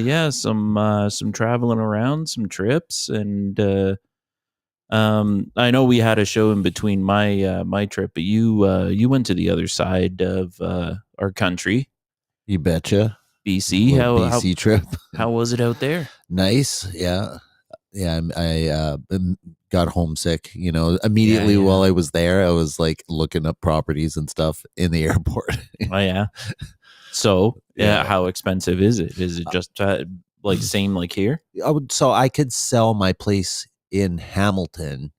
yeah, some traveling around, some trips, and I know we had a show in between my trip, but you went to the other side of our country, You betcha. BC. Little How BC trip. how was it out there? Nice. Yeah. Yeah. Got homesick, Yeah, immediately while yeah. I was there. I was like looking up properties and stuff in the airport. Oh yeah. So, yeah, Yeah. how expensive is it? Is it just like same like here? So I could sell my place in Hamilton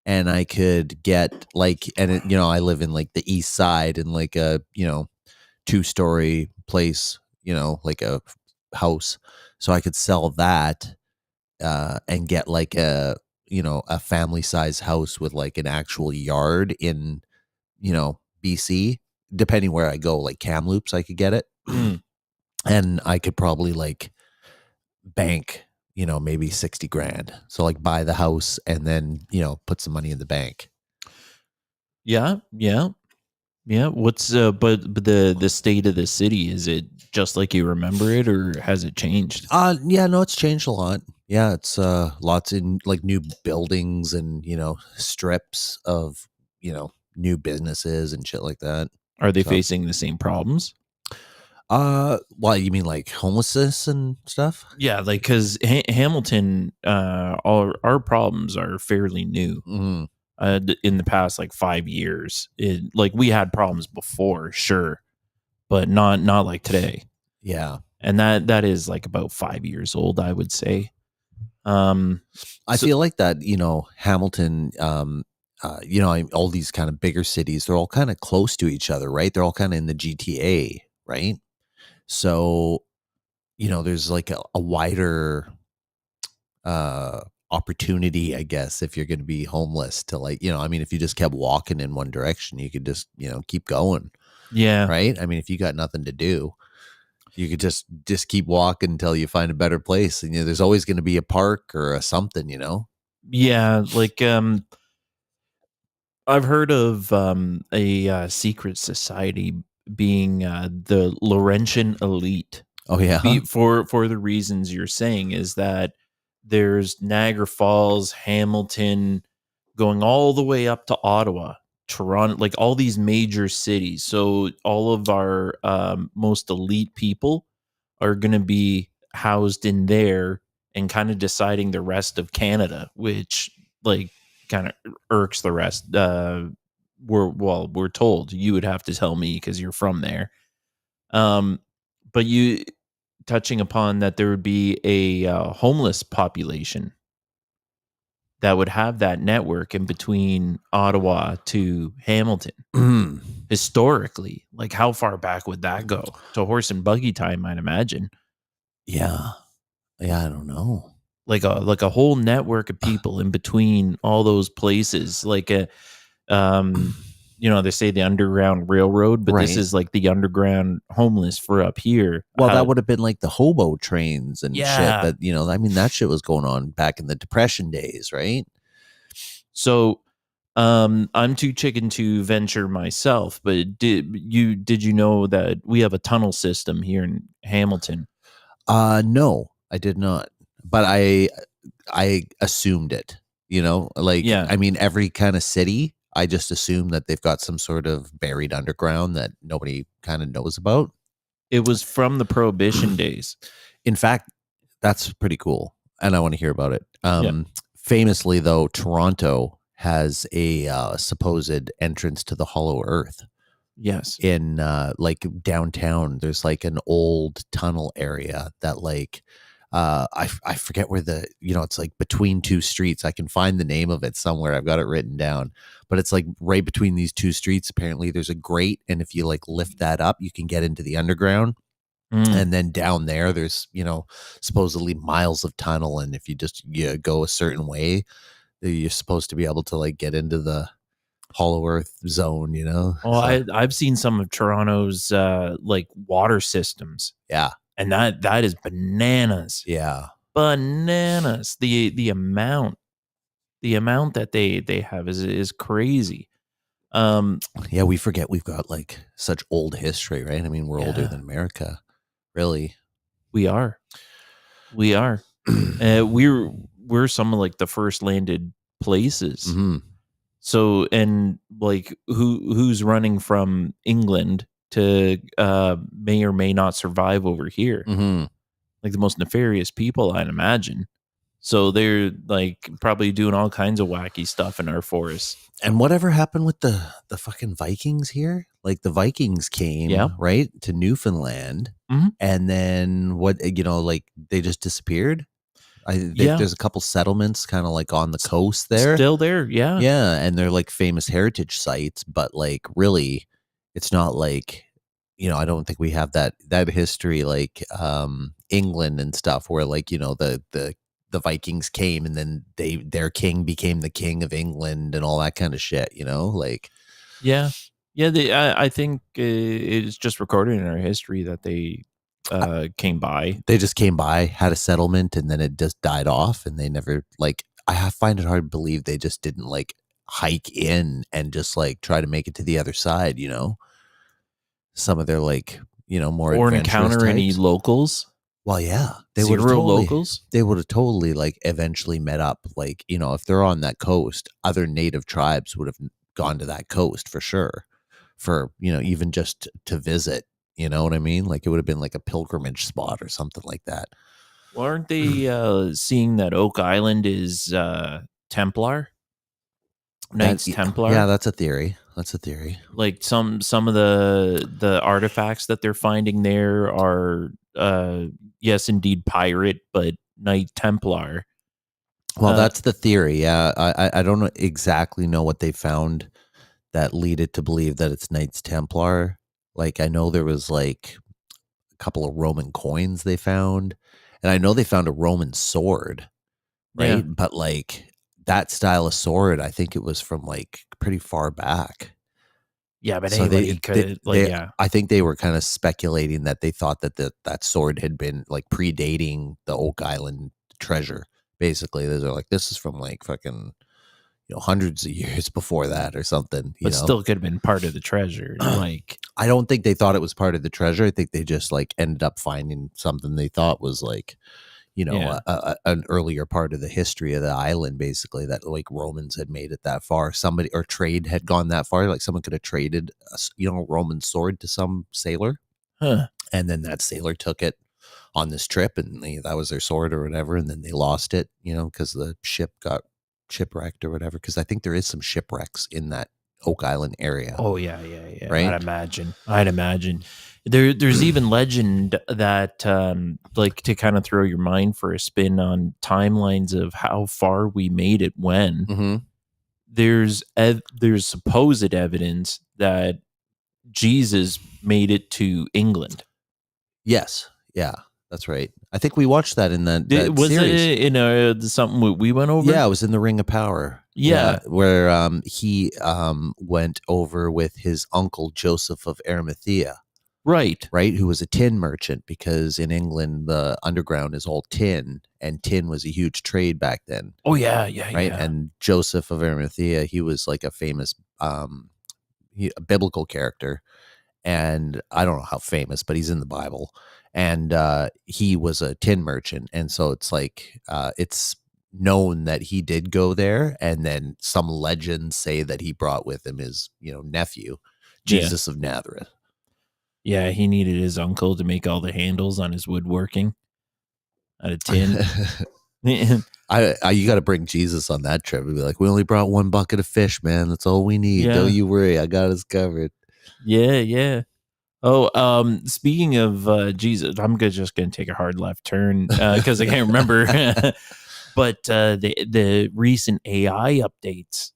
and I could get I live in like the east side in like a, 2-story place, like a house. So I could sell that and get like a family size house with like an actual yard in, BC, depending where I go, like Kamloops, I could get it. Mm. And I could probably like bank, maybe 60 grand. So like buy the house and then, put some money in the bank. Yeah, yeah. Yeah, what's but the state of the city, is it just like you remember it, or has it changed? Yeah, no, it's changed a lot. Yeah, it's lots in like new buildings and, strips of, new businesses and shit like that. Are they So, facing the same problems? well, you mean like homelessness and stuff? Yeah, like because Hamilton, our problems are fairly new. Mm, In the past like 5 years, like we had problems before, sure, but not like today. yeah. And that is like about 5 years old, I would say. Um, I so feel like that, Hamilton, all these kind of bigger cities, they're all kind of close to each other, right? They're all kind of in the GTA, right? So, there's like a wider opportunity, I guess, if you're going to be homeless to like, I mean, if you just kept walking in one direction, you could just, keep going, yeah, right? I mean, if you got nothing to do, you could just keep walking until you find a better place. And there's always going to be a park or a something. yeah, like I've heard of a secret society being the Laurentian elite. Oh yeah. For the reasons you're saying, is that there's Niagara Falls, Hamilton, going all the way up to Ottawa, Toronto, like all these major cities. So all of our most elite people are going to be housed in there and kind of deciding the rest of Canada, which like kind of irks the rest. We're told, you would have to tell me because you're from there. Um, but you touching upon that there would be a homeless population that would have that network in between Ottawa to Hamilton. Historically, like how far back would that go? To horse and buggy time, I'd imagine. Yeah. Yeah, I don't know. Like a whole network of people in between all those places. Like a they say the Underground Railroad, but this Right. is like the underground homeless for up here. Well, that would have been like the hobo trains and shit Yeah. that, I mean, that shit was going on back in the Depression days, right? So I'm too chicken to venture myself, but did you know that we have a tunnel system here in Hamilton? No, I did not. But I assumed it, like, Yeah. I mean, every kind of city, I just assume that they've got some sort of buried underground that nobody kind of knows about. It was from the Prohibition days. In fact, that's pretty cool, and I want to hear about it. Yeah. Famously, though, Toronto has a supposed entrance to the Hollow Earth Yes. in like downtown. There's like an old tunnel area that like I forget where it's like between two streets. I can find the name of it somewhere. I've got it written down, but it's like right between these two streets. Apparently, there's a grate, and if you like lift that up, you can get into the underground. Mm. And then down there's supposedly miles of tunnel, and if you go a certain way, you're supposed to be able to like get into the Hollow Earth zone. Well, So, I've seen some of Toronto's like water systems, yeah, and that is bananas. yeah. Bananas. The amount that they have is crazy. Yeah, we forget we've got like such old history, right? I mean, we're older Yeah, than America, really. we are. We are. We're some of like the first landed places. Hmm. So and like who's running from England to may or may not survive over here. Hmm. Like the most nefarious people, I'd imagine. So they're like probably doing all kinds of wacky stuff in our forests. And whatever happened with the fucking Vikings here? Like the Vikings Yeah. came right to Newfoundland, Hmm. and then what? Like they just disappeared. Yeah. There's a couple settlements kind of like on the S- coast there. Still there. Yeah. Yeah, and they're like famous heritage sites, but like really, it's not like I don't think we have that history like England and stuff where like the Vikings came and then their king became the king of England and all that kind of shit. Like Yeah. Yeah. I think it's just recorded in our history that they came by. they just came by, had a settlement, and then it just died off, and they never like. Find it hard to believe they just didn't like hike in and just like try to make it to the other side. Some of their like more Or adventurous encounter any types. locals. Well, yeah, Zero locals. they would have totally like eventually met up. Like if they're on that coast, other native tribes would have gone to that coast for sure, for even just to visit. You know what I mean? Like it would have been like a pilgrimage spot or something like that. Well, aren't they seeing that Oak Island is Templar? Knights Yeah, Templar? that's a theory. That's a theory. Like some of the artifacts that they're finding there are yes indeed pirate, but Knight Templar. Well, Uh that's the theory. Yeah, I don't exactly know what they found that lead it to believe that it's Knights Templar. Like I know there was like a couple of Roman coins they found, and I know they found a Roman sword, yeah. right? But like that style of sword, I think it was from like pretty far back. Yeah, but So anybody could like yeah. I think they were kind of speculating that they thought that that sword had been like predating the Oak Island treasure. Basically, they're like, this is from like fucking hundreds of years before that or something. But still could have been part of the treasure. Like I don't think they thought it was part of the treasure. I think they just like ended up finding something they thought was like yeah. an earlier part of the history of the island, basically, that like Romans had made it that far. Somebody or trade had gone that far. Like someone could have traded a Roman sword to some sailor, Huh. and then that sailor took it on this trip, and that was their sword or whatever, and then they lost it, because the ship got shipwrecked or whatever. Because I think there is some shipwrecks in that Oak Island area, Oh yeah. right? I'd imagine. There's even legend that like to kind of throw your mind for a spin on timelines of how far we made it when. Mm-hmm. There's supposed evidence that Jesus made it to England. Yes, yeah, that's right. I think we watched that in that Was series. it in something we went over? Yeah, it was in the Ring of Power. Yeah. Where he went over with his uncle Joseph of Arimathea, Right. right? Who was a tin merchant, because in England the underground is all tin, and tin was a huge trade back then, Oh yeah, right? yeah. And Joseph of Arimathea, he was like a famous a biblical character, and I don't know how famous, but he's in the Bible, and he was a tin merchant, and so it's like it's known that he did go there, and then some legends say that he brought with him his nephew, Yeah. Jesus of Nazareth. Yeah, he needed his uncle to make all the handles on his woodworking out of tin. You got to bring Jesus on that trip and be like, we only brought one bucket of fish, man. That's all we need. Yeah. Don't you worry, I got us covered. Yeah. Oh, speaking of Jesus, I'm just gonna take a hard left turn because I can't remember. But the recent AI updates,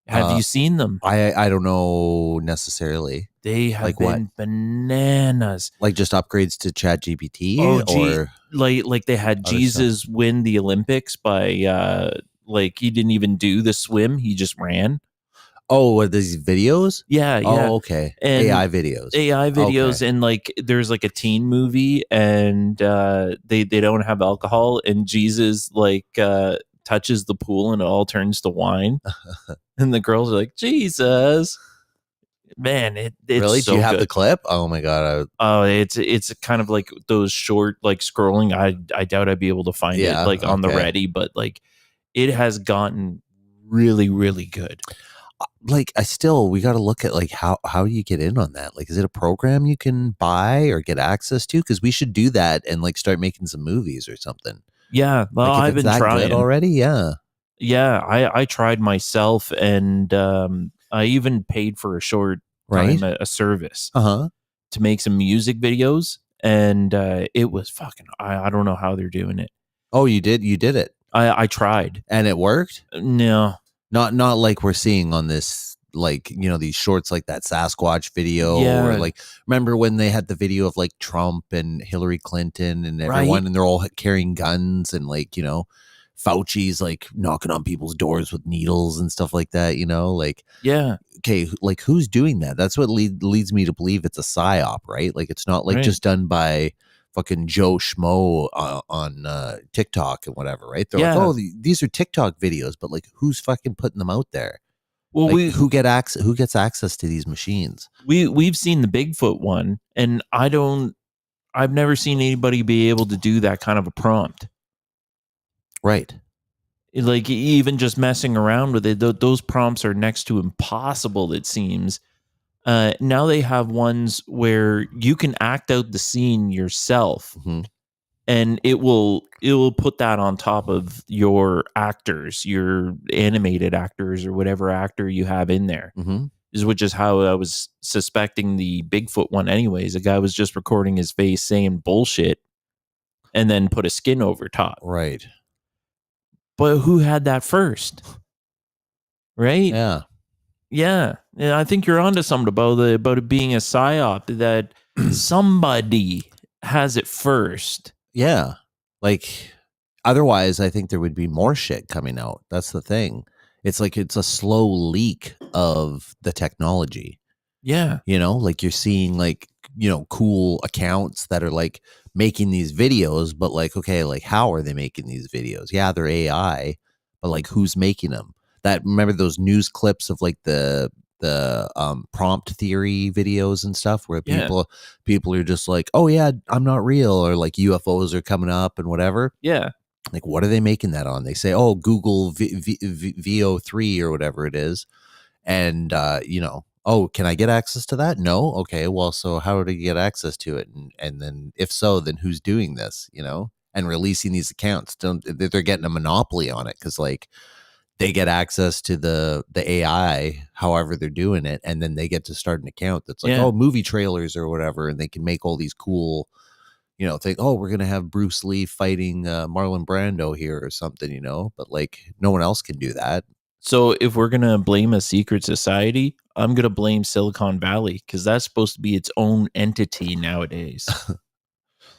have you seen them? I don't know necessarily. They have Like what? been bananas. Like just upgrades to Chat GPT, Oh, gee, or like they had other Jesus win the Olympics by like he didn't even do the swim; he just ran. what are these videos? Yeah. Oh, okay. And AI videos. AI videos, Okay. and like there's like a teen movie, and they don't have alcohol, and Jesus like touches the pool, and it all turns to wine, and the girls are like Jesus. Man, it's Really? Do you so have the good. clip? Oh my god. Oh, it's kind of like those short, like, scrolling. I doubt I'd be able to find it, Yeah. like, on the Okay. ready, but, like, it has gotten really, really good. Like, we got to look at like how do you get in on that? Like, is it a program you can buy or get access to? Because we should do that and like start making some movies or something. Yeah, well, Like, if I've it's been that good trying. already, yeah. Yeah, I tried myself, and, I even paid for a short Right. time a service Uh huh. to make some music videos, and, it was fucking I don't know how they're doing it. Oh, you did. You did it, I tried. and it worked. No. Not like we're seeing on this, like, these shorts, like that Sasquatch video, or Yeah, like, remember when they had the video of like Trump and Hillary Clinton and right? everyone, and they're all carrying guns, and like, Fauci's like knocking on people's doors with needles and stuff like that, like, Yeah, okay, like, who's doing that? That's what leads me to believe it's a psyop, right? Like, it's not like right. just done by fucking Joe Schmo on TikTok and whatever, right? They're like, Yeah. oh, these are TikTok videos, but like, who's fucking putting them out there? Well, Like, who gets access to these machines? we've seen the Bigfoot one, and I've never seen anybody be able to do that kind of a prompt. Right. Like, even just messing around with it, those prompts are next to impossible, it seems. Now they have ones where you can act out the scene yourself, Hmm. and it will put that on top of your actors, your animated actors, or whatever actor you have in there. Hmm. Which is how I was suspecting the Bigfoot one anyways. A guy was just recording his face saying bullshit and then put a skin over top. Right. But who had that first? Right? Yeah. Yeah. Yeah, I think you're onto something about it being a psyop, that somebody has it first. Yeah. Like, otherwise, I think there would be more shit coming out. That's the thing. It's like it's a slow leak of the technology. Yeah. Like, you're seeing like, cool accounts that are like making these videos, but like, okay, like, how are they making these videos? Yeah, they're AI, but like, who's making them? Remember those news clips of like the prompt theory videos and stuff, where Yeah. people are just like, oh yeah, I'm not real, or like UFOs are coming up and whatever. Yeah. Like, what are they making that on? They say, oh, Google VO3 or whatever it is, and oh, can I get access to that? No. Okay, well, so how do you get access to it? And then, if so, then who's doing this? And releasing these accounts, don't they're getting a monopoly on it, because like, they get access to the AI, however they're doing it, and then they get to start an account that's like, Yeah. oh, movie trailers or whatever, and they can make all these cool, think, oh, we're gonna have Bruce Lee fighting Marlon Brando here or something, but like, no one else can do that. So if we're gonna blame a secret society, I'm gonna blame Silicon Valley, because that's supposed to be its own entity nowadays.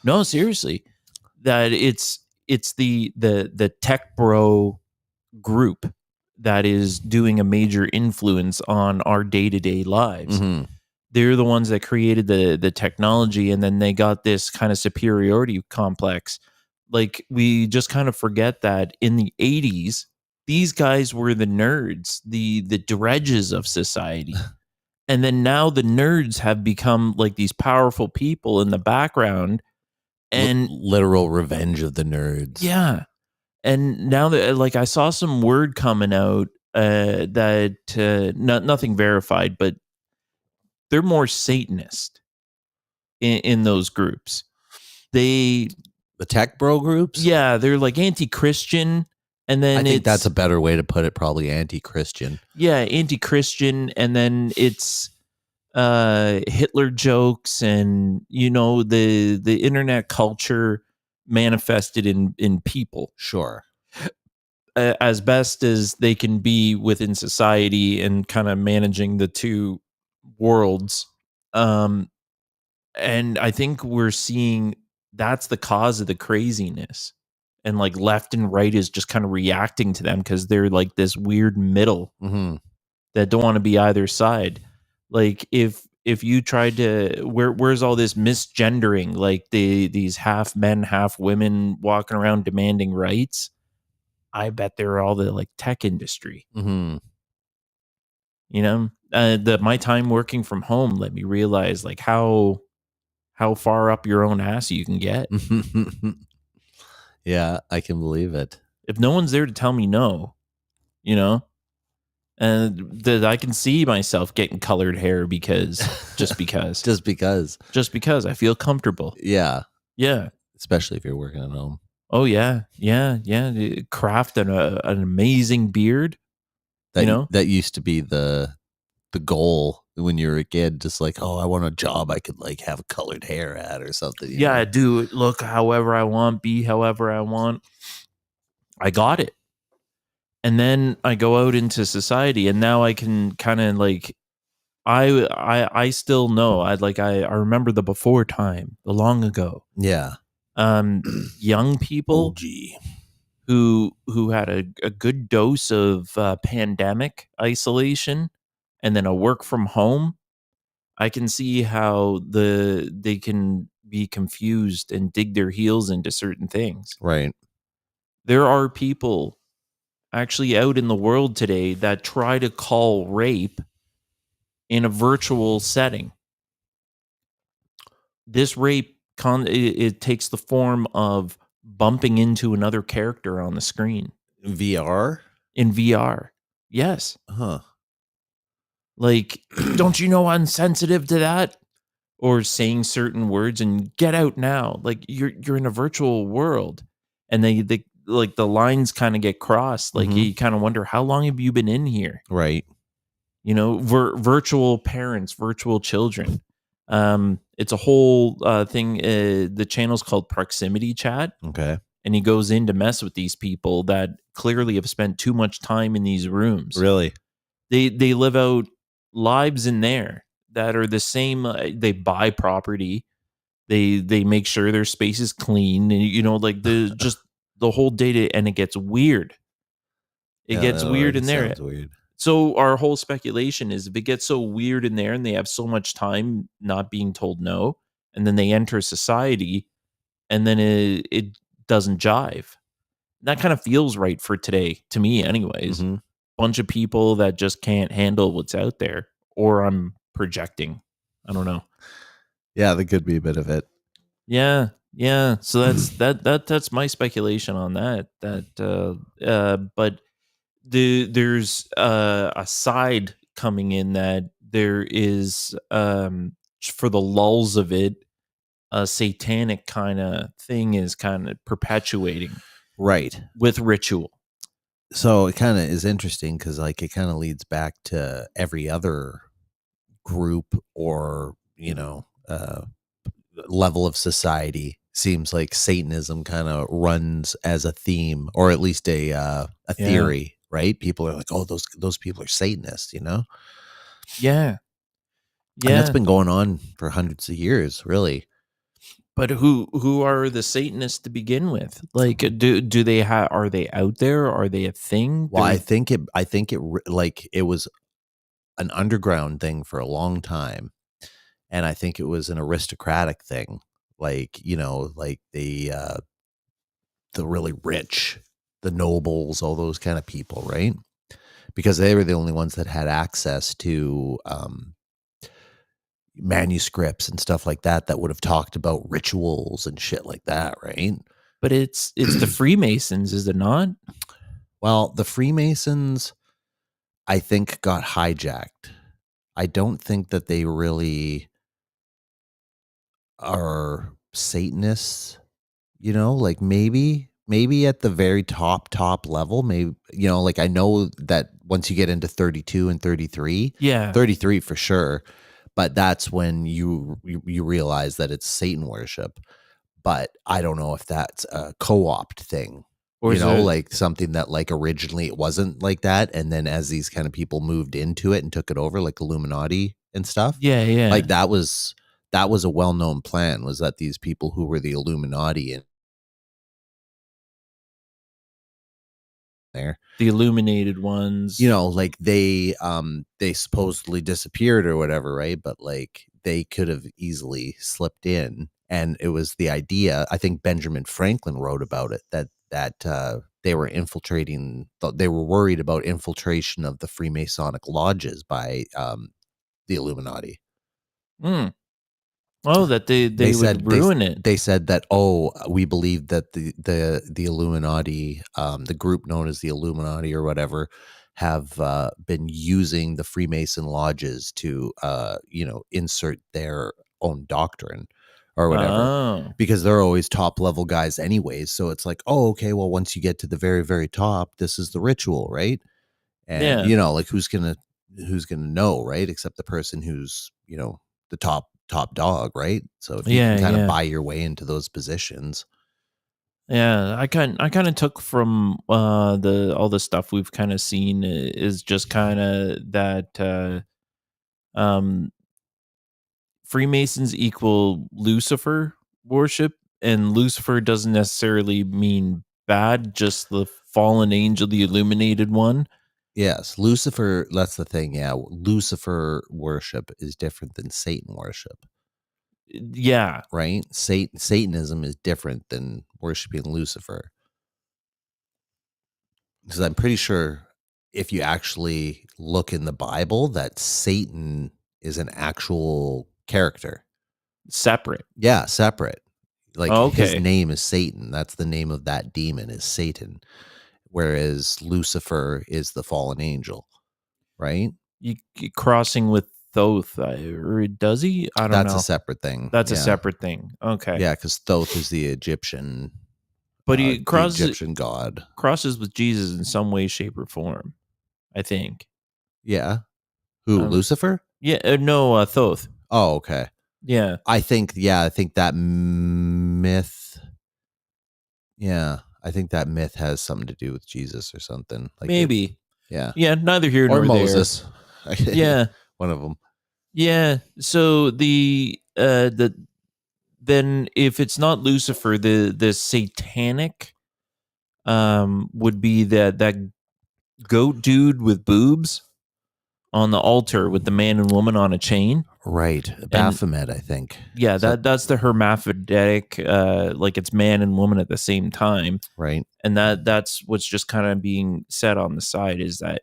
No, seriously, that it's the tech bro group that is doing a major influence on our day-to-day lives. Hmm. They're the ones that created the technology, and then they got this kind of superiority complex. Like, we just kind of forget that in the 80s, these guys were the nerds, the dredges of society. And then now the nerds have become like these powerful people in the background. And Literal revenge of the nerds. yeah, and now that, like, I saw some word coming out, that, nothing verified, but they're more Satanist in those groups. They The tech bro groups. Yeah, they're like anti-Christian, and I then think that's it's a better way to put it. Probably anti-Christian. yeah, anti-Christian, and then it's Hitler jokes, and the internet culture manifested in people, Sure. as best as they can be within society, and kind of managing the two worlds. Um, and I think we're seeing that's the cause of the craziness. And like left and right is just kind of reacting to them, because they're like this weird middle Hmm. that don't want to be either side. Like, if you tried to, where's all this misgendering, like these half men, half women walking around demanding rights? I bet they're all the like tech industry. Hmm. My time working from home let me realize like how far up your own ass you can get. Yeah, I can believe it. If no one's there to tell me no, you know, and that I can see myself getting colored hair just because, Just because. just because I feel comfortable. Yeah, Yeah. especially if you're working at home. Oh yeah. Yeah. Yeah. Craft an amazing beard, you know? That used to be the goal when you were a kid, just like, oh, I want a job I could like have colored hair at or something, you Yeah. know? Do it. Look however I want, be however I want. I got it. And then I go out into society and now I can kind of like I still know. I remember the before time, the long ago. Yeah. Um Young people OG. who had a good dose of pandemic isolation and then a work from home. I can see how they can be confused and dig their heels into certain things. Right. There are people actually out in the world today that try to call rape in a virtual setting. This rape it takes the form of bumping into another character on the screen VR? in VR. Yes. Huh. Like, don't you know I'm sensitive to that? Or saying certain words and get out now. Like you're in a virtual world. And they like the lines kind of get crossed. Like Mhm. you kind of wonder how long have you been in here? Right. Virtual parents, virtual children. It's a whole thing. The channel's called Proximity Chat, Okay. and he goes in to mess with these people that clearly have spent too much time in these rooms. Really? They live out lives in there that are the same. They buy property. They make sure their space is clean, and like the whole data, and it gets weird. It Yeah, gets that weird already in there. sounds weird. So our whole speculation is if it gets so weird in there and they have so much time not being told no, and then they enter society and then it doesn't jive. That kind of feels right for today, to me, anyways. Mhm. Bunch of people that just can't handle what's out there, or I'm projecting. I don't know. Yeah, that could be a bit of it. Yeah, yeah. So that's my speculation on that. But there's a side coming in that there is for the lulls of it, a satanic kind of thing is kind of perpetuating Right. with ritual. So it kind of is interesting because like it kind of leads back to every other group or, level of society. Seems like Satanism kind of runs as a theme or at least a Yeah, theory, right? People are like, "Oh, those people are Satanists," you know? yeah, And that's yeah. been going on for hundreds of years, really. But who are the Satanists to begin with? Like, do they have? Are they out there? Are they a thing? Well, like it was an underground thing for a long time, and I think it was an aristocratic thing, like like the really rich, the nobles, all those kind of people, right? Because they were the only ones that had access to manuscripts and stuff like that that would have talked about rituals and shit like that, right? But it's the Freemasons, is it not? Well, the Freemasons, I think, got hijacked. I don't think that they really are Satanists, like maybe at the very top level, maybe, like I know that once you get into 32 and 33, Yeah. 33 for sure, but that's when you realize that it's Satan worship. But I don't know if that's a co-opt thing. Or is it? Like something that like originally it wasn't like that, and then as these kind of people moved into it and took it over, like Illuminati and stuff, Yeah, yeah. like that was a well-known plan, was that these people who were the Illuminati in there, The illuminated ones. like they supposedly disappeared or whatever, right? But like they could have easily slipped in, and it was the idea. I think Benjamin Franklin wrote about it, that they were infiltrating. They were worried about infiltration of the Freemasonic lodges by the Illuminati. Mm. Oh, that they would ruin it. They said that, oh, we believe that the Illuminati, the group known as the Illuminati or whatever, have been using the Freemason lodges to insert their own doctrine or whatever, Oh, because they're always top level guys anyways. So it's like, oh, okay, well, once you get to the very very top, this is the ritual, right? And yeah, like who's gonna know, right? Except the person who's the top dog, right? So if you can yeah, kind of yeah. buy your way into those positions. Yeah, I kind of took from the all the stuff we've kind of seen is just kind of that um Freemasons equal Lucifer worship, and Lucifer doesn't necessarily mean bad, just the fallen angel, the illuminated one. Yes, Lucifer, that's the thing. Yeah, Lucifer worship is different than Satan worship, Yeah, right? Satanism is different than worshiping Lucifer, because I'm pretty sure if you actually look in the Bible that Satan is an actual character. separate. Yeah, separate. Like his Okay. name is Satan. That's the name of that demon is Satan. Whereas Lucifer is the fallen angel, right? Crossing with Thoth, or does he? I don't That's a know. separate thing. That's a Yeah. separate thing. Okay. Yeah, because Thoth is the Egyptian, But he the Egyptian god. crosses with Jesus in some way, shape, or form, I think. Yeah. Who, Um, Lucifer? yeah, no, Thoth. Oh, okay. Yeah, I think that myth, yeah, I think that myth has something to do with Jesus or something. Like it, maybe. yeah. Yeah, neither here Or nor there. Moses. Yeah, One of them. yeah. So the then if it's not Lucifer, the satanic would be that goat dude with boobs on the altar with the man and woman on a chain. Right. And Baphomet, I think. yeah, Is that that's the hermaphroditic, like it's man and woman at the same time. right? And that's what's just kind of being said on the side is that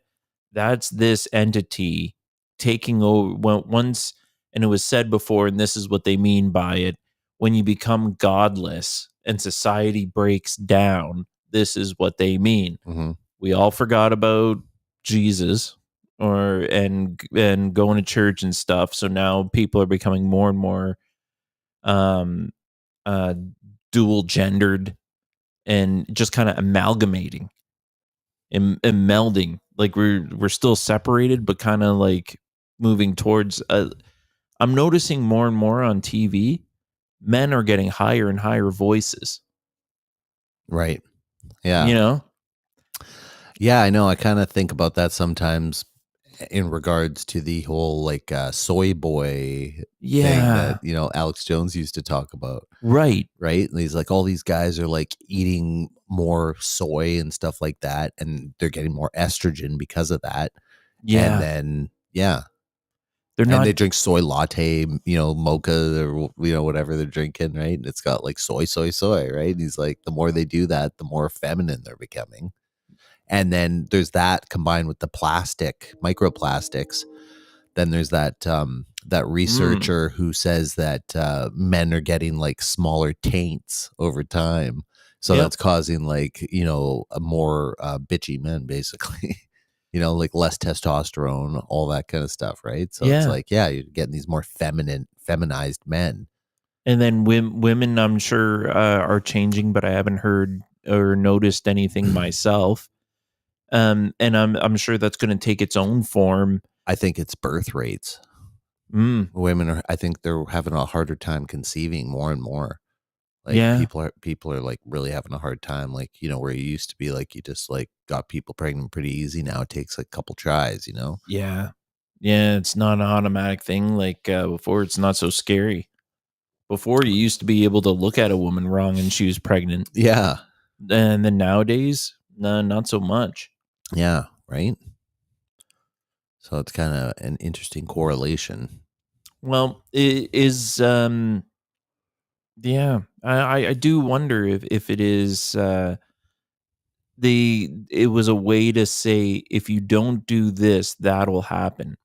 that's this entity taking over once, and it was said before, and this is what they mean by it: when you become godless and society breaks down, this is what they mean. Hmm. We all forgot about Jesus or and going to church and stuff, so now people are becoming more and more um uh dual gendered and just kind of amalgamating and melding. Like we're still separated, but kind of like moving towards. I'm noticing more and more on TV, men are getting higher and higher voices. Right. Yeah. You know? Yeah, I know. I kind of think about that sometimes in regards to the whole like soy boy thing that, Yeah. Alex Jones used to talk about, Right. right? And he's like, all these guys are like eating more soy and stuff like that, and they're getting more estrogen because of that. And Yeah. then, yeah. They're And not. they drink soy latte, mocha, or whatever they're drinking, right? And it's got like soy, soy, soy, right? And he's like, the more they do that, the more feminine they're becoming. And then there's that combined with the plastic, microplastics. Then there's that Mm, researcher who says that men are getting like smaller taints over time. So yep. that's causing like, a more bitchy men basically. Like less testosterone, all that kind of stuff, right? So it's Yeah. like, yeah, you're getting these more feminized men. And then women, I'm sure, are changing, but I haven't heard or noticed anything myself. And I'm sure that's going to take its own form. I think it's birth rates. Mm, I think they're having a harder time conceiving more and more. Like yeah. people are like really having a hard time. Like, where you used to be like you just like got people pregnant pretty easy. Now it takes like a couple tries. Yeah. Yeah. It's not an automatic thing like before. It's not so scary. Before, you used to be able to look at a woman wrong and she was pregnant. Yeah. And then nowadays, no, not so much. Yeah. Right. So it's kind of an interesting correlation. Well, it is, yeah, I do wonder if it is, it was a way to say, if you don't do this, that'll happen.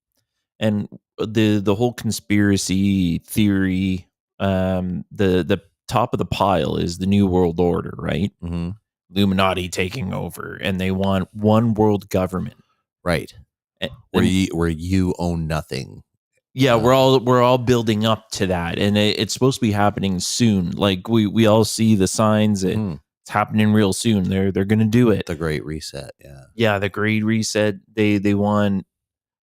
And the whole conspiracy theory, the top of the pile is the new world order, right? Hmm. Illuminati taking over, and they want one world government. Right. Where And you own nothing. yeah, Uh, we're all building up to that, and it's supposed to be happening soon. Like we all see the signs that mhm. it's happening real soon. They're gonna do it. The Great Reset. Yeah. Yeah, the Great Reset. They want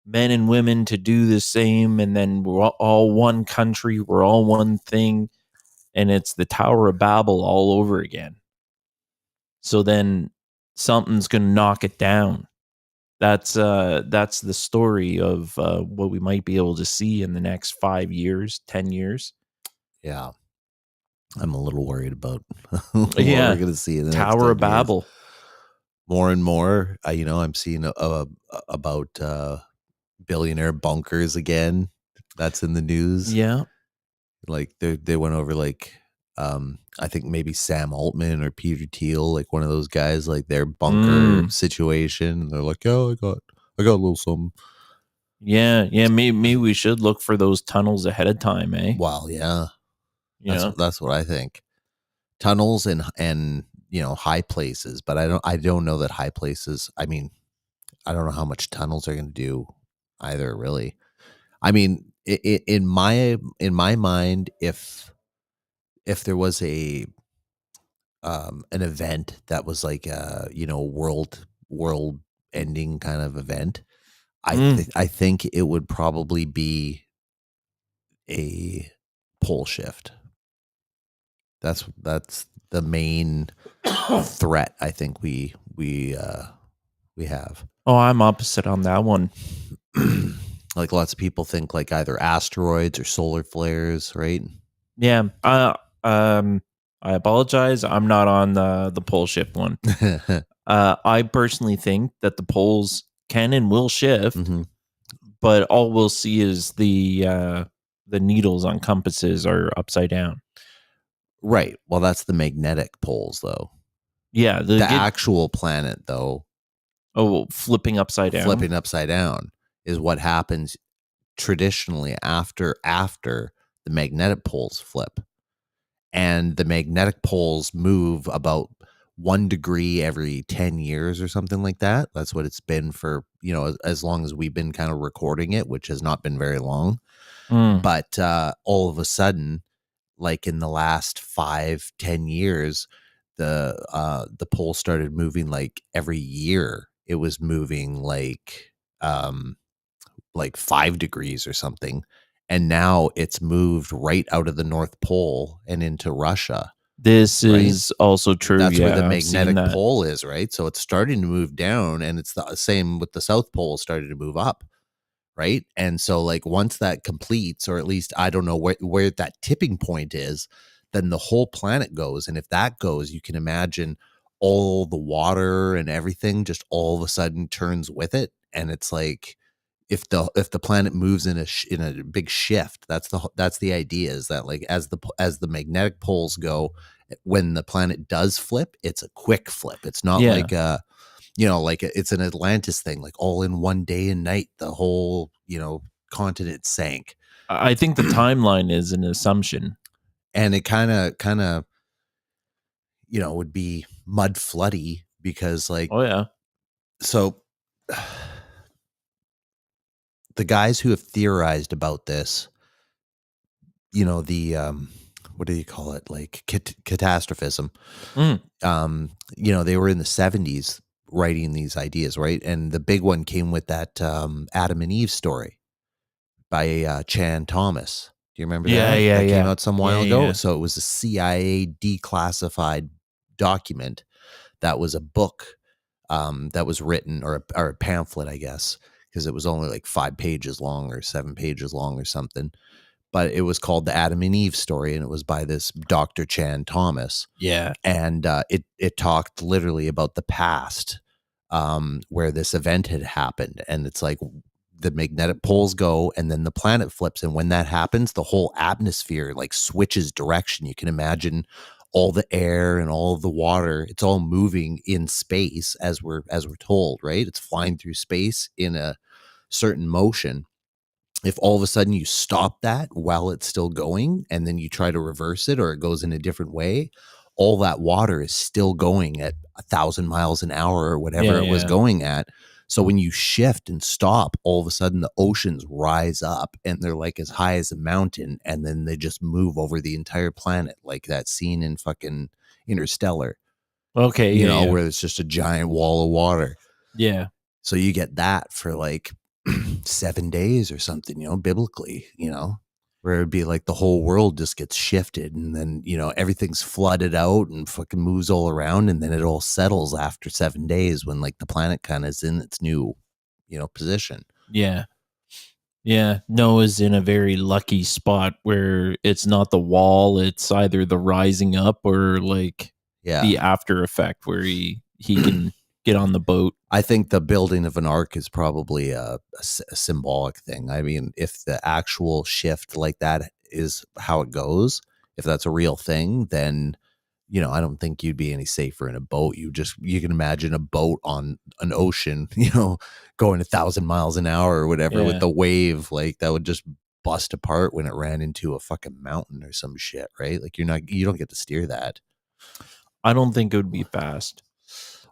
men and women to do the same, and then we're all one country. We're all one thing, and it's the Tower of Babel all over again. So then something's gonna knock it down. That's the story of what we might be able to see in the next 5 years, 10 years. Yeah. I'm a little worried about what we're Yeah, going to see in the next Tower 10 of years. Babel. More and more, I'm seeing about billionaire bunkers again. That's in the news. Yeah. Like they went over like I think maybe Sam Altman or Peter Thiel, like one of those guys, like their bunker Mm. situation. And they're like, oh, I got a little something. Yeah, yeah. Maybe we should look for those tunnels ahead of time, eh? Well, yeah, You know? that's what I think. Tunnels and high places, but I don't know that high places. I mean, I don't know how much tunnels are going to do either. Really, I mean, in my mind, if there was an event that was like a world ending kind of event, Mm. I think it would probably be a pole shift. That's the main threat I think we have. Oh, I'm opposite on that one. Like lots of people think like either asteroids or solar flares, right? Yeah. I apologize. I'm not on the pole shift one. I personally think that the poles can and will shift, Hmm. but all we'll see is the needles on compasses are upside down. Right. Well, that's the magnetic poles, though. Yeah, the The get actual planet, though, flipping upside down. flipping upside down is what happens traditionally after the magnetic poles flip. And the magnetic poles move about 1 degree every 10 years or something like that. That's what it's been for, as long as we've been kind of recording it, which has not been very long. Mm. But all of a sudden, like in the last 5-10 years, the pole started moving like every year. It was moving like 5 degrees or something. And now it's moved right out of the North Pole and into Russia, This right? is also true. That's where the Yeah, I've seen magnetic that. pole is, right? So it's starting to move down, and it's the same with the South Pole starting to move up, right? And so like once that completes, or at least I don't know where that tipping point is, then the whole planet goes. And if that goes, you can imagine all the water and everything just all of a sudden turns with it. And it's like if the planet moves in a big shift, that's the idea, is that like as the magnetic poles go, when the planet does flip, it's a quick flip. It's not Yeah. like like it's an Atlantis thing, like all in one day and night, the whole, continent sank. I think the timeline is an assumption. And it kind of, would be mud floody because like, Oh yeah. so the guys who have theorized about this, the, what do you call it? Like catastrophism. Mm. They were in the 70s writing these ideas, right? And the big one came with that Adam and Eve story by Chan Thomas. Do you remember Yeah, that? yeah, That came yeah. out some while Yeah, ago. yeah. So it was a CIA declassified document that was a book that was written, or a pamphlet, I guess, because it was only like 5 pages long or 7 pages long or something. But it was called the Adam and Eve story, and it was by this Dr. Chan Thomas. Yeah. And it talked literally about the past, where this event had happened. And it's like the magnetic poles go and then the planet flips. And when that happens, the whole atmosphere like switches direction. You can imagine all the air and all of the water, it's all moving in space as we're told, right? It's flying through space in a certain motion. If all of a sudden you stop that while it's still going and then you try to reverse it or it goes in a different way, all that water is still going at 1,000 miles an hour or whatever Yeah, it was yeah. going at. So when you shift and stop, all of a sudden the oceans rise up and they're like as high as a mountain, and then they just move over the entire planet, like that scene in fucking Interstellar, Okay, you yeah, know, yeah. where it's just a giant wall of water. Yeah. So you get that for like 7 days or something, biblically, where it'd be like the whole world just gets shifted and then, everything's flooded out and fucking moves all around. And then it all settles after 7 days when like the planet kind of is in its new, position. Yeah. Yeah. Noah's in a very lucky spot where it's not the wall, it's either the rising up or like Yeah. the after effect where he can get on the boat. I think the building of an ark is probably a symbolic thing. I mean, if the actual shift like that is how it goes, if that's a real thing, then I don't think you'd be any safer in a boat. You can imagine a boat on an ocean, going 1,000 miles an hour or whatever with Yeah. the wave, like that would just bust apart when it ran into a fucking mountain or some shit, right? Like you don't get to steer that. I don't think it would be fast.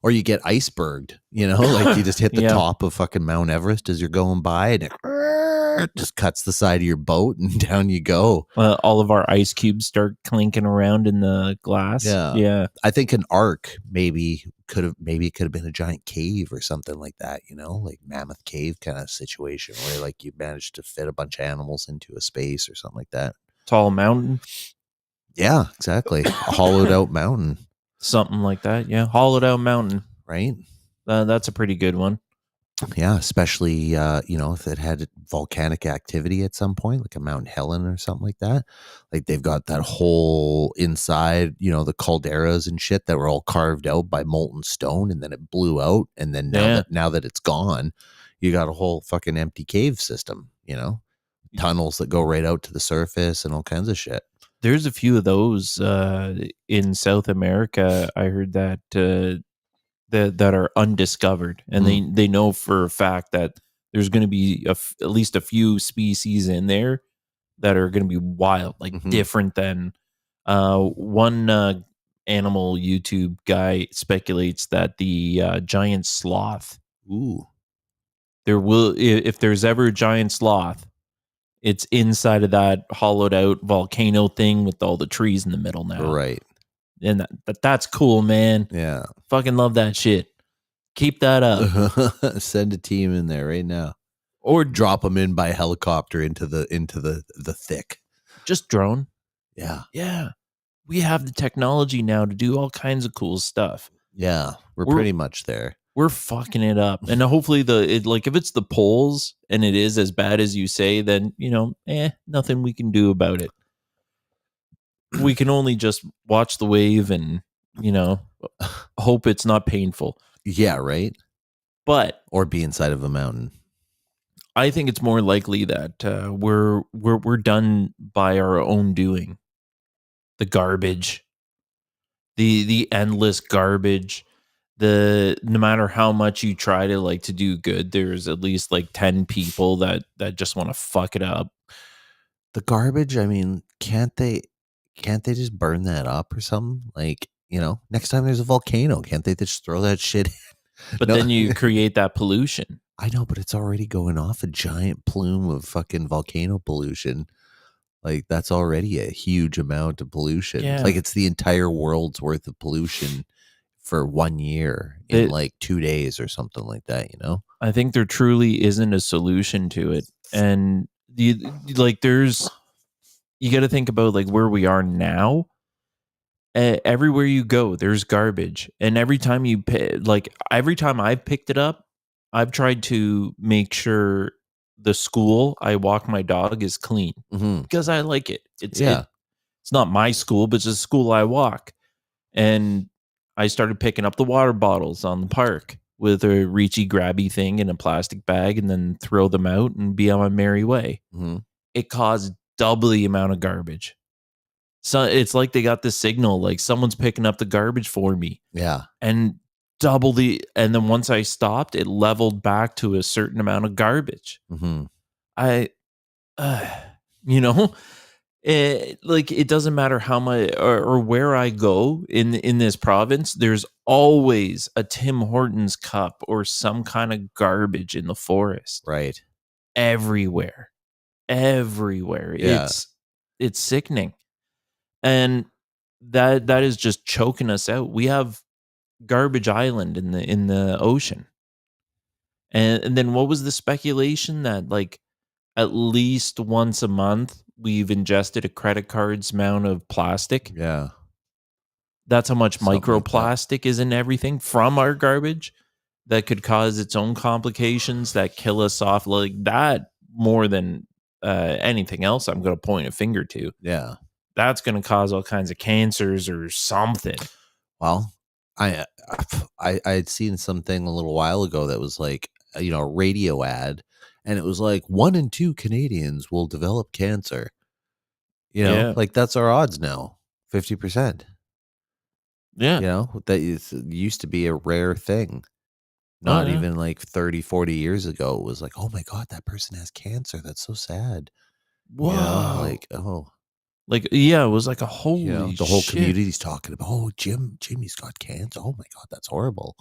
Or you get iceberged, like you just hit the Yeah. top of fucking Mount Everest as you're going by and it just cuts the side of your boat and down you go. All of our ice cubes start clinking around in the glass. Yeah. Yeah. I think an ark maybe it could have been a giant cave or something like that, like Mammoth Cave kind of situation where like you managed to fit a bunch of animals into a space or something like that. Tall mountain. Yeah, exactly. A hollowed out mountain. Something like that. Yeah. Hollowed out mountain. Right. That's a pretty good one. Yeah, especially if it had volcanic activity at some point, like a Mount Helen or something like that. Like they've got that whole inside, the calderas and shit that were all carved out by molten stone, and then it blew out, and then now that it's gone, you got a whole fucking empty cave system. Tunnels that go right out to the surface and all kinds of shit. There's a few of those in South America. I heard that that are undiscovered, and they know for a fact that there's going to be at least a few species in there that are going to be wild, like different than one animal YouTube guy speculates that the giant sloth. Ooh. There will, if there's ever a giant sloth, it's inside of that hollowed out volcano thing with all the trees in the middle now. Right. And that's cool, man. Yeah. Fucking love that shit. Keep that up. Send a team in there right now. Or drop them in by helicopter into the thick. Just drone. Yeah. Yeah. We have the technology now to do all kinds of cool stuff. Yeah. We're pretty much there. We're fucking it up. And hopefully if it's the poles and it is as bad as you say, then, nothing we can do about it. We can only just watch the wave and, hope it's not painful. Yeah, right. But or be inside of a mountain. I think it's more likely that we're done by our own doing. The garbage, the endless garbage. No matter how much you try to like to do good, there's at least like 10 people that just want to fuck it up. The garbage, I mean, can't they just burn that up or something? Like, next time there's a volcano, can't they just throw that shit in? But then you create that pollution. I know, but it's already going off a giant plume of fucking volcano pollution. Like that's already a huge amount of pollution. Yeah. Like it's the entire world's worth of pollution for 1 year in like 2 days or something like that, I think there truly isn't a solution to it. And you got to think about like where we are now. Everywhere you go, there's garbage. And every time I've picked it up, I've tried to make sure the school I walk my dog is clean because I like it. It's not my school, but it's a school I walk. And I started picking up the water bottles on the park with a reachy grabby thing in a plastic bag and then throw them out and be on my merry way. It caused double the amount of garbage. So it's like they got the signal, like someone's picking up the garbage for me, Yeah. and and then once I stopped, it leveled back to a certain amount of garbage. Mhm. I, uh, you know, like it doesn't matter how much or where I go in this province, there's always a Tim Hortons cup or some kind of garbage in the forest Right. everywhere, everywhere. Yeah. It's sickening, and that is just choking us out. We have garbage island in the ocean, and then what was the speculation that like at least once a month we've ingested a credit card's amount of plastic. Yeah. That's how much Something like that. microplastic is in everything from our garbage that could cause its own complications that kill us off like that more than anything else I'm going to point a finger to. Yeah. That's going to cause all kinds of cancers or something. Well, I had seen something a little while ago that was like, a radio ad, and it was like 1 in 2 Canadians will develop cancer. Yeah. Like that's our odds now, 50%. Yeah. That used to be a rare thing. Oh, Not yeah. even like 30, 40 years ago. It was like, oh my God, that person has cancer. That's so sad. Whoa. Like, oh, Like, yeah, it was like a holy the whole shit. community's talking about, oh, Jimmy's got cancer. Oh my God, that's horrible.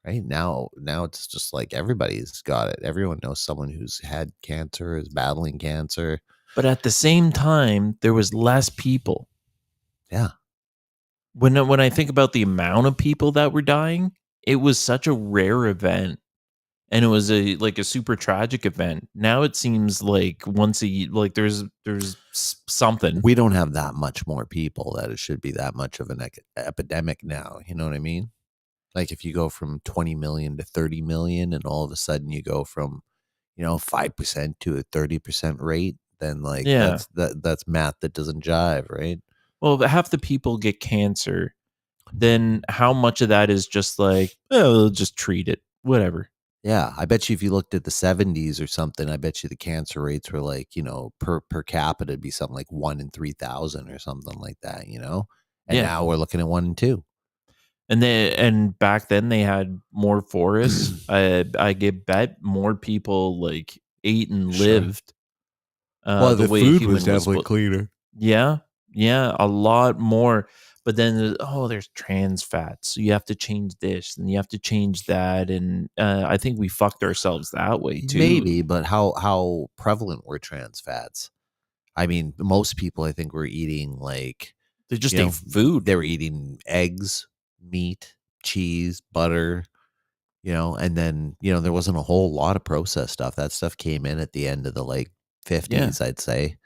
Right now it's just like everybody's got it. Everyone knows someone who's had cancer, is battling cancer. But at the same time, there was less people. Yeah. When I think about the amount of people that were dying, it was such a rare event, and it was a like a super tragic event. Now it seems like once a like there's something. We don't have that much more people that it should be that much of an epidemic now. You know what I mean? Like if you go from 20 million to 30 million and all of a sudden you go from, 5% to a 30% rate, then like Yeah. that's math that doesn't jive, right? Well, if half the people get cancer, then how much of that is just like, oh, we'll just treat it, whatever. Yeah, I bet you if you looked at the 70s or something, I bet you the cancer rates were like, per capita it'd be something like 1 in 3,000 or something like that. And Yeah. now we're looking at 1 in 2. And back then they had more forests. I get bet more people like ate and Sure. lived Well, the the way a food was human was definitely supposed. cleaner. Yeah, yeah, a lot more. But then there's trans fats, so you have to change this and you have to change that, and I think we fucked ourselves that way too. Maybe, but how prevalent were trans fats? I mean, most people I think were eating like, They just you ate know, food. they were eating eggs, meat, cheese, butter, and then, there wasn't a whole lot of processed stuff. That stuff came in at the end of the like Yeah, 50s, I'd say.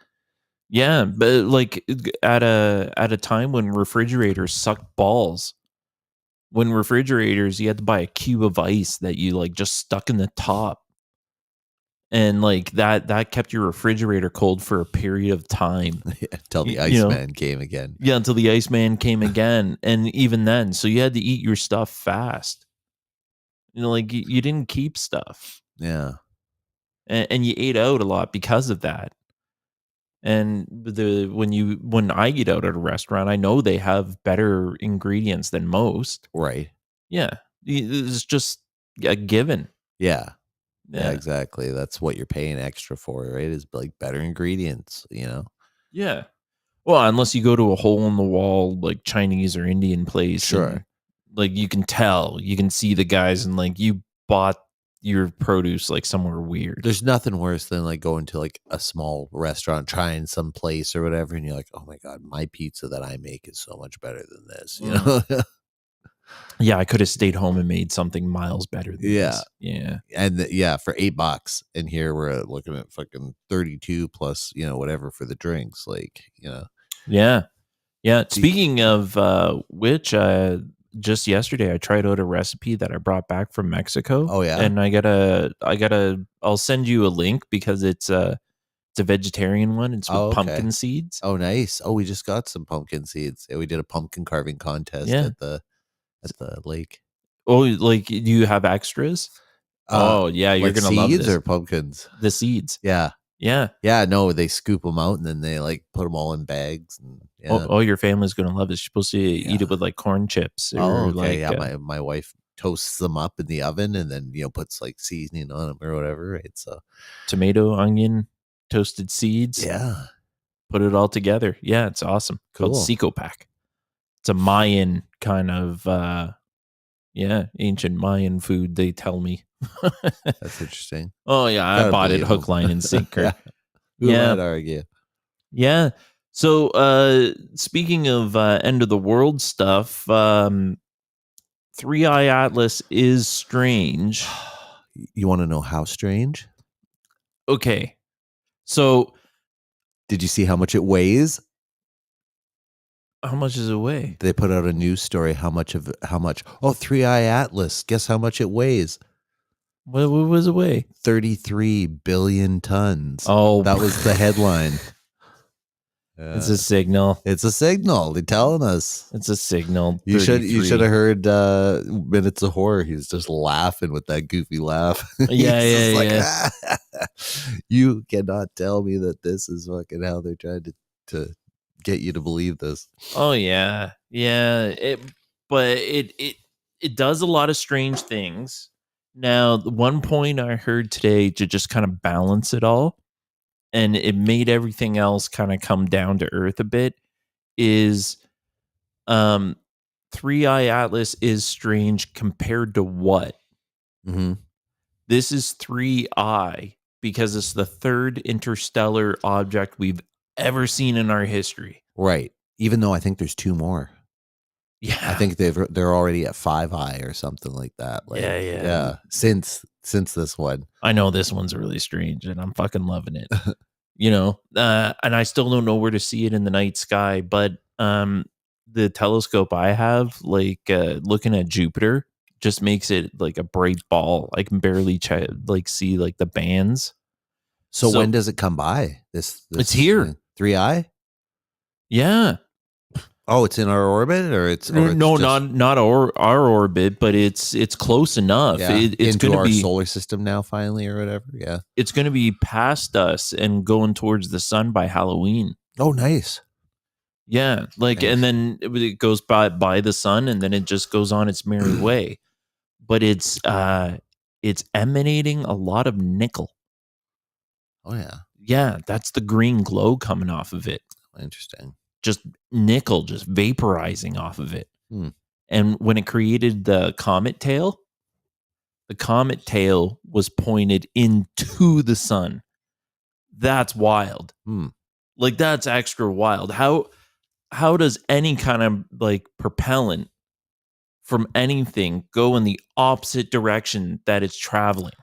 yeah, but like at a time when refrigerators sucked balls. When refrigerators, you had to buy a cube of ice that you like just stuck in the top, and like that kept your refrigerator cold for a period of time. Till the You know, Iceman came again. yeah, until the Iceman came again, and even then, so you had to eat your stuff fast. Like you didn't keep stuff, Yeah. and you ate out a lot because of that. And when I eat out at a restaurant, I know they have better ingredients than most. Right. Yeah, it's just a given. Yeah. Yeah, Yeah, exactly. That's what you're paying extra for, right? Is like better ingredients. yeah. Well, unless you go to a hole in the wall like Chinese or Indian place, and Sure. like you can see the guys, and like you bought your produce like somewhere weird. There's nothing worse than like going to like a small restaurant, trying some place or whatever, and you're like, oh my God, my pizza that I make is so much better than this, you Mm. know? Yeah, I could have stayed home and made something miles better than Yeah. this. Yeah. And yeah, for $8. And here we're looking at fucking 32 plus, whatever for the drinks. Like. Yeah. Yeah. The, Speaking of which, just yesterday I tried out a recipe that I brought back from Mexico, oh yeah. and I'll send you a link because it's a vegetarian one. It's Oh, with okay. pumpkin seeds. Oh, nice. Oh, we just got some pumpkin seeds. Yeah, we did a pumpkin carving contest Yeah. at the lake. Oh, like do you have extras? Uh, Oh yeah, you're like gonna love seeds this. or pumpkins? The seeds. Yeah. Yeah. Yeah, no, they scoop them out and then they like put them all in bags and Oh, yeah. oh, your family's gonna love this. You're supposed to eat Yeah. it with like corn chips Oh, or okay. like Yeah, my wife toasts them up in the oven and then, puts like seasoning on them or whatever, right? So, tomato, onion, toasted seeds. yeah. Put it all together. Yeah, it's awesome. Called Cool. Seco Pack. It's a Mayan kind of ancient Mayan food, they tell me. That's interesting. Oh yeah, I Gotta bought it believe hook, them. line, and sinker. Yeah. Who am I Yeah, to argue? yeah. So speaking of end of the world stuff, Three Eye Atlas is strange. You want to know how strange? Okay, so Did you see how much it weighs? how much is it weigh? They put out a news story how much. Oh, Three Eye Atlas. Guess how much it weighs? What was it weigh? 33 billion tons. Oh, That was the headline. it's a signal. It's a signal. They're telling us. It's a signal. You should 33. have heard Minutes of Horror. He's just laughing with that goofy laugh. Yeah, He's yeah, just like, you cannot tell me that this is fucking how they're trying to get you to believe this. Oh yeah, yeah. It does a lot of strange things. Now, the one point I heard today to just kind of balance it all, and it made everything else kind of come down to earth a bit, is um Three Eye Atlas is strange compared to what? Mm-hmm. This is 3I because it's the third interstellar object we've ever seen in our history. Right. Even though I think there's two more. Yeah. I think they're already at 5I or something like that. Like, Yeah. Since this one. I know this one's really strange and I'm fucking loving it. And I still don't know where to see it in the night sky, but the telescope I have, like looking at Jupiter, just makes it like a bright ball. I can barely see like the bands. So when does it come by? This It's here. 3I? Yeah. Oh, it's in our orbit, or it's No, just, not our orbit, but it's close enough. yeah, It's into going to our be solar system now, finally, or whatever. Yeah. it's going to be past us and going towards the sun by Halloween. Oh, nice. Yeah, like, Nice. and then it goes by the sun, and then it just goes on its merry way. But it's emanating a lot of nickel. Oh yeah, Yeah, that's the green glow coming off of it. interesting. Just nickel, just vaporizing off of it. Hmm. And when it created the comet tail was pointed into the sun. That's wild. Like, that's extra wild. How does any kind of like propellant from anything go in the opposite direction that it's traveling?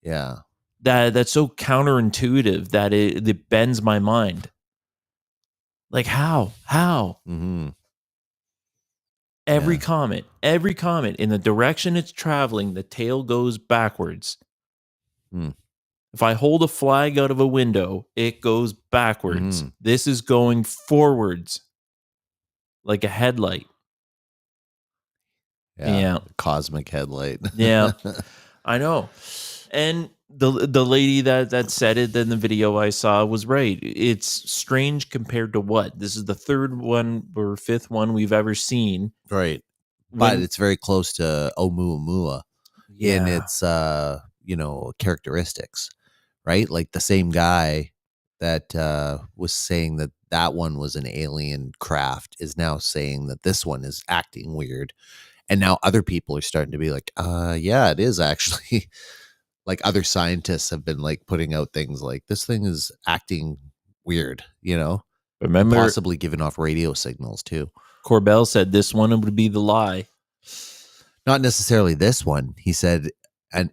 Yeah. That's so counterintuitive that it bends my mind. Like, how? Mm-hmm. Every comet in the direction it's traveling, the tail goes backwards. If I hold a flag out of a window, it goes backwards. This is going forwards like a headlight. Yeah. Cosmic headlight. Yeah. I know. And the lady that said it in the video I saw was right. It's strange compared to what? This is the third one or fifth one we've ever seen. Right. But it's very close to Oumuamua in its characteristics, right? Like the same guy that was saying that one was an alien craft is now saying that this one is acting weird. And now other people are starting to be like, yeah, it is actually. Like other scientists have been like putting out things like this thing is acting weird, Remember, and possibly giving off radio signals too. Corbell said this one would be the lie. Not necessarily this one. He said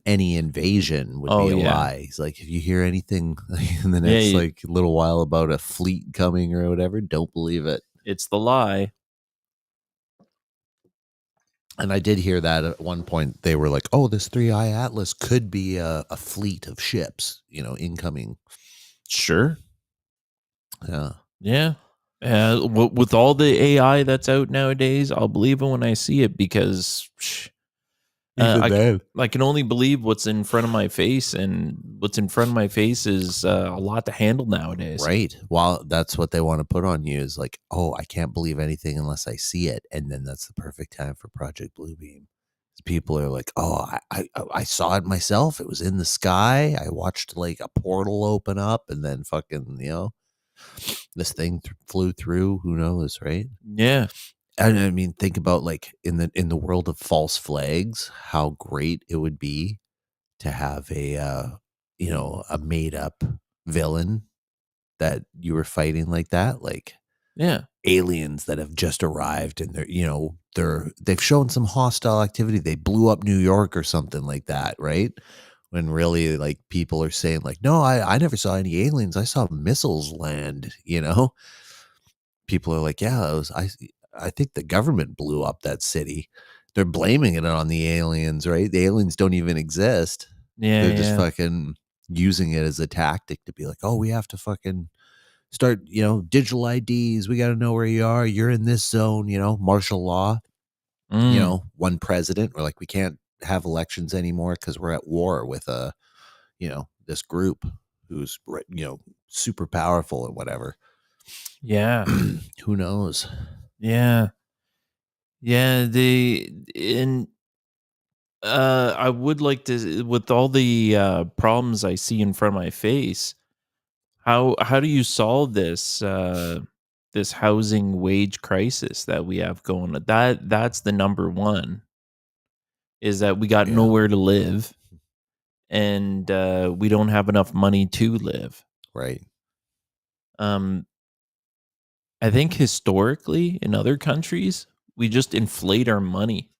any invasion would be a lie. He's like, if you hear anything in the next like little while about a fleet coming or whatever, don't believe it. It's the lie. And I did hear that at one point. They were like, oh, this 3I Atlas could be a fleet of ships, incoming. Sure. Yeah. Yeah. With all the AI that's out nowadays, I'll believe it when I see it because I can only believe what's in front of my face and what's in front of my face is a lot to handle nowadays. Right. Well, that's what they want to put on you is like, oh, I can't believe anything unless I see it. And then that's the perfect time for Project Bluebeam. People are like, oh, I saw it myself. It was in the sky. I watched like a portal open up and then fucking, this thing flew through. Who knows, right? Yeah. And I mean, think about like in the world of false flags, how great it would be to have a made up villain that you were fighting like that, like Yeah. aliens that have just arrived and they've shown some hostile activity. They blew up New York or something like that, right? When really like people are saying like, no, I never saw any aliens. I saw missiles land. People are like, yeah, I think the government blew up that city. They're blaming it on the aliens, right? The aliens don't even exist. Yeah. They're just Yeah. fucking using it as a tactic to be like, oh, we have to fucking start, digital IDs. We got to know where you are. You're in this zone, martial law, Mm. one president. We're like, we can't have elections anymore because we're at war with this group who's, super powerful and whatever. Yeah. Who knows? Yeah. Yeah. I would like to, with all the problems I see in front of my face, how do you solve this housing wage crisis that we have going? That's the number one, is that we got Yeah. nowhere to live, and we don't have enough money to live. Right. Um, I think historically in other countries, we just inflate our money,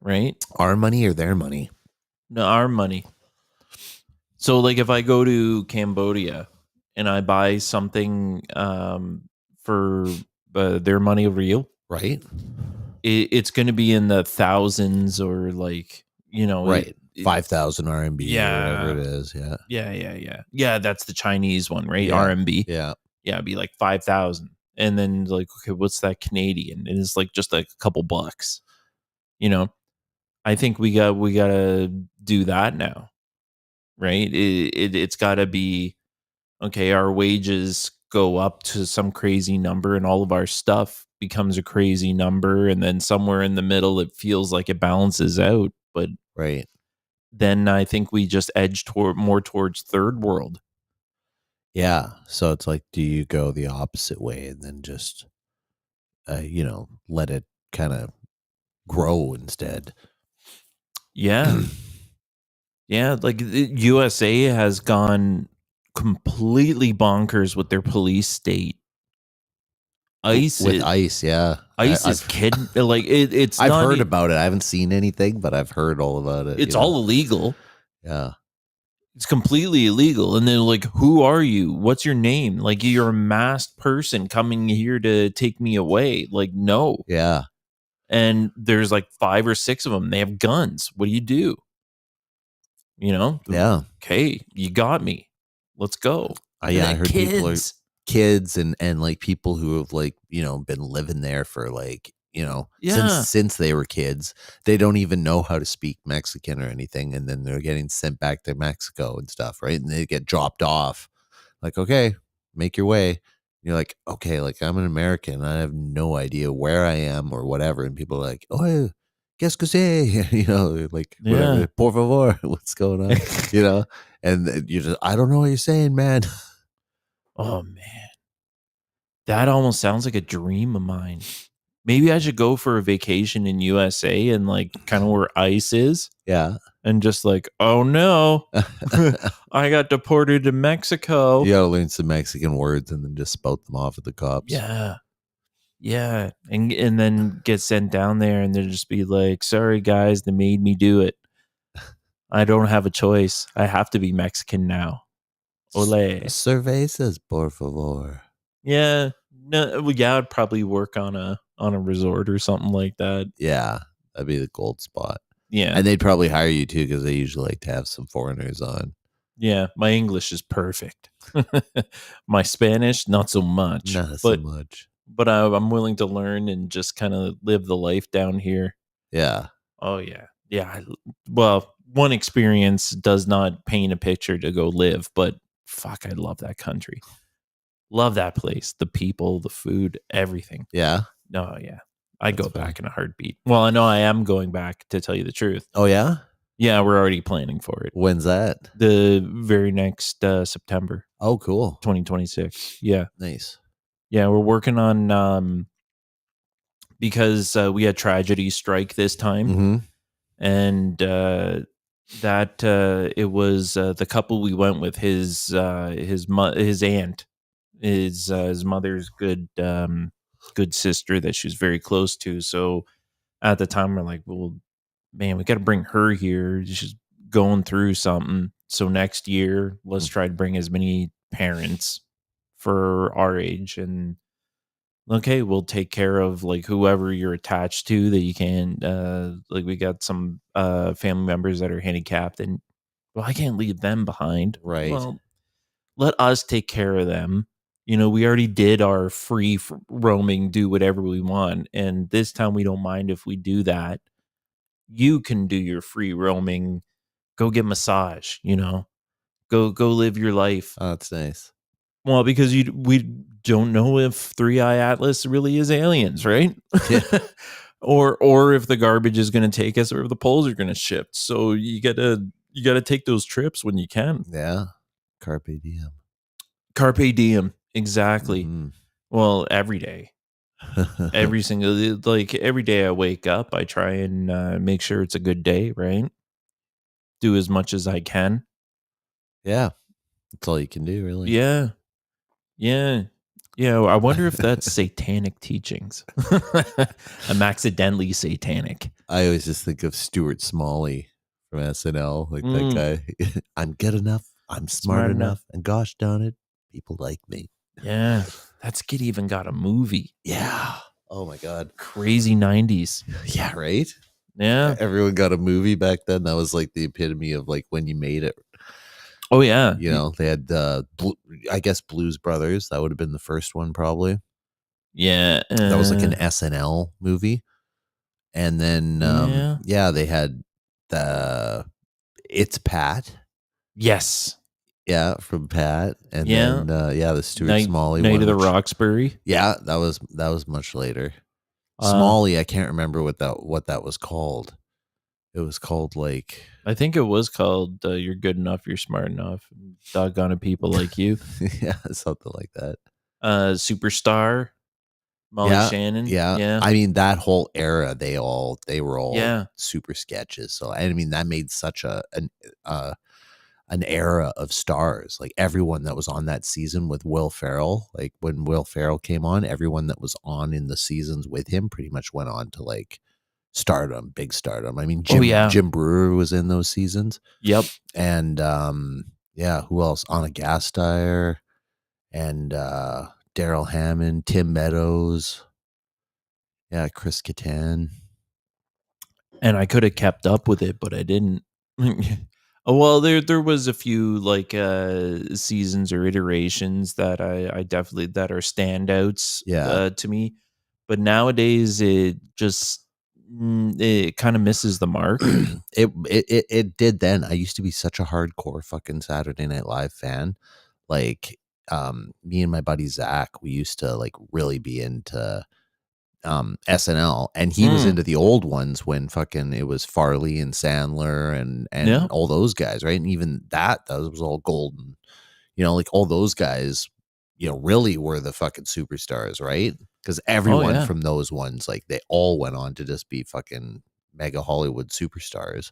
right? Our money or their money? No, our money. So, like, if I go to Cambodia and I buy something for their money real, Right. it's going to be in the thousands, or like, Right. 5,000 RMB or whatever yeah, it is. Yeah. yeah. That's the Chinese one, right? Yeah. RMB. Yeah. Yeah, it'd be like 5,000, and then like, okay, what's that Canadian? And it's like just like a couple bucks. You know, I think we gotta do that now, right? It's got to be okay. Our wages go up to some crazy number, and all of our stuff becomes a crazy number, and then somewhere in the middle, it feels like it balances out. But Right. then I think we just edge more towards third world. Yeah. So it's like, do you go the opposite way and then just, let it kind of grow instead? Yeah, yeah. Like the USA has gone completely bonkers with their police state. ICE With is, ice, yeah. ICE is kid like it's I've not heard about it. I haven't seen anything, but I've heard all about it. it's all illegal. Yeah. It's completely illegal. And then like, who are you? What's your name? Like, you're a masked person coming here to take me away. Like, no. Yeah. And there's like 5 or 6 of them. They have guns. What do you do? You know? Yeah. Okay, you got me. Let's go. And Yeah, I then heard people are kids. kids and like people who have like, been living there for like, since Yeah. they were kids. They don't even know how to speak Mexican or anything, and then they're getting sent back to Mexico and stuff, right? And they get dropped off. Like, okay, make your way. You're like, okay, like I'm an American. I have no idea where I am or whatever. And people are like, oh, qu'est-ce que c'est? Like Yeah. whatever, por favor, what's going on? You know? And you just, I don't know what you're saying, man. Oh man. That almost sounds like a dream of mine. Maybe I should go for a vacation in USA and like kind of where ICE is, Yeah. and just like, oh no, I got deported to Mexico. You gotta learn some Mexican words and then just spout them off at the cops. Yeah. Yeah. And then get sent down there, and they'll just be like, sorry guys, they made me do it. I don't have a choice. I have to be Mexican now. Ole. Cervezas, por favor. Yeah. No, well, yeah, I'd probably work on a resort or something like that. Yeah, that'd be the gold spot. Yeah. And they'd probably hire you too because they usually like to have some foreigners on. Yeah, my English is perfect. My Spanish, not so much. Not so but much. but I'm willing to learn and just kind of live the life down here. Yeah. Oh yeah, yeah. Well, one experience does not paint a picture to go live, but fuck, I love that country. Love that place. The people, the food, everything. Yeah, No, yeah. I'd that's go funny. back in a heartbeat. Well, I know I am going back, to tell you the truth. Oh yeah, Yeah, we're already planning for it. when's that? The very next September Oh, cool, 2026. Yeah. nice. Yeah, we're working on because we had tragedy strike this time, Mm-hmm. and that it was the couple we went with, his aunt, his mother's good sister that she was very close to. So at the time we're like, well, man, we got to bring her here. She's going through something. So next year, let's try to bring as many parents for our age. And okay, we'll take care of like whoever you're attached to that you can. Like we got some family members that are handicapped, and well, I can't leave them behind. Right. Well, let us take care of them. You know, we already did our roaming, do whatever we want, and this time we don't mind if we do that. You can do your free roaming, go get massage, go live your life. Oh, that's nice. Well, because we don't know if Three Eye Atlas really is aliens, right? Yeah. or if the garbage is going to take us, or if the poles are going to shift. So you gotta take those trips when you can. Yeah. Carpe diem. Carpe diem, exactly. Mm-hmm. Well, every day, every day I wake up, I try and make sure it's a good day, right? Do as much as I can. Yeah, that's all you can do, really. Yeah. Yeah. Yeah. I wonder if that's satanic teachings. I'm accidentally satanic. I always just think of Stuart Smalley from SNL, like that Mm, guy. I'm good enough. I'm smart smart enough. enough. And gosh darn it, people like me. Yeah. That skit even got a movie. Yeah. Oh my God. Crazy 90s. Yeah, right? Yeah. Everyone got a movie back then. That was like the epitome of like when you made it. Oh, yeah. You know, they had, I guess, Blues Brothers. That would have been the first one, probably. Yeah. That was like an SNL movie. And then, Yeah. yeah, they had the It's Pat. Yes. Yeah, from Pat. And Yeah. then, yeah, the Stuart Night, Smalley Night one. of the Which, Roxbury. yeah, that was much later. Uh, Smalley, I can't remember what that was called. It was called like, I think it was called You're Good Enough, You're Smart Enough. Doggone it, people like you. yeah, something like that. Superstar. Molly Yeah, Shannon. yeah. Yeah. I mean, that whole era, they were all Yeah. super sketches. So I mean, that made such an era of stars. Like everyone that was on that season with Will Ferrell, like when Will Ferrell came on, everyone that was on in the seasons with him pretty much went on to like stardom, big stardom. I mean, Oh, yeah. Jim Brewer was in those seasons, Yep. and yeah, who else? Anna Gasteyer and Daryl Hammond, Tim Meadows, yeah, Chris Kattan. And I could have kept up with it, but I didn't. Oh, well, there was a few like seasons or iterations that I definitely that are standouts Yeah, to me. But nowadays it just it kind of misses the mark. it did then. I used to be such a hardcore fucking Saturday Night Live fan. Like, me and my buddy Zach, we used to like really be into SNL, and he was Mm, into the old ones when fucking it was Farley and Sandler and yeah. all those guys, right? And even that was all golden. You know, like all those guys, you know, really were the fucking superstars, right? Because Oh everyone yeah. from those ones, like they all went on to just be fucking mega Hollywood superstars.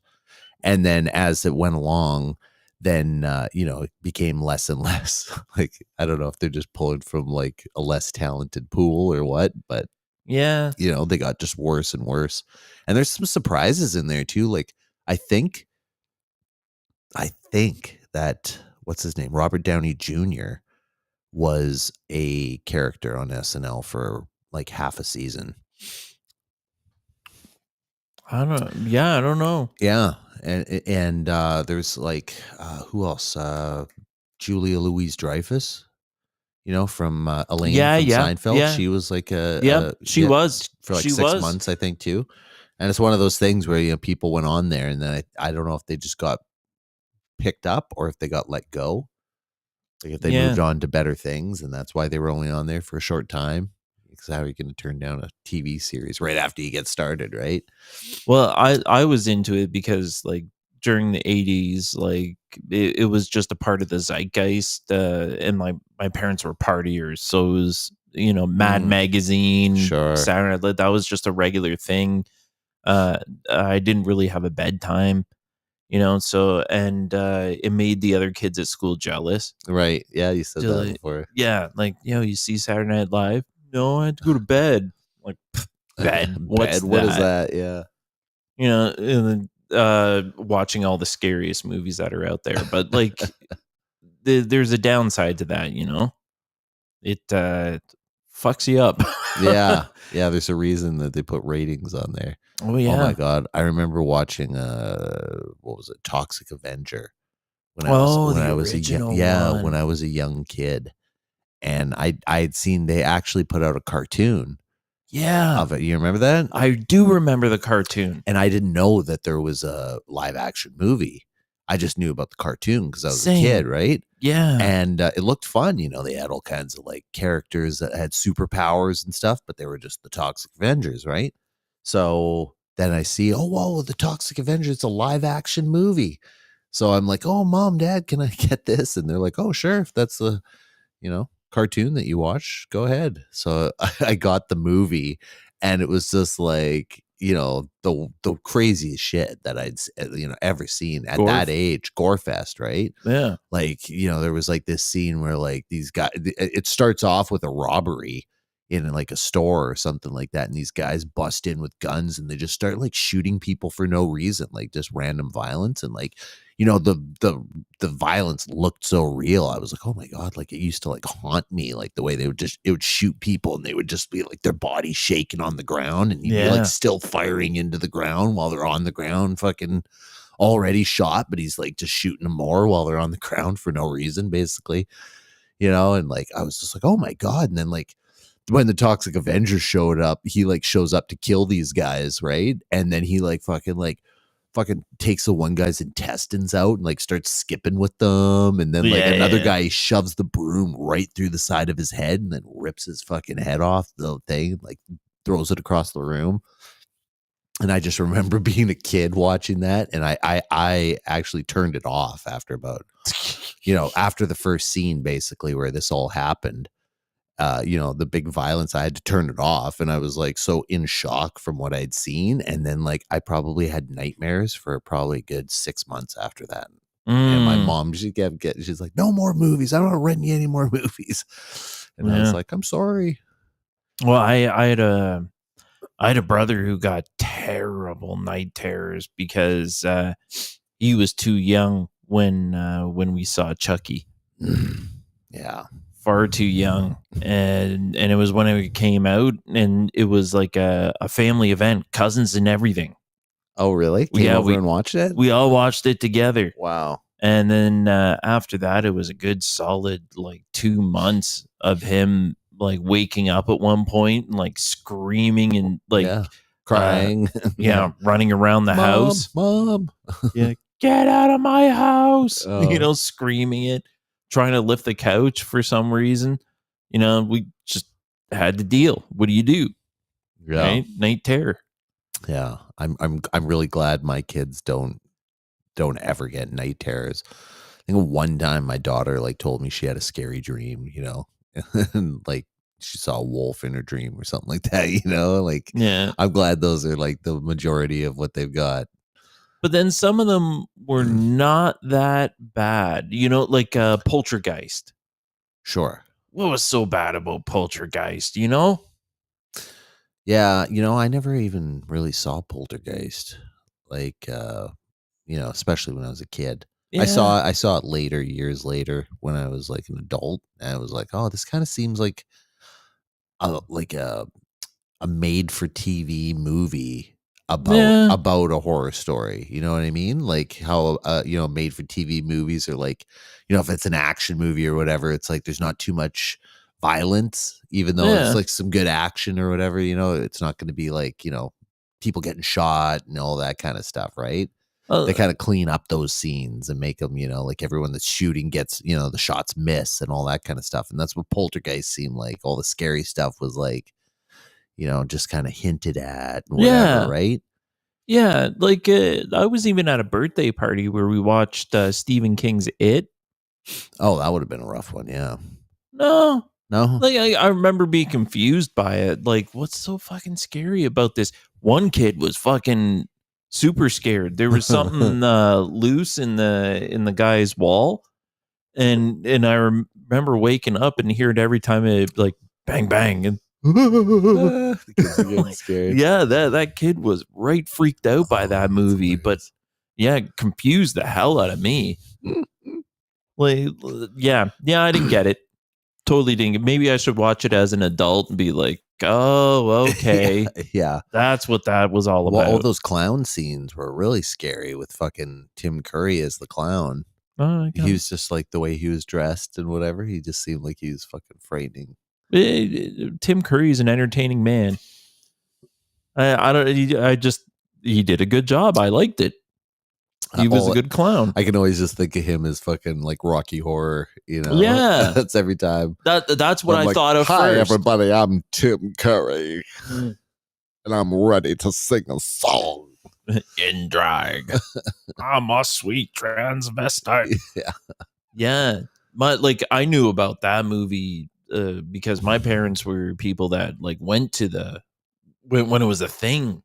And then as it went along, then you know, it became less and less. Like I don't know if they're just pulling from like a less talented pool or what, but Yeah. you know, they got just worse and worse. And there's some surprises in there too. Like I think that what's his name? Robert Downey Jr. was a character on SNL for like half a season. I don't know. Yeah. And there's like who else? Julia Louise Dreyfus, you know, from Elaine Yeah, from yeah, Seinfeld. yeah. She was like Yep. She yeah, was. for like She 6 was. months, I think, too. And it's one of those things where, people went on there, and then I don't know if they just got picked up or if they got let go. Like if they moved Yeah. on to better things, and that's why they were only on there for a short time. Because how are you going to turn down a TV series right after you get started, right? Well, I was into it because like during the 80s, like it was just a part of the zeitgeist, and my parents were partiers, so it was, Mad Mm, Magazine, sure. Saturday Night Live, that was just a regular thing. Uh, I didn't really have a bedtime, so and it made the other kids at school jealous. Right. Yeah, you said To that like, before. yeah, like, you see Saturday Night Live? No, I had to go to bed. Like, bed? What's Bed. What is that? that? Yeah. And then watching all the scariest movies that are out there. But like, there's a downside to that. It fucks you up. Yeah. Yeah. There's a reason that they put ratings on there. Oh Oh my yeah. god. I remember watching what was it? Toxic Avenger Oh, when the I was original when one. I was a young kid. And I had seen they actually put out a cartoon Yeah, of it. You remember that? I do remember the cartoon. And I didn't know that there was a live action movie. I just knew about the cartoon because I was a kid, Same. right? Yeah. And it looked fun. They had all kinds of like characters that had superpowers and stuff, but they were just the Toxic Avengers, right? So then I see, oh, whoa, the Toxic Avengers, it's a live action movie. So I'm like, oh, mom, dad, can I get this? And they're like, oh, sure. If that's the, cartoon that you watch, go ahead. So I got the movie, and it was just like, the craziest shit that ever seen at that Gorf. age, gore fest, right? Yeah. Like, there was like this scene where like these guys, it starts off with a robbery in like a store or something like that, and these guys bust in with guns and they just start like shooting people for no reason, like just random violence. And like, the violence looked so real. I was like, oh my god, like it used to like haunt me, like the way it would shoot people and they would just be like their body shaking on the ground, and you'd be like Yeah. still firing into the ground while they're on the ground, fucking already shot, but he's like just shooting them more while they're on the ground for no reason, basically. And like I was just like, oh my god. And then like when the Toxic Avengers showed up, he like shows up to kill these guys, right? And then he fucking takes the one guy's intestines out and like starts skipping with them. And then like Yeah. another Yeah. guy shoves the broom right through the side of his head and then rips his fucking head off the thing, like throws it across the room. And I just remember being a kid watching that, and I actually turned it off after about, after the first scene, basically, where this all happened. The big violence, I had to turn it off, and I was like so in shock from what I'd seen, and then like I probably had nightmares for probably a good 6 months after that. And my Mm, mom, she's like, no more movies. I don't want to rent you any more movies. And I was yeah. like, I'm sorry. Well, I had a brother who got terrible night terrors because he was too young when we saw Chucky. Yeah. Far too young, and it was when it came out, and it was like a family event, cousins and everything. Oh, really? Came Yeah, over we and watched it? we all watched it together, Wow. and then after that, it was a good solid like 2 months of him like waking up at one point and like screaming and like Yeah. uh Crying. Yeah. yeah, running around the Mom, house. mom. Yeah, get out of my house, Oh, screaming it, trying to lift the couch for some reason. We just had to deal. What do you do? yeah. Right? Night terror. Yeah. I'm really glad my kids don't ever get night terrors. I think one time my daughter like told me she had a scary dream, and like she saw a wolf in her dream or something like that, like Yeah. I'm glad those are like the majority of what they've got. But then some of them were not that bad. Like Poltergeist. Sure. What was so bad about Poltergeist? Yeah, I never even really saw Poltergeist. Like especially when I was a kid. Yeah. I saw it later, years later, when I was like an adult, and I was like, "Oh, this kind of seems like like a made for TV movie Yeah. about a horror story." You know what I mean? Like how made for TV movies are like, if it's an action movie or whatever, it's like there's not too much violence, even though it's Yeah. like some good action or whatever, it's not going to be like, people getting shot and all that kind of stuff, right? They Uh, kind of clean up those scenes and make them, like everyone that's shooting gets, the shots miss and all that kind of stuff. And that's what Poltergeist seemed like. All the scary stuff was like, just kind of hinted at and whatever, yeah. right? Yeah, like, I was even at a birthday party where we watched, Stephen King's It. Oh, that would have been a rough one. Yeah. No, No. like, I remember being confused by it, like, what's so fucking scary about this? One kid was fucking super scared. There was something, loose in the guy's wall, and I remember waking up and hearing every time it, like, bang, bang, and The kids are getting like, scared. yeah, that kid was right freaked out by Oh, that that's movie, but hilarious. yeah, confused the hell out of me. Like, yeah, I didn't get it. Totally didn't. Maybe I should watch it as an adult and be like, oh, Yeah, okay, yeah. that's what that was all Well, all about. those clown scenes were really scary with fucking Tim Curry as the clown. Oh, I He got was just like the way he was dressed and whatever. He just seemed like he was fucking frightening. Tim Curry's an entertaining man. I don't. I just he did a good job. I liked it. He was a All good clown. I can always just think of him as fucking like Rocky Horror. Yeah, That's every time. that's what I'm I like, thought of "Hi, first. everybody. I'm Tim Curry, Mm. and I'm ready to sing a song." In drag. I'm a sweet transvestite. Yeah, Yeah. Like I knew about that movie because my parents were people that like went to the when it was a thing.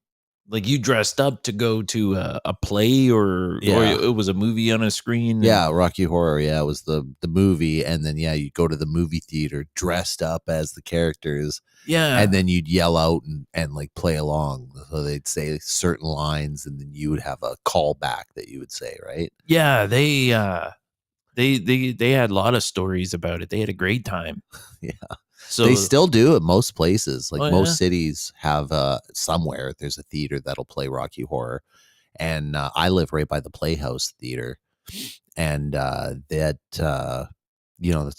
Like you dressed up to go to a play or yeah, it was a movie on a screen and yeah. Rocky Horror. Yeah, it was the movie, and then you go to the movie theater dressed up as the characters, and yeah. then you'd yell out and like play along. So they'd say certain lines, and then you would have a callback that you would say, right? Yeah, they had a lot of stories about it. They had a great time. Yeah. They So, still do at most places. Like oh yeah. most cities have somewhere there's a theater that'll play Rocky Horror. And I live right by the Playhouse Theater. And that's a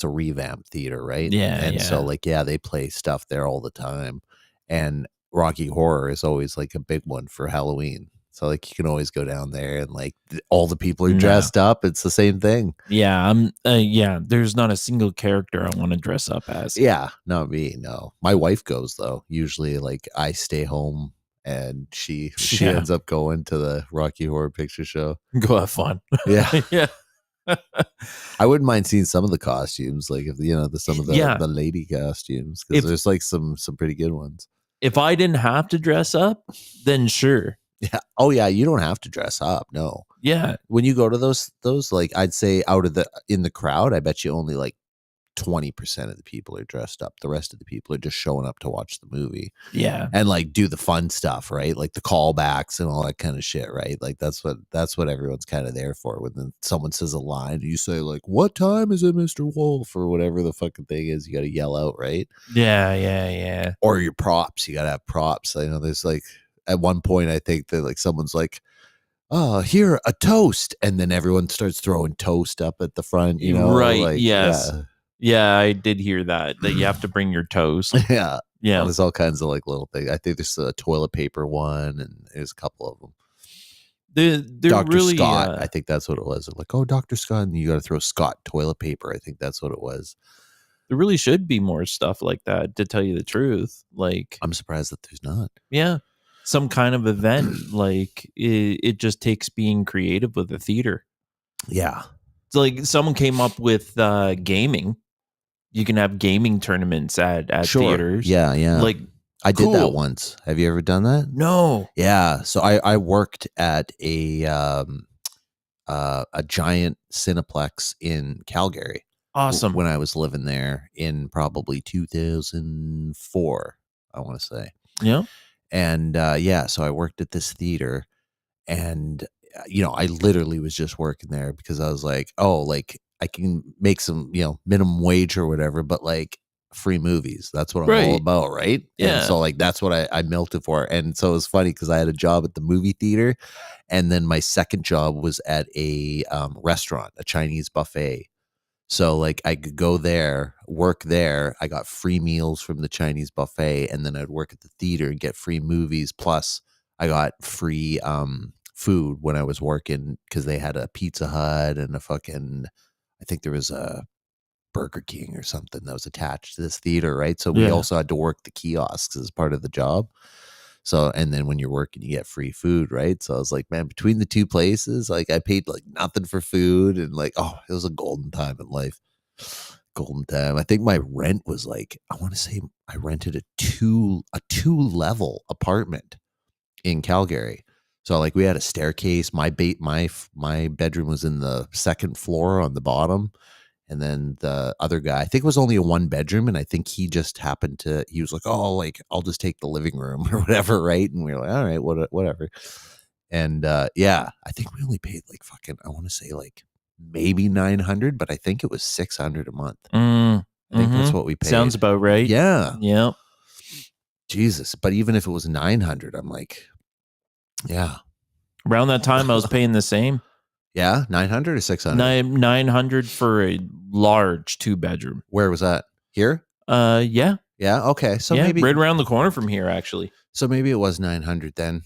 revamped theater, right? Yeah, And so yeah. like, yeah, they play stuff there all the time. And Rocky Horror is always like a big one for Halloween. So like you can always go down there and like all the people are No. dressed up. It's the same thing. Yeah, yeah, there's not a single character I want to dress up as. Yeah, not me. No, my wife goes though. Usually, like I stay home, and she Yeah. ends up going to the Rocky Horror Picture Show. Go have fun. Yeah, Yeah. I wouldn't mind seeing some of the costumes, like if some of the Yeah. lady costumes, because If there's like some pretty good ones. if I didn't have to dress up, then sure. Yeah. Oh yeah, you don't have to dress up. No, Yeah. when you go to those like I'd say out of in the crowd, I bet you only like 20% of the people are dressed up. The rest of the people are just showing up to watch the movie. Yeah. And like do the fun stuff, right? Like the callbacks and all that kind of shit, right? Like that's what everyone's kind of there for. When then someone says a line, you say like, "What time is it, Mr. Wolf?" or whatever the fucking thing is. You got to yell out, right? Yeah, yeah, yeah. Or your props. You got to have props. I know there's like at one point I think that like someone's like, "Oh, here a toast," and then everyone starts throwing toast up at the front. Right, Like yes. yeah, Yeah, I did hear that you have to bring your toast. yeah. Oh, Yeah. there's all kinds of like little things. I think there's a toilet paper one, and there's a couple of them. They're Dr. really Scott, I think that's what it was. Like, oh, Dr. Scott, and you got to throw Scott toilet paper. I think that's what it was. there really should be more stuff like that to tell you the truth. Like, I'm surprised that there's not. yeah, some kind of event like it just takes being creative with the theater. Yeah, It's like someone came up with gaming. You can have gaming tournaments at sure. theaters. Yeah, yeah. Like I did that cool. once. Have you ever done that? No. Yeah. So I worked at a giant Cineplex in Calgary Awesome. when I was living there in probably 2004, I want to say. Yeah. And yeah, so I worked at this theater, and I literally was just working there because I was like, oh, like I can make some minimum wage or whatever, but like free movies, that's what I'm all Right. about, right? And Yeah. so like that's what I milked it for. And so it was funny because I had a job at the movie theater, and then my second job was at a restaurant, a Chinese buffet. So like I could go there, work there. I got free meals from the Chinese buffet, and then I'd work at the theater and get free movies. Plus, I got free food when I was working because they had a Pizza Hut and a fucking, I think there was a Burger King or something that was attached to this theater, right? So we Yeah. also had to work the kiosks as part of the job. So, and then when you're working, you get free food, right? So I was like, man, between the two places, like I paid like nothing for food and like, oh, it was a golden time in life. Golden time. I think my rent was like, I want to say I rented a two level apartment in Calgary. So like we had a staircase. My bedroom was in the second floor on the bottom, and then the other guy, I think it was only a one bedroom, and I think he just happened to. He was like, "Oh, like I'll just take the living room or whatever," right? And we were like, "All right, whatever." And yeah, I think we only paid like fucking. I want to say like maybe 900, but I think it was 600 a month. Mm, I think that's mm-hmm. what we Sounds paid. about right. Yeah, Yep. Jesus. But even if it was 900, I'm like, yeah. Around that time, I was paying the same. Yeah, 900 or 600? 900 for a large 2-bedroom. Where was that? Here? Yeah. Yeah, okay. So Yeah. maybe Right around the corner from here, actually. it was 900 then.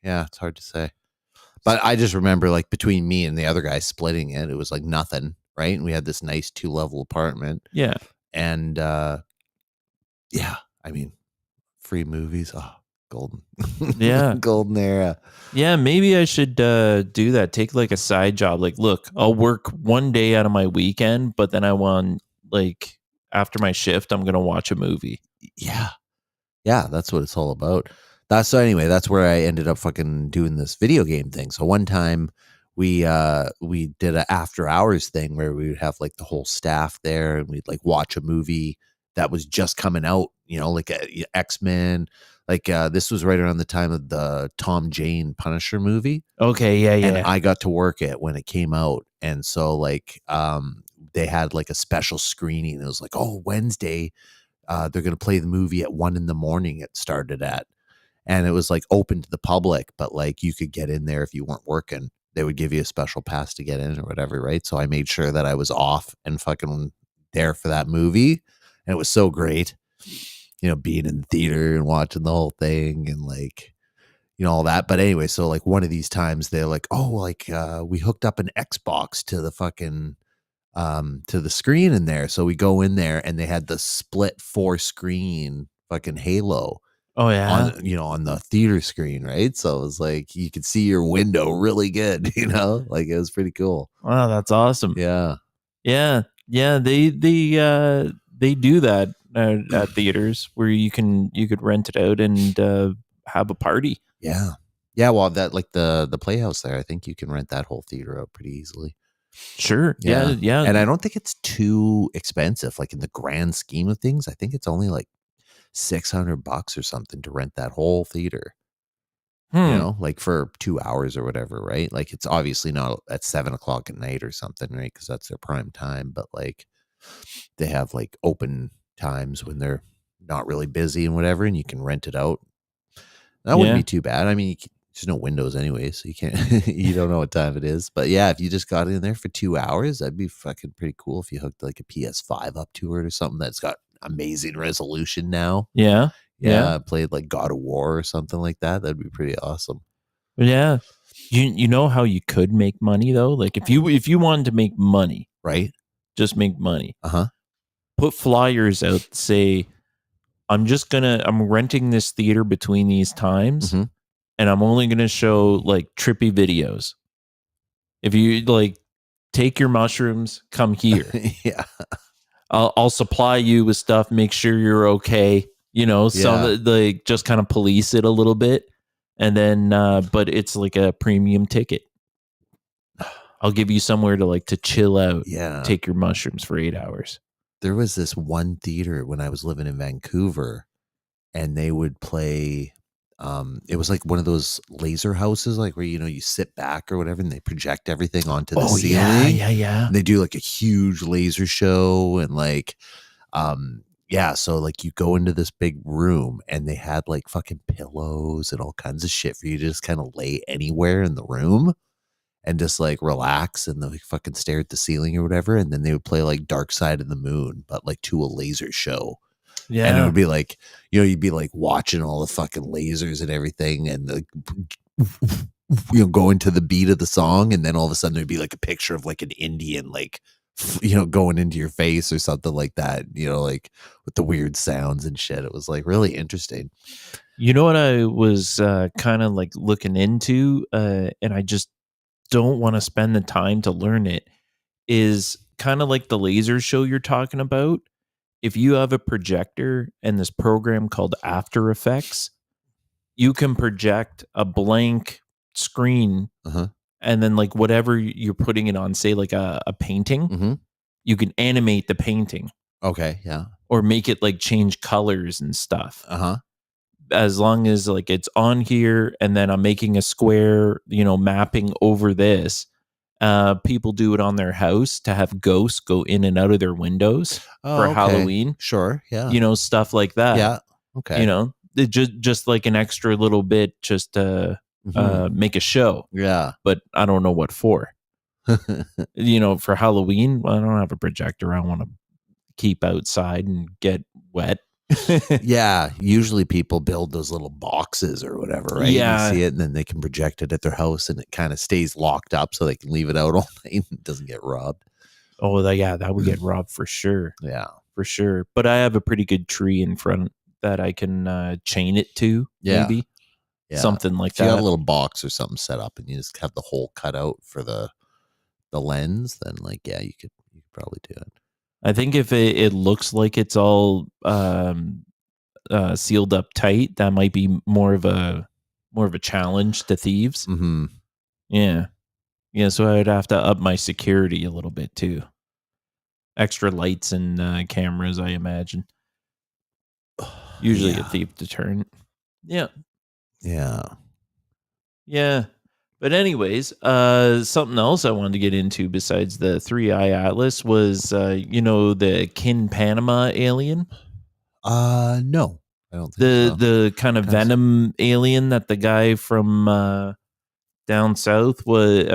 Yeah, it's hard to say. But I just remember like between me and the other guy splitting it, it was like nothing, right? And we had this nice 2-level apartment. Yeah. And yeah, I mean, free movies. Oh, golden. Yeah. Golden era. Yeah, maybe I should do that. Take like a side job. Like, look, I'll work one day out of my weekend, but then I want like after my shift, I'm gonna watch a movie. Yeah. Yeah, that's what it's all about. That's so anyway, that's where I ended up fucking doing this video game thing. So one time we did a after hours thing where we would have like the whole staff there and we'd like watch a movie that was just coming out, you know, like a X-Men. Like this was right around the time of the Tom Jane Punisher movie. Okay, yeah, And yeah. I got to work it when it came out. And so like they had like a special screening. It was like, oh, Wednesday they're going to play the movie at 1 a.m. It started at, and it was like open to the public, but like you could get in there if you weren't working. They would give you a special pass to get in or whatever, right? So I made sure that I was off and fucking there for that movie, and it was so great, you know, being in the theater and watching the whole thing and like you know all that. But anyway, so like one of these times they're like, oh, like we hooked up an Xbox to the fucking to the screen in there. So we go in there and they had the split 4 screen fucking Halo Oh yeah. on, you know, on the theater screen, right? So it was like you could see your window really good, you know, like it was pretty cool. Wow, that's awesome. Yeah. Yeah. Yeah, they do that at theaters where you could rent it out and have a party. Yeah. Yeah. Well, that like the Playhouse there, I think you can rent that whole theater out pretty easily. Sure. Yeah, yeah. And I don't think it's too expensive. Like in the grand scheme of things, I think it's only like $600 or something to rent that whole theater, you Hmm. know, like for 2 hours or whatever, right? Like it's obviously not at 7 o'clock at night or something, right? Because that's their prime time, but like they have like open times when they're not really busy and whatever, and you can rent it out. That wouldn't Yeah. be too bad. I mean, there's no windows anyway, so you can't, you don't know what time it is. But yeah, if you just got in there for 2 hours, that'd be fucking pretty cool if you hooked like a PS5 up to it or something that's got amazing resolution now. Yeah. Yeah. Yeah, played like God of War or something like that. That'd be pretty awesome. Yeah. You know how you could make money though? Like if you wanted to make money, Right? just make money. Uh-huh. Put flyers out that say I'm renting this theater between these times Mhm. and I'm only going to show like trippy videos. If you like take your mushrooms, come here. Yeah. I'll supply you with stuff, make sure you're okay. You know, some like just kind of police it a little bit. And then but it's like a premium ticket. I'll give you somewhere to chill out. Yeah. Take your mushrooms for 8 hours. There was this one theater when I was living in Vancouver, and they would play it was like one of those laser houses, like where you know you sit back or whatever and they project everything onto the ceiling. Yeah. And they do like a huge laser show and like yeah, so like you go into this big room and they had like fucking pillows and all kinds of shit for you to just kind of lay anywhere in the room and just like relax and like fucking stare at the ceiling or whatever. And then they would play like Dark Side of the Moon, but like to a laser show. And it Yeah. would be like, you'd be like watching all the fucking lasers and everything, and the going to the beat of the song, and then all of a sudden there'd be like a picture of like an Indian, like going into your face or something like that, like with the weird sounds and shit. It was like really interesting. You know what I was kind of like looking into, and I just don't want to spend the time to learn it, is kind of like the laser show you're talking about. If you have a projector and this program called After Effects, you can project a blank screen, Uh-huh. and then like whatever you're putting it on, say like a painting, Mm-hmm. you can animate the painting Okay. Yeah. or make it like change colors and stuff. Uh-huh. As long as like it's on here and then I'm making a square, mapping over this. People do it on their house to have ghosts go in and out of their windows for Oh, okay. Halloween, Sure. Yeah. stuff like that. Yeah. Okay. It just like an extra little bit just to Mhm. make a show, Yeah. but I don't know what for. For Halloween, well, I don't have a projector. I want to keep outside and get wet. Yeah, usually people build those little boxes or whatever, right? And you Yeah. see it, and then they can project it at their house, and it kind of stays locked up so they can leave it out all night and it doesn't get robbed. Oh, that would get robbed for sure. Yeah. For sure. But I have a pretty good tree in front that I can chain it to, Yeah. maybe. Yeah. Something like If you have a that. little box or something set up and you just have the hole cut out for the lens, then like, yeah, you could probably do it. I think if it looks like it's all sealed up tight, that might be more of a challenge to thieves. Mm-hmm. Yeah. Yeah, so I'd have to up my security a little bit too. Extra lights and cameras, I imagine. Usually a Yeah. thief deterrent. Yeah. Yeah. Yeah. But anyways, something else I wanted to get into besides the 3-eye atlas was the Kinpanama alien, No, I don't think the so. the kind of Kind of- venom alien that the guy from down south was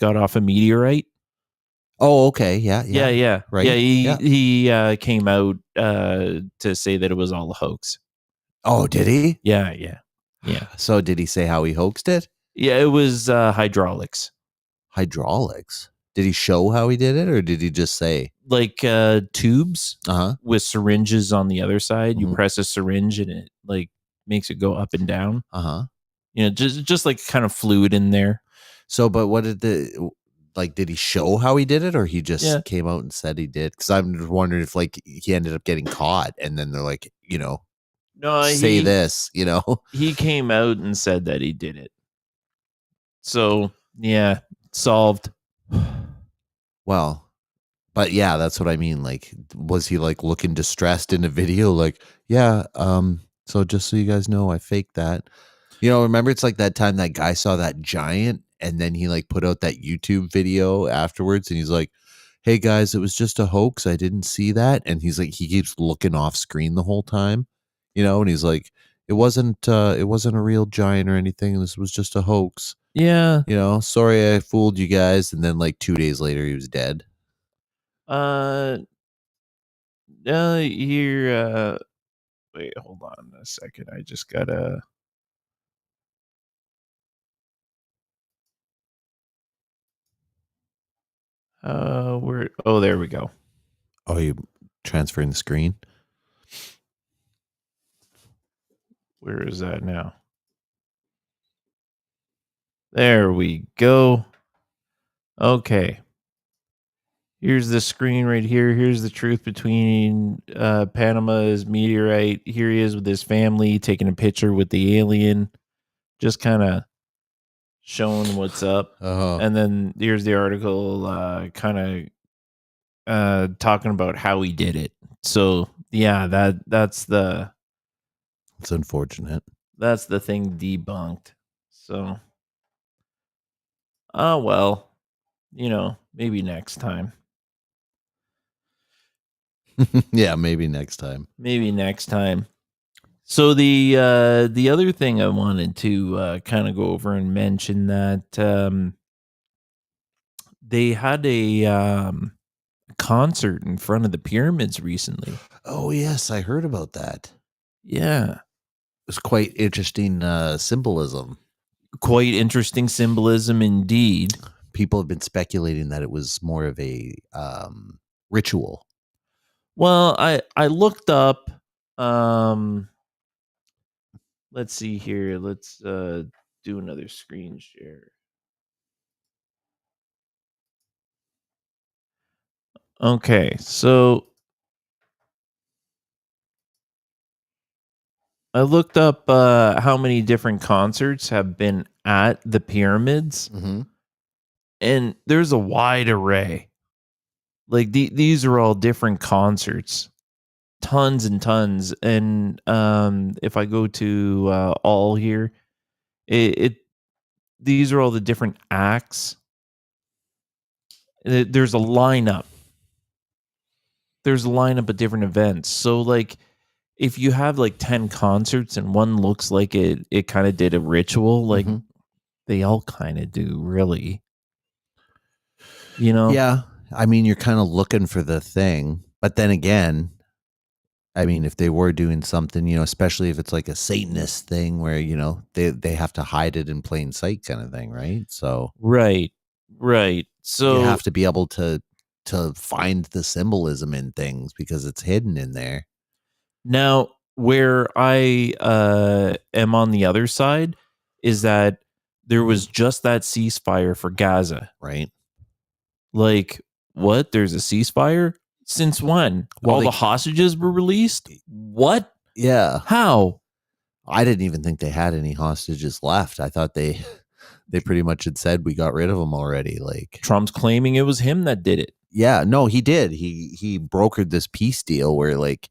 got off a meteorite. Oh, okay. Yeah. Yeah, Yeah. yeah. Yeah, Right. he Yeah. he came out to say that it was all a hoax. Oh, did he? Yeah, yeah. Yeah. So did he say how he hoaxed it? Yeah, it was hydraulics. Hydraulics. Did he show how he did it, or did he just say? Like tubes Uh-huh. with syringes on the other side. You Mhm. press a syringe and it like makes it go up and down. Uh-huh. Just like kind of fluid in there. So, but what did did he show how he did it, or he just Yeah. came out and said he did? Because I'm just wondering if like he ended up getting caught, and then they're like, No, say this, he came out and said that he did it. So yeah, solved. Well, but yeah, that's what I mean. Like, was he like looking distressed in a video? Like, yeah, so just so you guys know, I faked that. Remember it's like that time that guy saw that giant and then he like put out that YouTube video afterwards and he's like, hey guys, it was just a hoax. I didn't see that. And he's like, he keeps looking off screen the whole time, and he's like, it wasn't a real giant or anything. This was just a hoax. Yeah. Sorry I fooled you guys. And then like 2 days later he was dead. Here wait, hold on a second. I just gotta where oh there we go. Oh, you transferring the screen? Where is that now? There we go. Okay. Here's the screen right here. Here's the truth between Panama's meteorite. Here he is with his family taking a picture with the alien, just kind of showing what's up. Oh, And then here's the article kind of talking about how he did it. So yeah, that's the it's unfortunate. thing debunked. So oh well, maybe next time. Yeah, maybe next time. Maybe next time. So the other thing I wanted to kind of go over and mention that they had a concert in front of the pyramids recently. Oh yes, I heard about that. Yeah. It's quite interesting symbolism. Quite interesting symbolism indeed. People have been speculating that it was more of a ritual. Well, I looked up let's see here. Let's do another screen share. Okay, so I looked up how many different concerts have been at the pyramids, Mm-hmm. and there's a wide array. Like these are all different concerts, tons and tons. And if I go to all here, it these are all the different acts. There's a lineup. There's a lineup of different events. So like if you have like 10 concerts and one looks like it kind of did a ritual, like Mm-hmm. they all kind of do, really. You know? Yeah, I mean, you're kind of looking for the thing, but then again, I mean, if they were doing something, especially if it's like a Satanist thing where they have to hide it in plain sight, kind of thing, right? So Right. Right. you So have to be able to find the symbolism in things because it's hidden in there, now where I am on the other side is that there was just that ceasefire for Gaza. right? Like, what? There's a ceasefire? Since when? Well, All they the hostages were released? What? yeah, How? I didn't even think they had any hostages left. I thought they pretty much had said we got rid of them already. Like, Trump's claiming it was him that did it. yeah, no, he did. He brokered this peace deal where like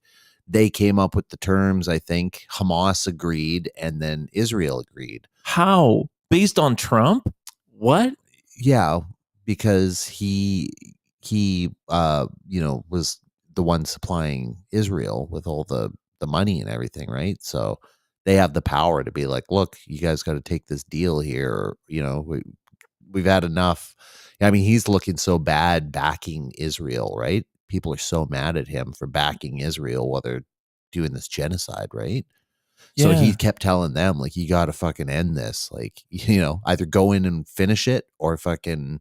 they came up with the terms. I think Hamas agreed, and then Israel agreed. How? Based on Trump? What? Yeah, because he was the one supplying Israel with all the money and everything, right? So they have the power to be like, look, you guys got to take this deal here, or we've had enough. I mean, he's looking so bad backing Israel, right? People are so mad at him for backing Israel while they're doing this genocide, right? So he Yeah. kept telling them, like, you got to fucking end this. Like, either go in and finish it or fucking,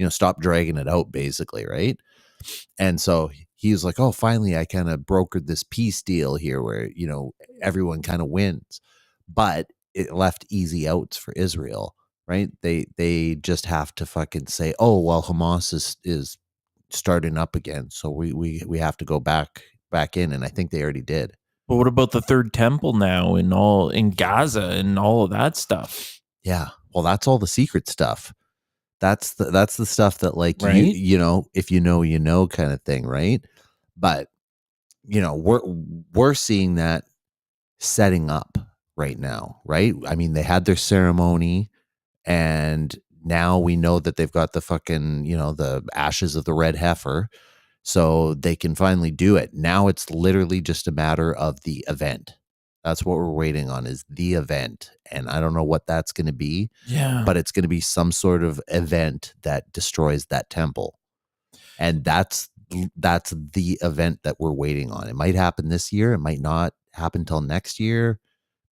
stop dragging it out, basically, right? And so he was like, oh, finally, I kind of brokered this peace deal here where, everyone kind of wins. But it left easy outs for Israel, right? They just have to fucking say, oh, well, Hamas is starting up again. So we have to go back in. And I think they already did. But what about the third temple now and all in Gaza and all of that stuff? Yeah. Well, that's all the secret stuff. That's the stuff that like Right? if kind of thing, right? But we're seeing that setting up right now, right? I mean, they had their ceremony and now we know that they've got the fucking, the ashes of the red heifer. So they can finally do it. Now it's literally just a matter of the event. That's what we're waiting on is the event. And I don't know what that's going to be, Yeah. but it's going to be some sort of event that destroys that temple. And that's the event that we're waiting on. It might happen this year. It might not happen till next year.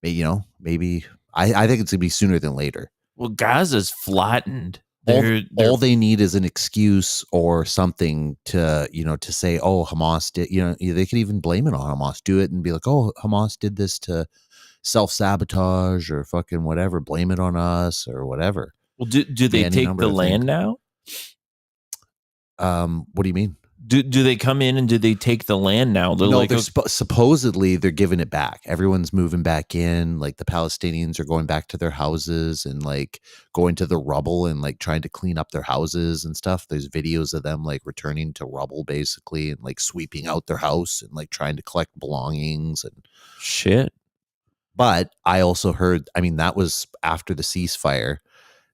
Maybe I think it's gonna be sooner than later. Well, Gaza's flattened. All They're all they need is an excuse or something to say, oh, Hamas did, they could even blame it on Hamas, do it and be like, oh, Hamas did this to self-sabotage or fucking whatever, blame it on us or whatever. well, do Be they any take number the of land things. now? What do you mean? Do they come in and do they take the land now? They're No, like, they're "Okay, supposedly they're giving it back. Everyone's moving back in. Like the Palestinians are going back to their houses and like going to the rubble and like trying to clean up their houses and stuff. There's videos of them like returning to rubble basically and like sweeping out their house and like trying to collect belongings and shit." but I also heard, I mean, that was after the ceasefire,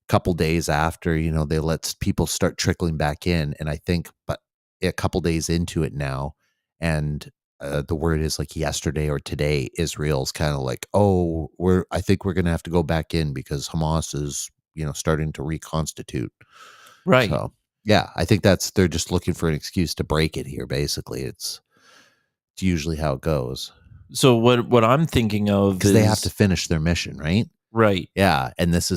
couple days after, they let people start trickling back in. And I think, but a couple days into it now, and the word is like yesterday or today, Israel's kind of like, oh, I think we're going to have to go back in because Hamas is, starting to reconstitute. Right. So, Yeah, I think they're just looking for an excuse to break it here. Basically, it's usually how it goes So what I'm thinking of because they have to is finish their mission, right? right. Yeah, and this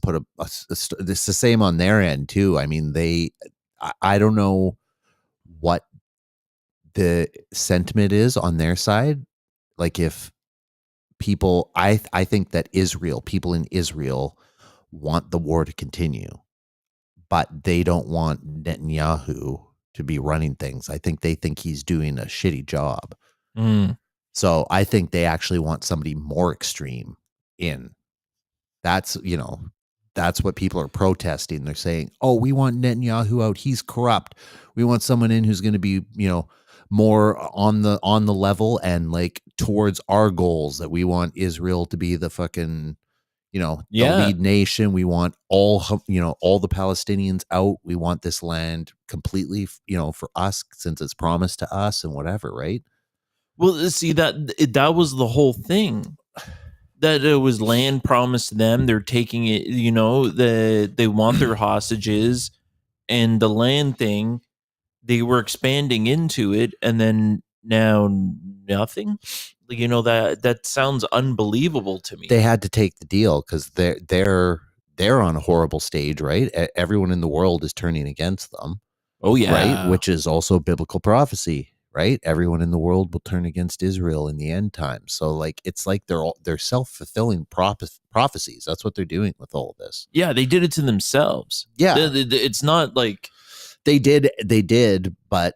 put this is the same on their end too. I mean, I don't know what the sentiment is on their side. Like if I think that people in Israel want the war to continue, but they don't want Netanyahu to be running things. I think they think he's doing a shitty job. Mm, So I think they actually want somebody more extreme in. That's, that's what people are protesting. They're saying, "Oh, we want Netanyahu out. He's corrupt. We want someone in who's going to be, more on the level and like towards our goals that we want Israel to be the fucking, the yeah. lead nation. We want all the Palestinians out. We want this land completely, for us since it's promised to us and whatever, right?" Well, see that was the whole thing. That it was land promised to them. They're taking it, they want their hostages, and the land thing, they were expanding into it, and then now nothing. That sounds unbelievable to They me. had to take the deal because they're on a horrible stage, right? Everyone in the world is turning against them, Oh right? yeah. Which is also biblical prophecy, right? Everyone in the world will turn against Israel in the end times. So like it's like they're self-fulfilling prophecies. That's what they're doing with all of this. Yeah, they did it to themselves. Yeah, It's not like they did, but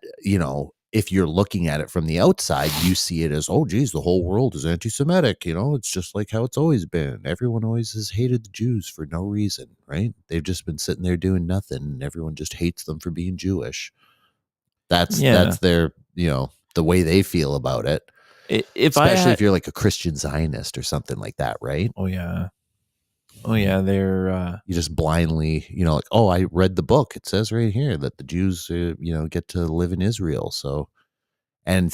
if you're looking at it from the outside, you see it as, oh geez, the whole world is anti-Semitic. It's just like how it's always been. Everyone always has hated the Jews for no reason, right? They've just been sitting there doing nothing, and everyone just hates them for being Jewish. That's yeah. their, the way they feel about it. If I Especially had if you're like a Christian Zionist or something like that, right? oh yeah. Oh yeah, they're You just blindly, like, oh, I read the book. It says right here that the Jews, get to live in Israel. So, and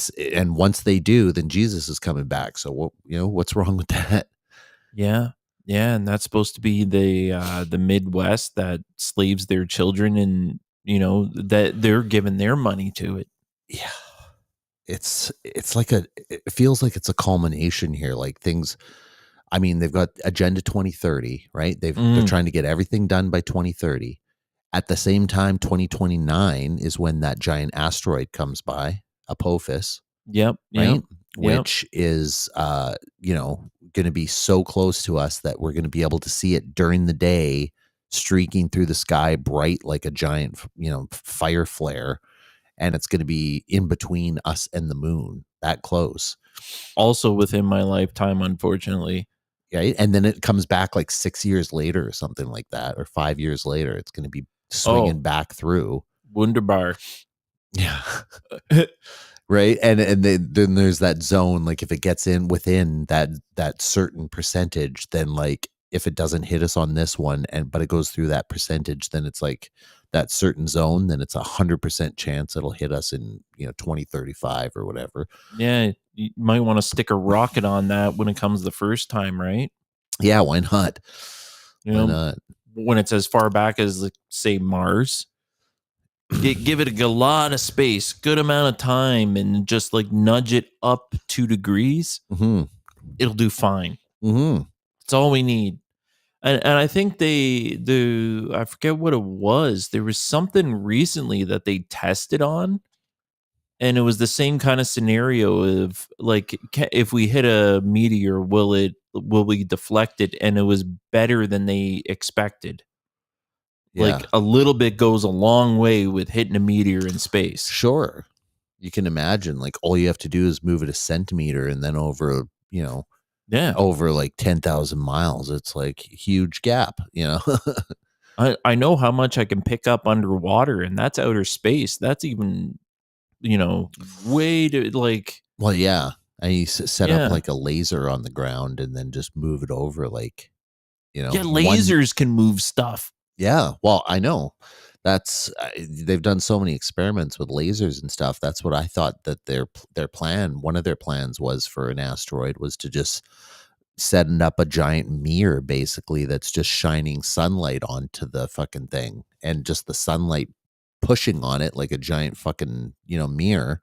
once they do, then Jesus is coming back. So what's wrong with that? yeah. Yeah, and that's supposed to be the Midwest that slaves their children, and that they're giving their money to it. Yeah. It's like it feels like it's a culmination here. Like things, I mean, they've got Agenda 2030, right? They're Mm, trying to get everything done by 2030. At the same time, 2029 is when that giant asteroid comes by, Apophis, yep, yep, right? yep. Which is going to be so close to us that we're going to be able to see it during the day streaking through the sky bright like a giant, fire flare, and it's going to be in between us and the moon, that close. Also within my lifetime, unfortunately. Right? And then it comes back like 6 years later or something like that, or 5 years later it's going to be swinging Oh, back through. wunderbar. Yeah. Right, and then there's that zone, like if it gets in within that certain percentage, then like if it doesn't hit us on this one, but it goes through that percentage, then it's like that certain zone, then it's 100% chance it'll hit us in 2035 or whatever. Yeah, you might want to stick a rocket on that when it comes the first time, right? Yeah, why not? You Why know, not? when it's as far back as, like, say, Mars, give it a lot of space, good amount of time, and just like nudge it up 2 degrees. Hmm. It'll do fine. Hmm. That's all we need. And I think I forget what it was. There was something recently that they tested on, and it was the same kind of scenario of like, if we hit a meteor, will we deflect it? And it was better than they expected. Yeah, Like a little bit goes a long way with hitting a meteor in space. sure. You can imagine, like, all you have to do is move it a centimeter, and then Yeah. over like 10,000 miles, it's like huge gap. I know how much I can pick up underwater, and that's outer space. That's even, way to like, Well, yeah. And you set up yeah. like a laser on the ground and then just move it over like, Yeah, one. lasers can move stuff. Yeah. Well, I know they've done so many experiments with lasers and stuff. That's what I thought that one of their plans was for an asteroid was to just setting up a giant mirror basically that's just shining sunlight onto the fucking thing, and just the sunlight pushing on it like a giant fucking, mirror,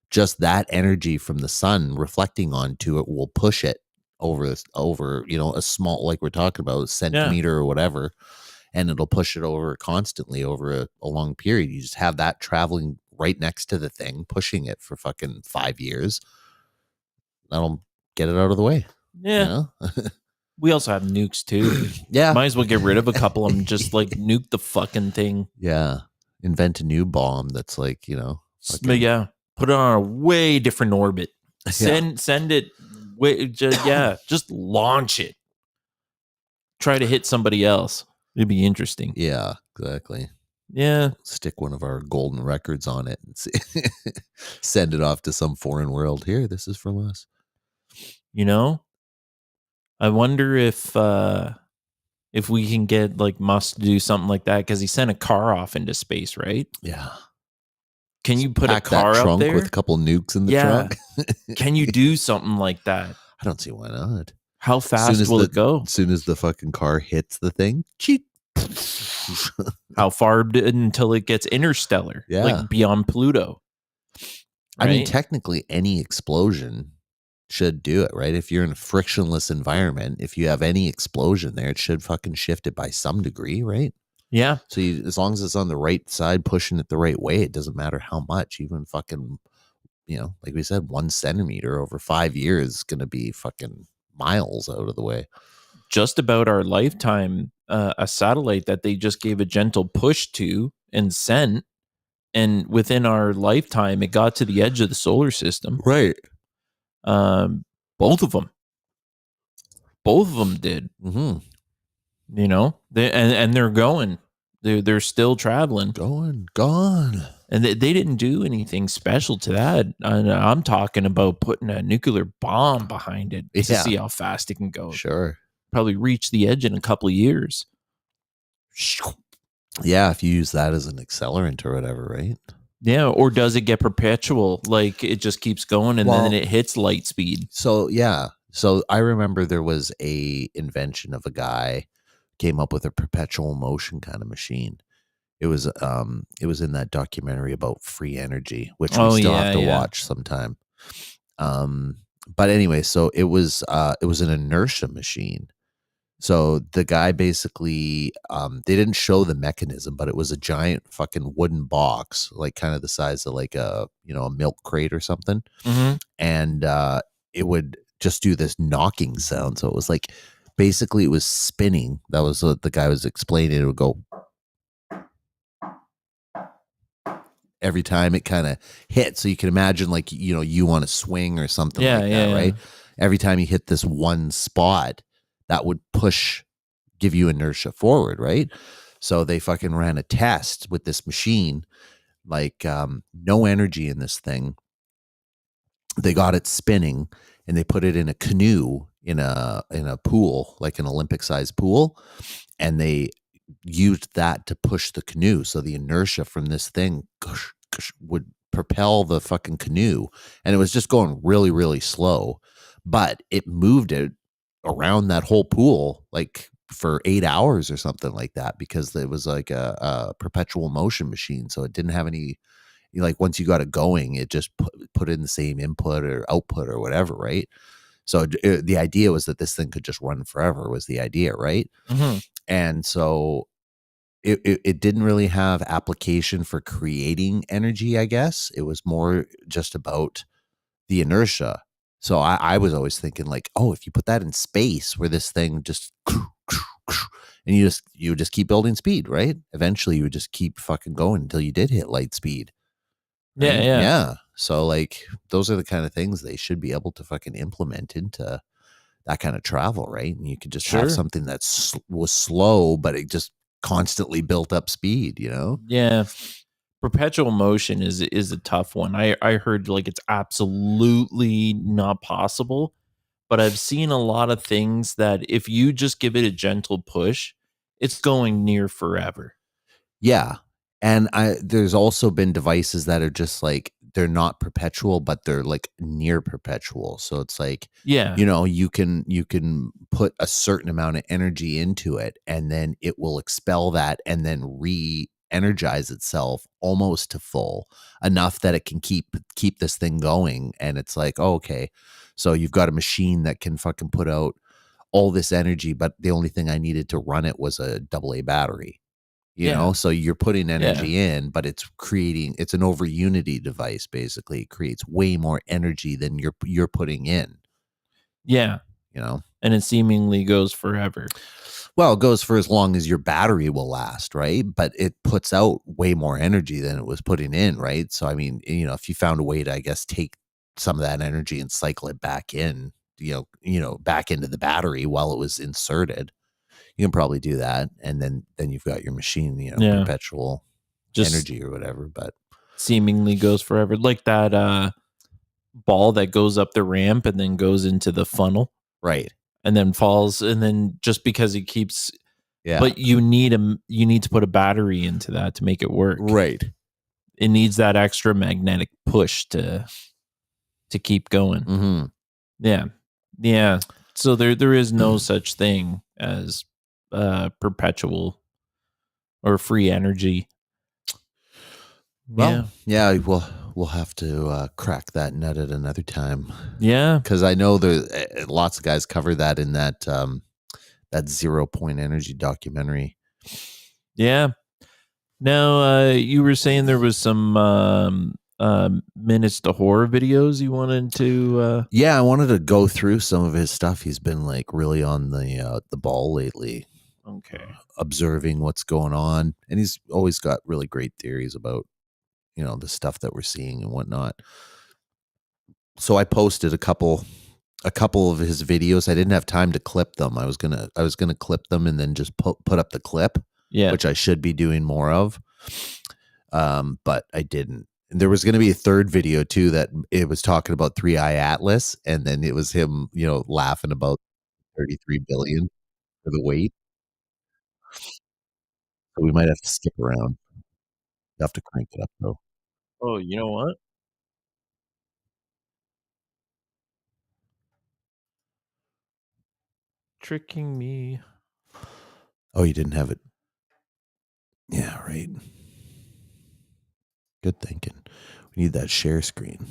just that energy from the sun reflecting onto it will push it over, a small, like we're talking about, Yeah. centimeter or whatever, and it'll push it over constantly over a long period. You just have that traveling right next to the thing, pushing it for fucking 5 years. That'll get it out of the way, you Yeah. know? We also have nukes too. Yeah. Might as well get rid of a couple of them. Just like nuke the fucking thing. Yeah. Invent a new bomb that's like, But fucking, yeah, put it on a way different orbit. yeah. Send it. Just launch it. Try to hit somebody else. It'd be interesting. Yeah, exactly. Yeah. Stick one of our golden records on it and send it off to some foreign world. Here, this is from us. I wonder if we can get like Musk to do something like that, because he sent a car off into space, right? Yeah. Can you put Pack a car that up trunk there with a couple nukes in the Yeah. trunk? Can you do something like that? I don't see why not. How fast will it go? As soon as the fucking car hits the thing, cheat. How far until it gets interstellar? Yeah. Like beyond Pluto. I mean, right? technically, any explosion should do it, right? If you're in a frictionless environment, if you have any explosion there, it should fucking shift it by some degree, right? Yeah. So as long as it's on the right side, pushing it the right way, it doesn't matter how much. Even fucking, like we said, 1 centimeter over 5 years is going to be fucking miles out of the way. Just about our lifetime, a satellite that they just gave a gentle push to and sent, and within our lifetime, it got to the edge of the solar system. Right. Both of them did. Mm-hmm. And they're going. They're still traveling. Gone. And they didn't do anything special to that. I'm talking about putting a nuclear bomb behind it to see how fast it can go. Sure. Probably reach the edge in a couple of years. Yeah, if you use that as an accelerant or whatever, right? Yeah, or does it get perpetual? Like it just keeps going and then it hits light speed. So yeah. So I remember there was a invention of a guy came up with a perpetual motion kind of machine. It was in that documentary about free energy, which we still have to watch sometime. But anyway, so it was an inertia machine. So the guy basically, they didn't show the mechanism, but it was a giant fucking wooden box, like kind of the size of like a milk crate or something. Mm-hmm. And it would just do this knocking sound. So it was like, basically it was spinning. That was what the guy was explaining. It would go every time it kind of hit. So you can imagine like, you on a swing or something like that, right? Every time you hit this one spot, that would give you inertia forward, right? So they fucking ran a test with this machine, like no energy in this thing. They got it spinning and they put it in a canoe in a pool, like an Olympic-sized pool, and they used that to push the canoe. So the inertia from this thing would propel the fucking canoe, and it was just going really, really slow, but it moved it around that whole pool like for 8 hours or something like that, because it was like a perpetual motion machine. So it didn't have any, like once you got it going, it just put in the same input or output or whatever, right? So the idea was that this thing could just run forever, was the idea, right? Mm-hmm. And so it didn't really have application for creating energy, I guess. It was more just about the inertia. So I was always thinking like, oh, if you put that in space where this thing just and you would just keep building speed, right? Eventually you would just keep fucking going until you did hit light speed. Right? Yeah. So like those are the kind of things they should be able to fucking implement into that kind of travel, right? And you could just have something that was slow, but it just constantly built up speed, Yeah. Perpetual motion is a tough one. I heard like it's absolutely not possible, but I've seen a lot of things that if you just give it a gentle push, it's going near forever. Yeah. And there's also been devices that are just like, they're not perpetual, but they're like near perpetual. So it's like, you can put a certain amount of energy into it and then it will expel that and then energize itself almost to full, enough that it can keep this thing going. And it's like, oh, okay, so you've got a machine that can fucking put out all this energy, but the only thing I needed to run it was a AA battery. Yeah. So you're putting Yeah. energy in, but it's an over unity device. Basically, it creates way more energy than you're putting in. Yeah. You know, And it seemingly goes forever. well, it goes for as long as your battery will last, right? But it puts out way more energy than it was putting in, right? So I mean, if you found a way to, I guess, take some of that energy and cycle it back in, back into the battery while it was inserted, you can probably do that, and then you've got your machine, Yeah. perpetual Just energy or whatever. But seemingly goes forever. Like that ball that goes up the ramp and then goes into the funnel right, and then falls, and then just because it keeps, yeah, but you need to put a battery into that to make it work. right. It needs that extra magnetic push to keep going. Mm-hmm. Yeah. Yeah. So there is no such thing as perpetual or free energy. Well, Yeah. yeah, we'll have to crack that nut at another time, Yeah. because I know lots of guys cover that in that 0 Point Energy documentary. Yeah. Now, you were saying there was some minutes to horror videos you wanted to. Yeah, I wanted to go through some of his stuff. He's been like really on the ball lately, Okay. observing what's going on, and he's always got really great theories about the stuff that we're seeing and whatnot. So I posted a couple of his videos. I didn't have time to clip them. I was gonna clip them and then just put up the clip, Yeah. which I should be doing more of. But I didn't. And there was going to be a third video too that it was talking about Three Eye Atlas, and then it was him, laughing about 33 billion for the weight. So we might have to skip around. You have to crank it up though. Oh, you know what? Tricking me. Oh, you didn't have it. Yeah, right. Good thinking. We need that share screen.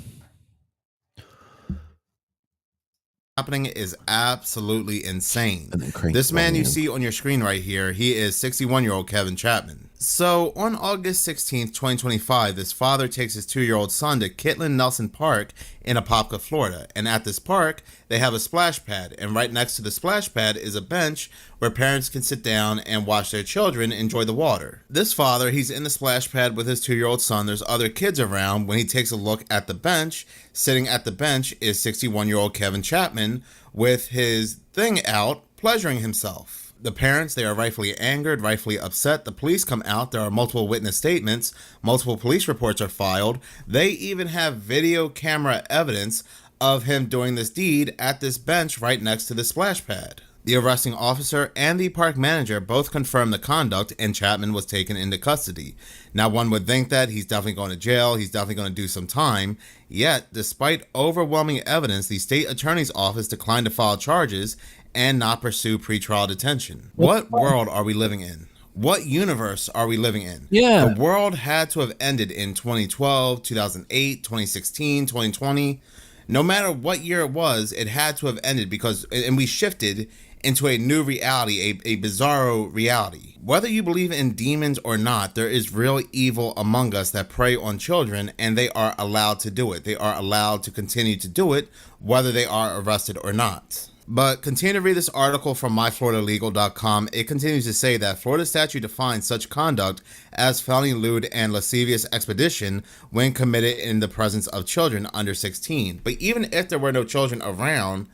Happening is absolutely insane. And then crank This the man you volume. see on your screen right here, he is 61-year-old Kevin Chapman. So on August 16th, 2025, this father takes his 2-year-old son to Kitland Nelson Park in Apopka, Florida. And at this park, they have a splash pad. And right next to the splash pad is a bench where parents can sit down and watch their children enjoy the water. This father, he's in the splash pad with his 2-year-old son. There's other kids around. When he takes a look at the bench, sitting at the bench is 61-year-old Kevin Chapman with his thing out, pleasuring himself. The parents, they are rightfully angered, rightfully upset. The police come out. There are multiple witness statements. Multiple police reports are filed. They even have video camera evidence of him doing this deed at this bench right next to the splash pad. The arresting officer and the park manager both confirmed the conduct, and Chapman was taken into custody. Now, one would think that he's definitely going to jail, he's definitely going to do some time. Yet, despite overwhelming evidence, the state attorney's office declined to file charges and not pursue pretrial detention. What world are we living in? What universe are we living in? Yeah. The world had to have ended in 2012, 2008, 2016, 2020. No matter what year it was, it had to have ended and we shifted into a new reality, a bizarro reality. Whether you believe in demons or not, there is real evil among us that prey on children, and they are allowed to do it. They are allowed to continue to do it, whether they are arrested or not. But continue to read this article from myfloridalegal.com. It continues to say that Florida statute defines such conduct as felony lewd and lascivious expedition when committed in the presence of children under 16. But even if there were no children around,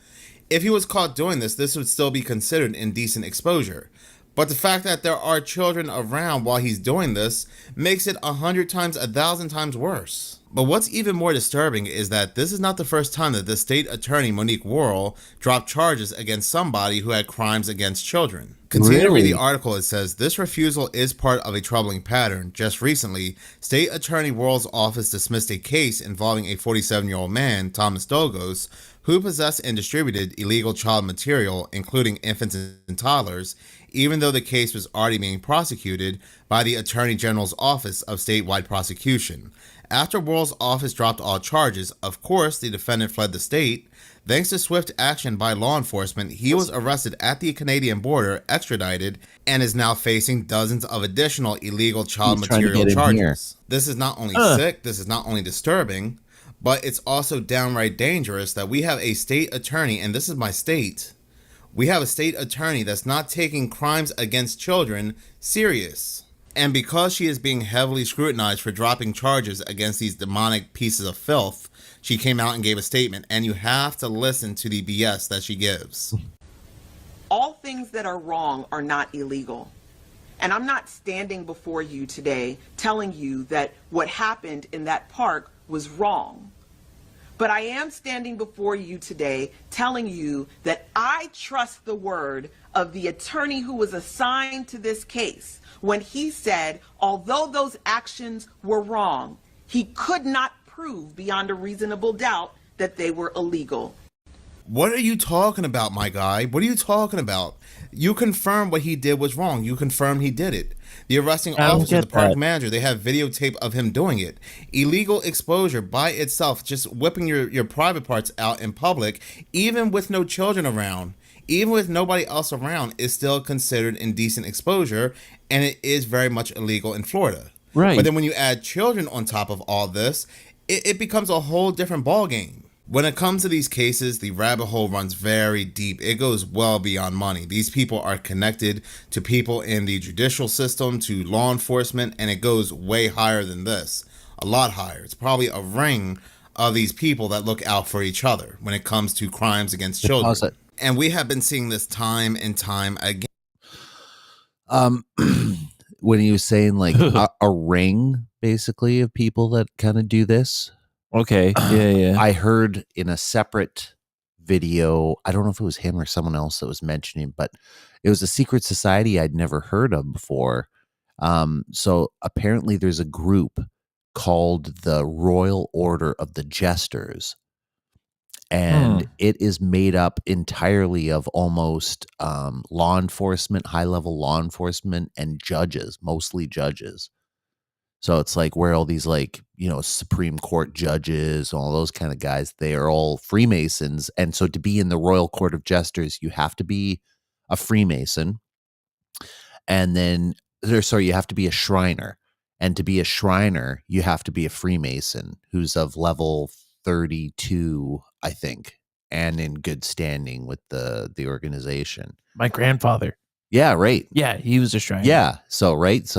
if he was caught doing this would still be considered indecent exposure. But the fact that there are children around while he's doing this makes it 100 times, 1,000 times worse. But what's even more disturbing is that this is not the first time that the state attorney, Monique Worrell, dropped charges against somebody who had crimes against children. Continue to read the article. It says, this refusal is part of a troubling pattern. Just recently, State Attorney Worrell's office dismissed a case involving a 47-year-old man, Thomas Dogos, who possessed and distributed illegal child material, including infants and toddlers, even though the case was already being prosecuted by the Attorney General's Office of Statewide Prosecution. After Worrell's office dropped all charges, of course, the defendant fled the state. Thanks to swift action by law enforcement, he was arrested at the Canadian border, extradited, and is now facing dozens of additional illegal child He's trying to material get in here. charges. This is not only sick, this is not only disturbing, but it's also downright dangerous that we have a state attorney, and this is my state. We have a state attorney that's not taking crimes against children serious. And because she is being heavily scrutinized for dropping charges against these demonic pieces of filth, she came out and gave a statement, and you have to listen to the BS that she gives. All things that are wrong are not illegal. And I'm not standing before you today telling you that what happened in that park was wrong. But I am standing before you today telling you that I trust the word of the attorney who was assigned to this case when he said, although those actions were wrong, he could not prove beyond a reasonable doubt that they were illegal. What are you talking about, my guy? What are you talking about? You confirmed what he did was wrong. You confirmed he did it. The arresting officer, the park manager, they have videotape of him doing it. Illegal exposure by itself, just whipping your private parts out in public, even with no children around, even with nobody else around, is still considered indecent exposure, and it is very much illegal in Florida. Right. But then when you add children on top of all this, it becomes a whole different ballgame. When it comes to these cases, the rabbit hole runs very deep. It goes well beyond money. These people are connected to people in the judicial system, to law enforcement, and it goes way higher than this. A lot higher. It's probably a ring of these people that look out for each other when it comes to crimes against children. And we have been seeing this time and time again. When he was saying like a ring, basically, of people that kind of do this. Okay. Yeah. I heard in a separate video, I don't know if it was him or someone else that was mentioning, but it was a secret society I'd never heard of before. So apparently there's a group called the Royal Order of the Jesters. And it is made up entirely of almost law enforcement, high-level law enforcement, and judges, mostly judges. So it's like where all these Supreme Court judges, all those kind of guys, they are all Freemasons. And so to be in the Royal Court of Jesters, you have to be a Freemason. And then, you have to be a Shriner. And to be a Shriner, you have to be a Freemason who's of level 32, I think, and in good standing with the organization. My grandfather. Yeah, right. Yeah, he was a Shriner. Yeah, so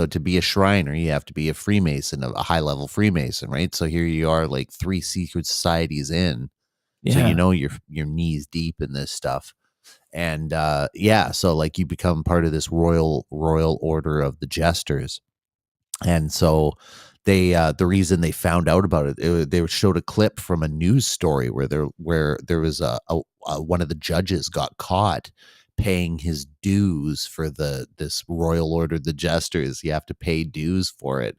to be a Shriner, you have to be a Freemason, a high-level Freemason, right? So here you are, like 3 secret societies in, so you know you're knees deep in this stuff. And so like you become part of this Royal Order of the Jesters. And so they the reason they found out about it, they showed a clip from a news story where there was a one of the judges got caught paying his dues for this Royal Order of the Jesters. You have to pay dues for it,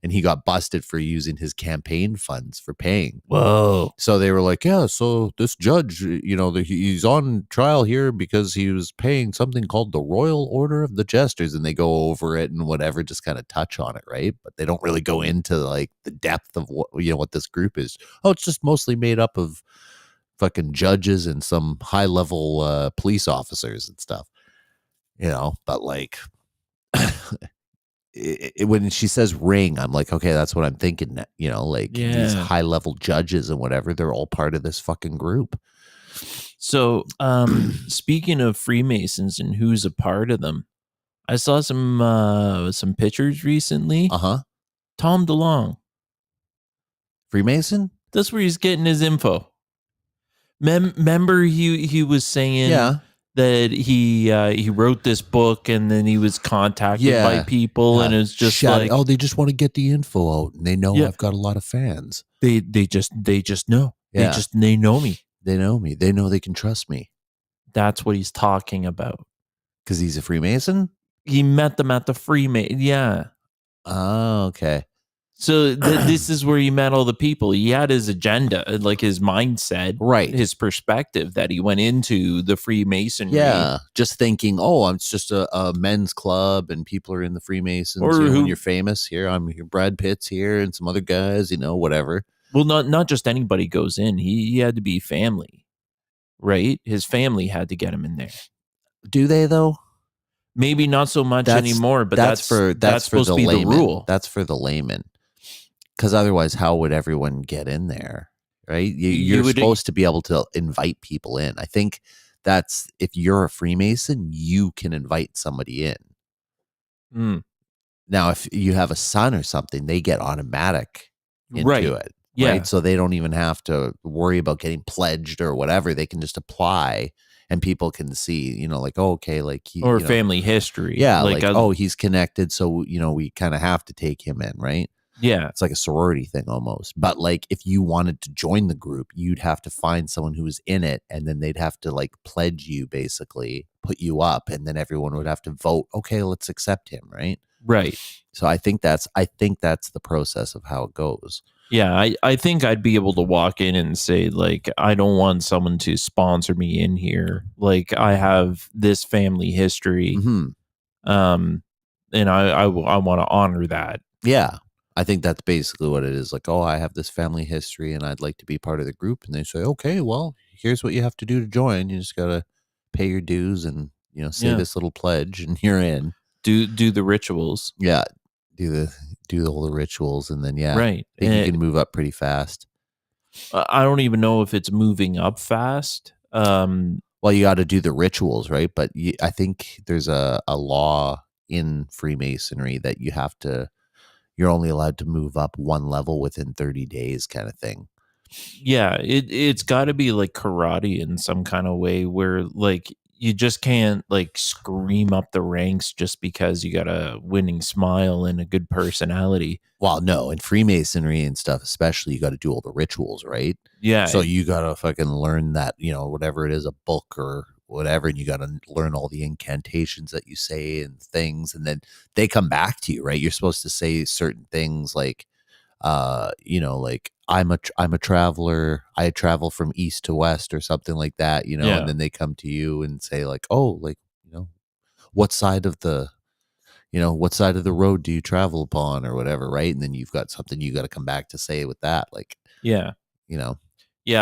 and he got busted for using his campaign funds for paying. Whoa. So they were like, yeah, so this judge, he's on trial here because he was paying something called the Royal Order of the Jesters, and they go over it and whatever, just kind of touch on it, right? But they don't really go into like the depth of what this group is. Oh, it's just mostly made up of fucking judges and some high level police officers and stuff, but like when she says ring, I'm like, okay, that's what I'm thinking. These high level judges and whatever, they're all part of this fucking group. So speaking of Freemasons and who's a part of them, I saw some pictures recently. Tom DeLonge, Freemason. That's where he's getting his info. Remember he was saying that he wrote this book and then he was contacted by people and it's just like, oh, they just want to get the info out and they know I've got a lot of fans. They just know. They know me. They know me. They know they can trust me. That's what he's talking about. Because he's a Freemason? He met them at the Freemason. Yeah. Oh, okay. So this is where he met all the people. He had his agenda, like his mindset, Right. his perspective that he went into the Freemasonry. Yeah, just thinking, oh, it's just a men's club and people are in the Freemasons. Or when who- you're famous here, I'm here. Brad Pitt's here and some other guys, whatever. Well, not just anybody goes in. He had to be family, right? His family had to get him in there. Do they though? Maybe not so much anymore, but that's for supposed the to be layman. the rule. That's for the layman. Because otherwise, how would everyone get in there? Right? You're supposed to be able to invite people in. I think that's if you're a Freemason, you can invite somebody in. Mm. Now, if you have a son or something, they get automatic into it. Yeah. Right. So they don't even have to worry about getting pledged or whatever. They can just apply and people can see, like, oh, okay, like or family history. Yeah. Like, he's connected. So, we kind of have to take him in. Right. Yeah. It's like a sorority thing almost. But like if you wanted to join the group, you'd have to find someone who was in it and then they'd have to like pledge you, basically put you up, and then everyone would have to vote, okay, let's accept him, right? Right. So I think that's the process of how it goes. Yeah, I think I'd be able to walk in and say, like, I don't want someone to sponsor me in here. Like, I have this family history. Mm-hmm. And I want to honor that. Yeah. I think that's basically what it is. Like, oh, I have this family history and I'd like to be part of the group. And they say, okay, well, here's what you have to do to join. You just got to pay your dues and, say this little pledge and you're in. Do the rituals. Yeah. Do all the rituals. And then, right. I think you can move up pretty fast. I don't even know if it's moving up fast. Well, you got to do the rituals, right? But I think there's a law in Freemasonry that you're only allowed to move up one level within 30 days kind of thing. Yeah, it's got to be like karate in some kind of way where like you just can't like scream up the ranks just because you got a winning smile and a good personality. Well, no, in Freemasonry and stuff, especially, you got to do all the rituals, right? Yeah. So you got to fucking learn that, whatever it is, a book or whatever, and you got to learn all the incantations that you say and things, and then they come back to you, right? You're supposed to say certain things like, like I'm a traveler, I travel from east to west or something like that, and then they come to you and say like, oh, like, what side of the road do you travel upon or whatever, right? And then you've got something you got to come back to say with that, like, yeah,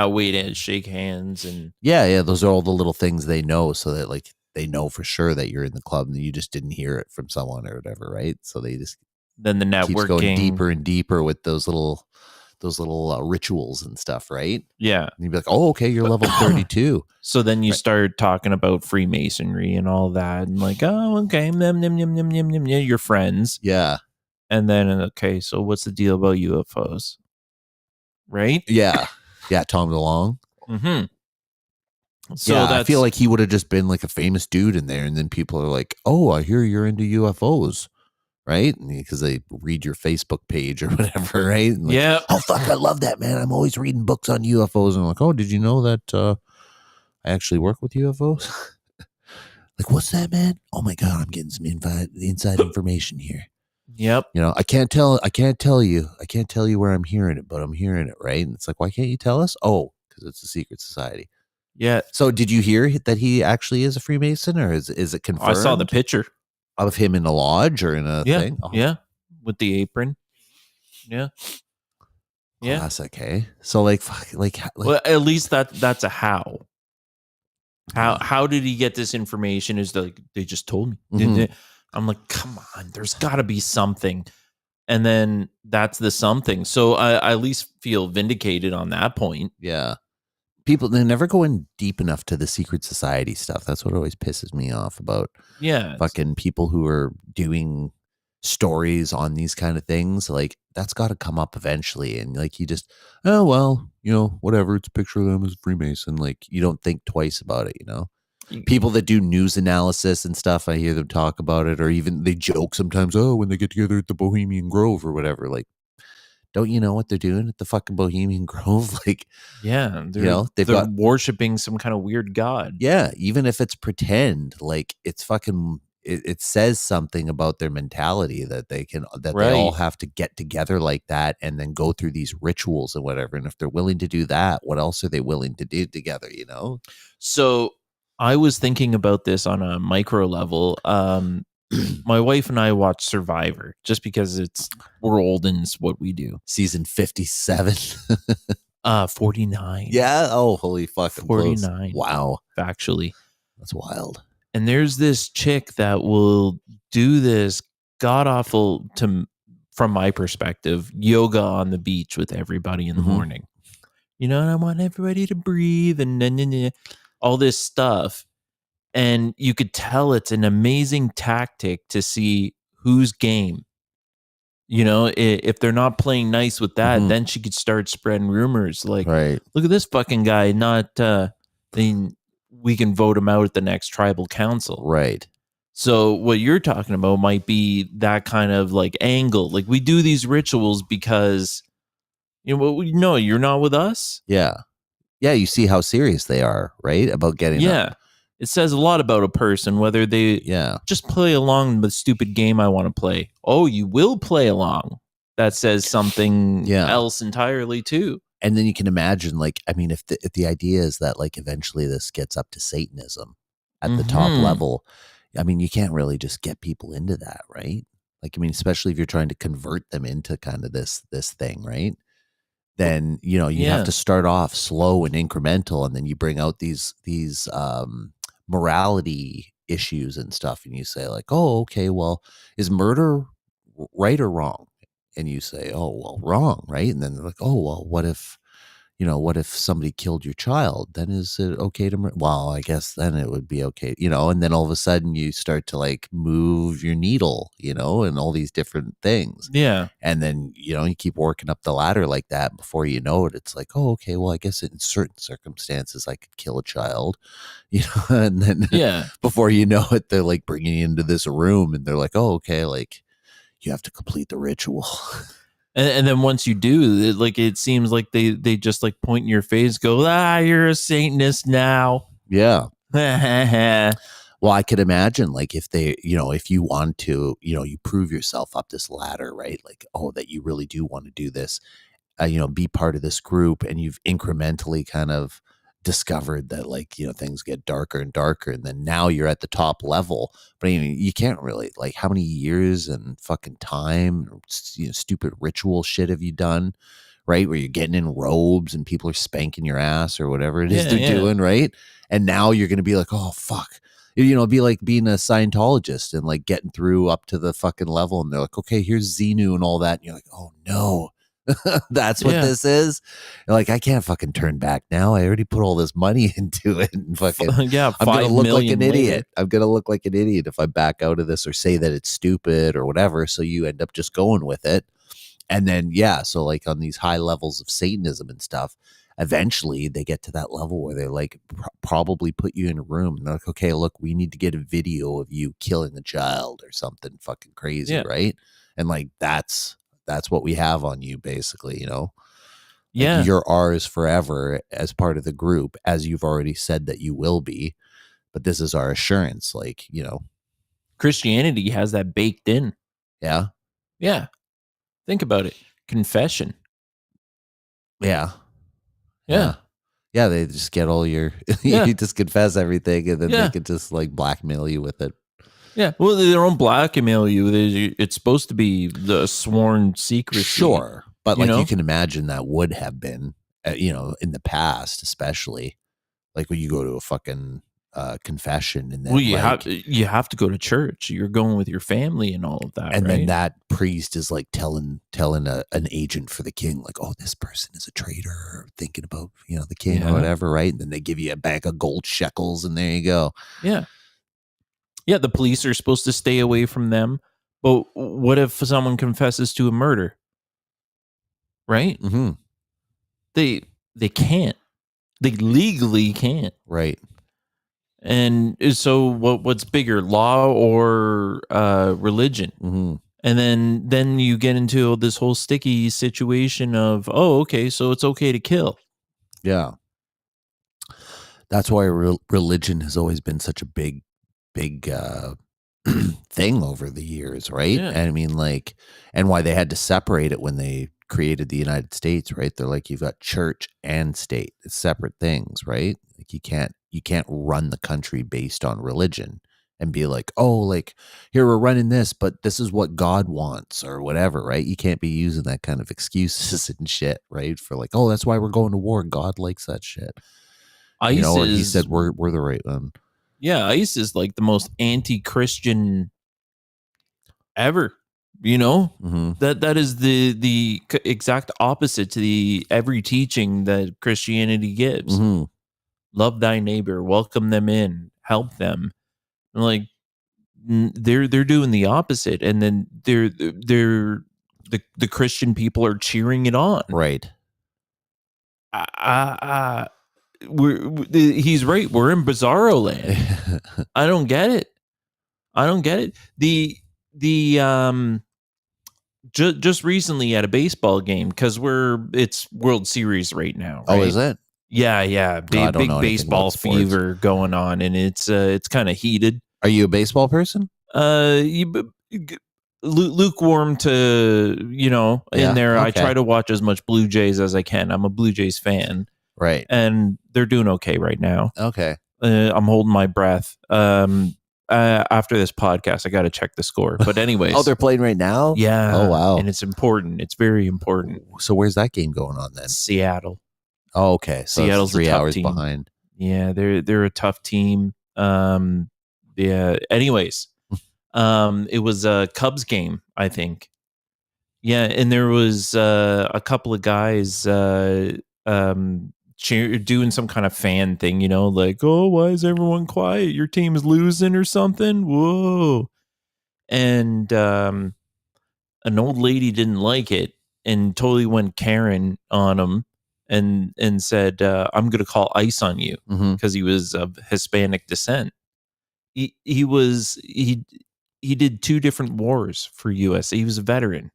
wait and shake hands and those are all the little things they know, so that like they know for sure that you're in the club and you just didn't hear it from someone or whatever, right? So they just then the networking keeps going deeper and deeper with those little rituals and stuff, right? Yeah. And you'd be like, oh, okay, you're level 32. So then you start talking about Freemasonry and all that, and like, oh, okay, you're friends. Yeah. And then, okay, so what's the deal about UFOs? Right? Yeah. Yeah, Tom DeLonge. Mm-hmm. So I feel like he would have just been like a famous dude in there, and then people are like, oh, I hear you're into UFOs. Right? Because they read your Facebook page or whatever, right? Like, yeah. Oh, fuck, I love that, man. I'm always reading books on UFOs. And I'm like, oh, did you know that I actually work with UFOs? Like, what's that, man? Oh, my God, I'm getting some inside information here. Yep. I can't tell you where I'm hearing it, but I'm hearing it, right? And it's like, why can't you tell us? Oh, because it's a secret society. Yeah. So did you hear that he actually is a Freemason, or is it confirmed? I saw the picture. Of him in a lodge or in a thing? Oh. Yeah, with the apron. Yeah. Yeah. Classic, hey? So like well, at least that's a how. How did he get this information? Is like they just told me. Mm-hmm. I'm like, come on, there's got to be something. And then that's the something. So I at least feel vindicated on that point. Yeah. People, they never go in deep enough to the secret society stuff. That's what always pisses me off about fucking people who are doing stories on these kind of things. Like, that's got to come up eventually. And like, you just, oh, well, whatever. It's a picture of them as a Freemason. Like, you don't think twice about it, People that do news analysis and stuff, I hear them talk about it, or even they joke sometimes, oh, when they get together at the Bohemian Grove or whatever. Like, don't you know what they're doing at the fucking Bohemian Grove? Like, yeah, they're worshiping some kind of weird god. Yeah, even if it's pretend, like it's fucking, it says something about their mentality that they all Right. have to get together like that and then go through these rituals and whatever. And if they're willing to do that, what else are they willing to do together? So I was thinking about this on a micro level. My wife and I watch Survivor just because we're old and it's what we do. Season 57. 49. Yeah. Oh, holy fuck. I'm close. 49. Wow. Factually. That's wild. And there's this chick that will do this god awful, from my perspective, yoga on the beach with everybody in the morning. And I want everybody to breathe and all this stuff. And you could tell it's an amazing tactic to see who's game. If they're not playing nice with that, then she could start spreading rumors like, Right. look at this fucking guy, we can vote him out at the next tribal council. Right. So what you're talking about might be that kind of like angle. Like we do these rituals because, no, you're not with us. Yeah. Yeah. You see how serious they are, right? About getting Yeah. It says a lot about a person, whether they just play along the stupid game I want to play. Oh, you will play along. That says something else entirely too. And then you can imagine, like, I mean, if the idea is that like eventually this gets up to Satanism at the top level, I mean, you can't really just get people into that, right? Like, I mean, especially if you're trying to convert them into kind of this thing, right? Then you have to start off slow and incremental, and then you bring out these morality issues and stuff, and you say like, oh, okay, well, is murder right or wrong? And you say, oh, well, wrong, right? And then they're like, oh, well, what if somebody killed your child? Then is it okay to well, I guess then it would be okay, and then all of a sudden you start to like move your needle, and all these different things. Yeah. And then, you keep working up the ladder like that. Before you know it, it's like, oh, okay, well, I guess in certain circumstances I could kill a child, and then before you know it, they're like bringing you into this room and they're like, oh, okay, like you have to complete the ritual. And then once you do, it seems like they just like point in your face, go, you're a Satanist now. Yeah. Well, I could imagine like if they, if you want to, you prove yourself up this ladder, right? Like, oh, that you really do want to do this, be part of this group, and you've incrementally kind of discovered that like, things get darker and darker, and then now you're at the top level. But I mean, you can't really, like, how many years and fucking time, stupid ritual shit have you done, right? Where you're getting in robes and people are spanking your ass or whatever it is they're doing, right? And now you're going to be like, oh, fuck. It'd be like being a Scientologist and like getting through up to the fucking level, and they're like, okay, here's Xenu and all that. And you're like, oh no. That's what this is. Like, I can't fucking turn back now. I already put all this money into it, and fucking I'm gonna look like an idiot. I'm gonna look like an idiot if I back out of this or say that it's stupid or whatever. So you end up just going with it, and then so like on these high levels of Satanism and stuff, eventually they get to that level where they're like probably put you in a room and they're like, okay, look, we need to get a video of you killing a child or something fucking crazy, right? And like that's what we have on you, basically, Like, you're ours forever as part of the group, as you've already said that you will be. But this is our assurance, like, Christianity has that baked in. Yeah. Yeah. Think about it. Confession. Yeah. Yeah. Yeah. They just get all your, you just confess everything, and then they can just like blackmail you with it. Yeah, well, they don't blackmail you. It's supposed to be the sworn secrecy. Sure, but like you can imagine that would have been, in the past, especially like when you go to a fucking confession, and then you have to go to church. You're going with your family and all of that, and right? then that priest is like telling an agent for the king, like, oh, this person is a traitor, thinking about the king or whatever, right? And then they give you a bag of gold shekels, and there you go. Yeah. Yeah, the police are supposed to stay away from them. But what if someone confesses to a murder? Right? Mm-hmm. They can't. They legally can't. Right. And so what's bigger, law or religion? Mm-hmm. And then you get into this whole sticky situation of, oh, okay, so it's okay to kill. Yeah. That's why religion has always been such a big thing over the years, right? Yeah. And I mean, like, and why they had to separate it when they created the United States, right? They're like, you've got church and state, it's separate things, right? Like you can't run the country based on religion and be like, oh, like here we're running this, but this is what God wants or whatever, right? You can't be using that kind of excuses and shit, right? For like, oh, that's why we're going to war. God likes that shit, you ICE know, or he is said we're the right one. yeah, ICE is like the most anti-Christian ever. You know, Mm-hmm. that is the exact opposite to the every teaching that Christianity gives. Mm-hmm. Love thy neighbor, welcome them in, help them. And like they're doing the opposite, and then the Christian people are cheering it on. Right. He's right. We're in bizarro land. I don't get it. I don't get it. Just recently at a baseball game, because it's World Series right now. Right? Oh, is it? Yeah. I Big don't know anything baseball about sports. fever going on, and it's kind of heated. Are you a baseball person? Lukewarm to Yeah, in there. I okay. try to watch as much Blue Jays as I can. I'm a Blue Jays fan, Right. and they're doing okay right now. Okay. I'm holding my breath. After this podcast, I got to check the score. But anyways, Oh, they're playing right now? yeah. Oh, wow. And it's important. It's very important. So where's that game going on then? Seattle. Oh, okay. So Seattle's it's 3 a tough hours team. behind. Yeah, they're a tough team. Yeah. Anyways, it was a Cubs game, I think. Yeah, and there was a couple of guys doing some kind of fan thing, like, oh, why is everyone quiet? Your team is losing or something? Whoa. And an old lady didn't like it and totally went Karen on him and said, I'm going to call ICE on you, because he was of Hispanic descent. He did 2 different wars for US. He was a veteran.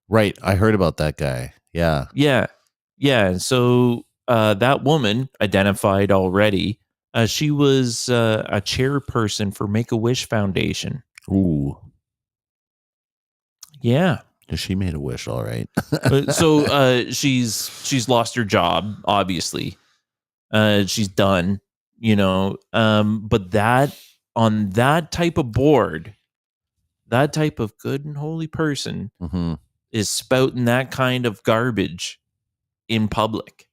Right. I heard about that guy. Yeah. Yeah. So that woman identified already. She was a chairperson for Make-A-Wish Foundation. Ooh. Yeah. She made a wish, all right. So she's lost her job, obviously. She's done, but that on that type of board, that type of good and holy person is spouting that kind of garbage in public.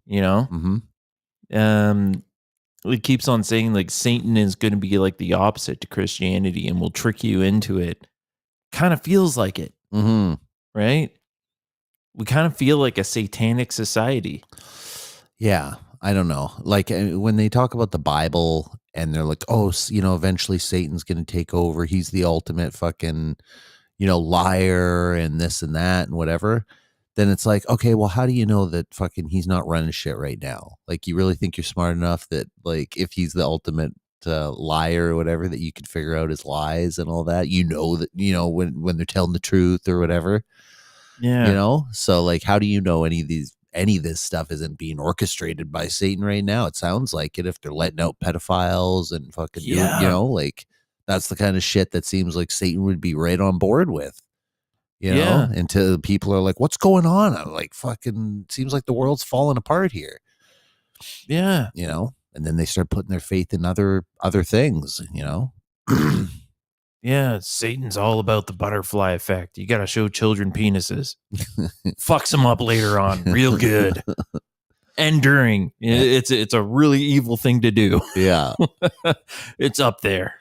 It keeps on saying like Satan is going to be like the opposite to Christianity and will trick you into it. Kind of feels like it, right? We kind of feel like a satanic society. Yeah, I don't know. Like when they talk about the Bible and they're like, oh, eventually Satan's going to take over. He's the ultimate fucking, liar and this and that and whatever. Then it's like, okay, well, how do you know that fucking he's not running shit right now? Like, you really think you're smart enough that, like, if he's the ultimate liar or whatever, that you could figure out his lies and all that? That, when they're telling the truth or whatever. Yeah. So like, how do you know any of this stuff isn't being orchestrated by Satan right now? It sounds like it if they're letting out pedophiles and fucking doing, like that's the kind of shit that seems like Satan would be right on board with. Until people are like, what's going on? I'm like, fucking seems like the world's falling apart here. Yeah. And then they start putting their faith in other things, Yeah, Satan's all about the butterfly effect. You got to show children penises. Fucks them up later on real good. And during. It's a really evil thing to do. Yeah. It's up there.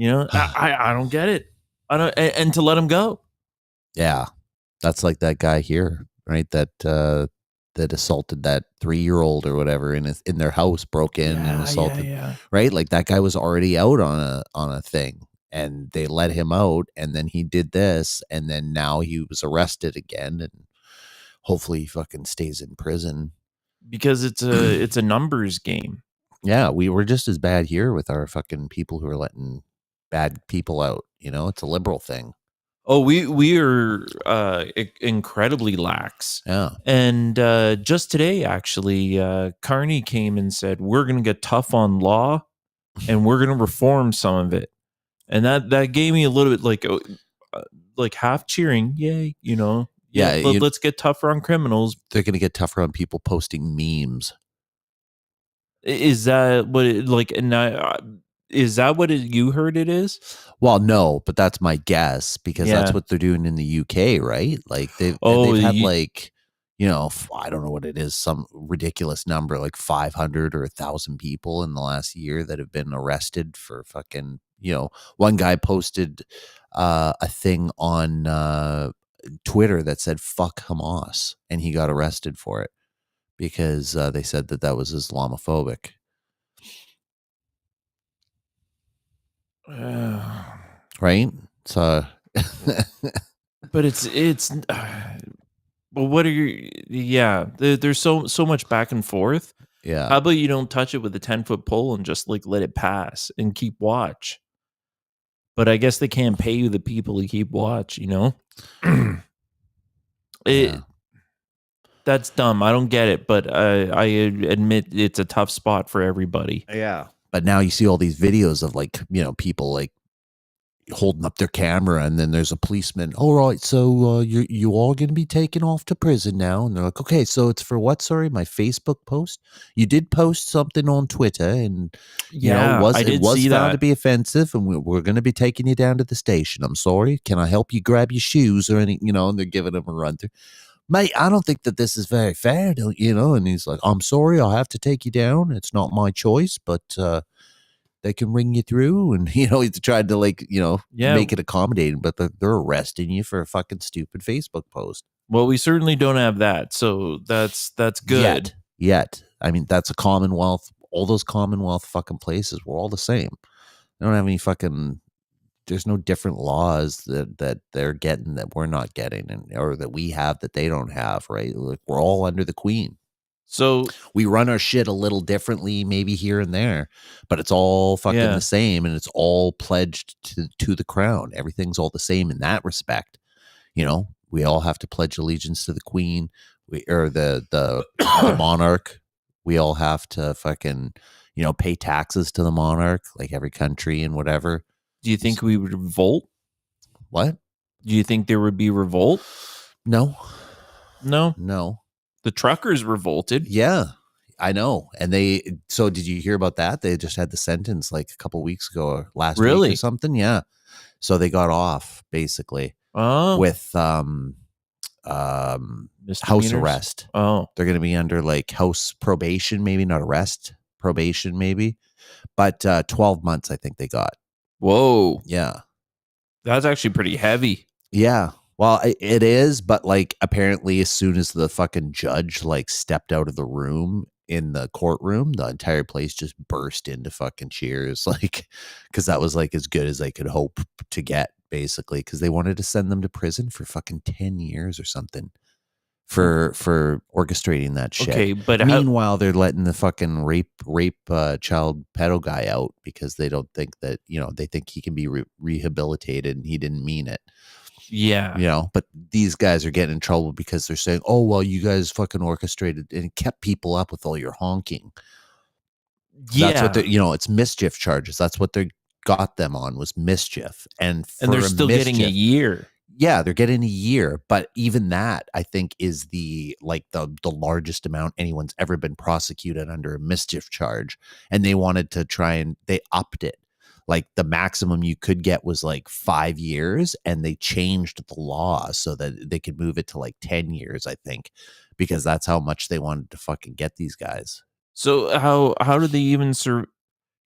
I don't get it. I don't, and to let him go. Yeah. That's like that guy here, right? That assaulted that 3-year-old or whatever in their house, broke in and assaulted. Yeah. Right? Like that guy was already out on a thing. And they let him out, and then he did this, and then now he was arrested again, and hopefully he fucking stays in prison. Because it's a numbers game. Yeah, we were just as bad here with our fucking people who are letting bad people out. It's a liberal thing. Oh, we are incredibly lax. Yeah. And just today, actually, Carney came and said, we're going to get tough on law. and we're gonna reform some of it. And that gave me a little bit like half cheering, yay, you know. Yeah, Let's get tougher on criminals. they're going to get tougher on people posting memes. Is that what it, like? And is that what you heard it is? Well, no, but that's my guess because that's Yeah. what they're doing in the UK, right? Like they've had like, I don't know what it is, some ridiculous number, like 500 or 1,000 people in the last year that have been arrested for fucking, one guy posted a thing on Twitter that said "fuck Hamas," and he got arrested for it because they said that was Islamophobic. Right? So, but it's but what are you? Yeah, there's so much back and forth. yeah. How about you don't touch it with a 10-foot pole and just like let it pass and keep watch? But I guess they can't pay you the people to keep watch, you know. Yeah. That's dumb. I don't get it, but I admit it's a tough spot for everybody. Yeah. But now you see all these videos of like, people like holding up their camera, and then there's a policeman. All right, so you all going to be taken off to prison now. And they're like, okay, so it's for what? Sorry, my Facebook post. You did post something on Twitter, and I did see found that to be offensive, and we're going to be taking you down to the station. I'm sorry. Can I help you grab your shoes or any? And they're giving him a run through. Mate, I don't think that this is very fair, don't you know? And he's like, I'm sorry, I'll have to take you down. It's not my choice, but they can ring you through. And, he tried to make it accommodating, but they're arresting you for a fucking stupid Facebook post. Well, we certainly don't have that. So that's good. Yet. I mean, that's a Commonwealth. All those Commonwealth fucking places were all the same. They don't have any fucking... There's no different laws that they're getting that we're not getting, or that we have that they don't have, right? Like, we're all under the Queen. So we run our shit a little differently, maybe here and there, but it's all fucking the same, and it's all pledged to the crown. Everything's all the same in that respect. We all have to pledge allegiance to the Queen, or the monarch. We all have to fucking, pay taxes to the monarch, like every country and whatever. Do you think we would revolt? What? Do you think there would be revolt? No. The truckers revolted. Yeah, I know. And so did you hear about that? They just had the sentence like a couple weeks ago or last week or something. Yeah. So they got off basically with house arrest. Oh, they're going to be under like house probation, maybe not arrest, probation maybe, but 12 months I think they got. Whoa. Yeah. That's actually pretty heavy. Yeah. Well, it is, but like apparently as soon as the fucking judge like stepped out of the room in the courtroom, the entire place just burst into fucking cheers, like, because that was like as good as they could hope to get, basically, because they wanted to send them to prison for fucking 10 years or something for orchestrating that shit. Okay, but meanwhile they're letting the fucking rape child pedo guy out because they don't think that, they think he can be rehabilitated and he didn't mean it. Yeah. But these guys are getting in trouble because they're saying, oh, well, you guys fucking orchestrated and kept people up with all your honking. Yeah. That's what it's mischief charges. That's what they got them on, was mischief. And they're still getting a year. Yeah, they're getting a year. But even that, I think, is the largest amount anyone's ever been prosecuted under a mischief charge. And they wanted to they upped it. Like the maximum you could get was like 5 years, and they changed the law so that they could move it to like 10 years, I think, because that's how much they wanted to fucking get these guys. So how do they even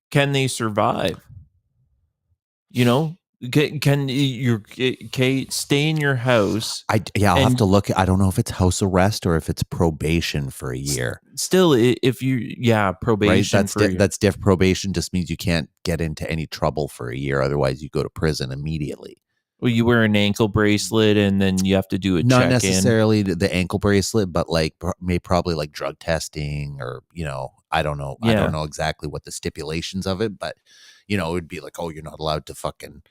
can they survive? Can you stay in your house? I'll have to look. I don't know if it's house arrest or if it's probation for a year. Still, if probation, right? That's different. Probation just means you can't get into any trouble for a year. Otherwise, you go to prison immediately. Well, you wear an ankle bracelet and then you have to do a check-in. Not necessarily the ankle bracelet, but like probably like drug testing, or I don't know. Yeah. I don't know exactly what the stipulations of it, but it would be like, oh, you're not allowed to fucking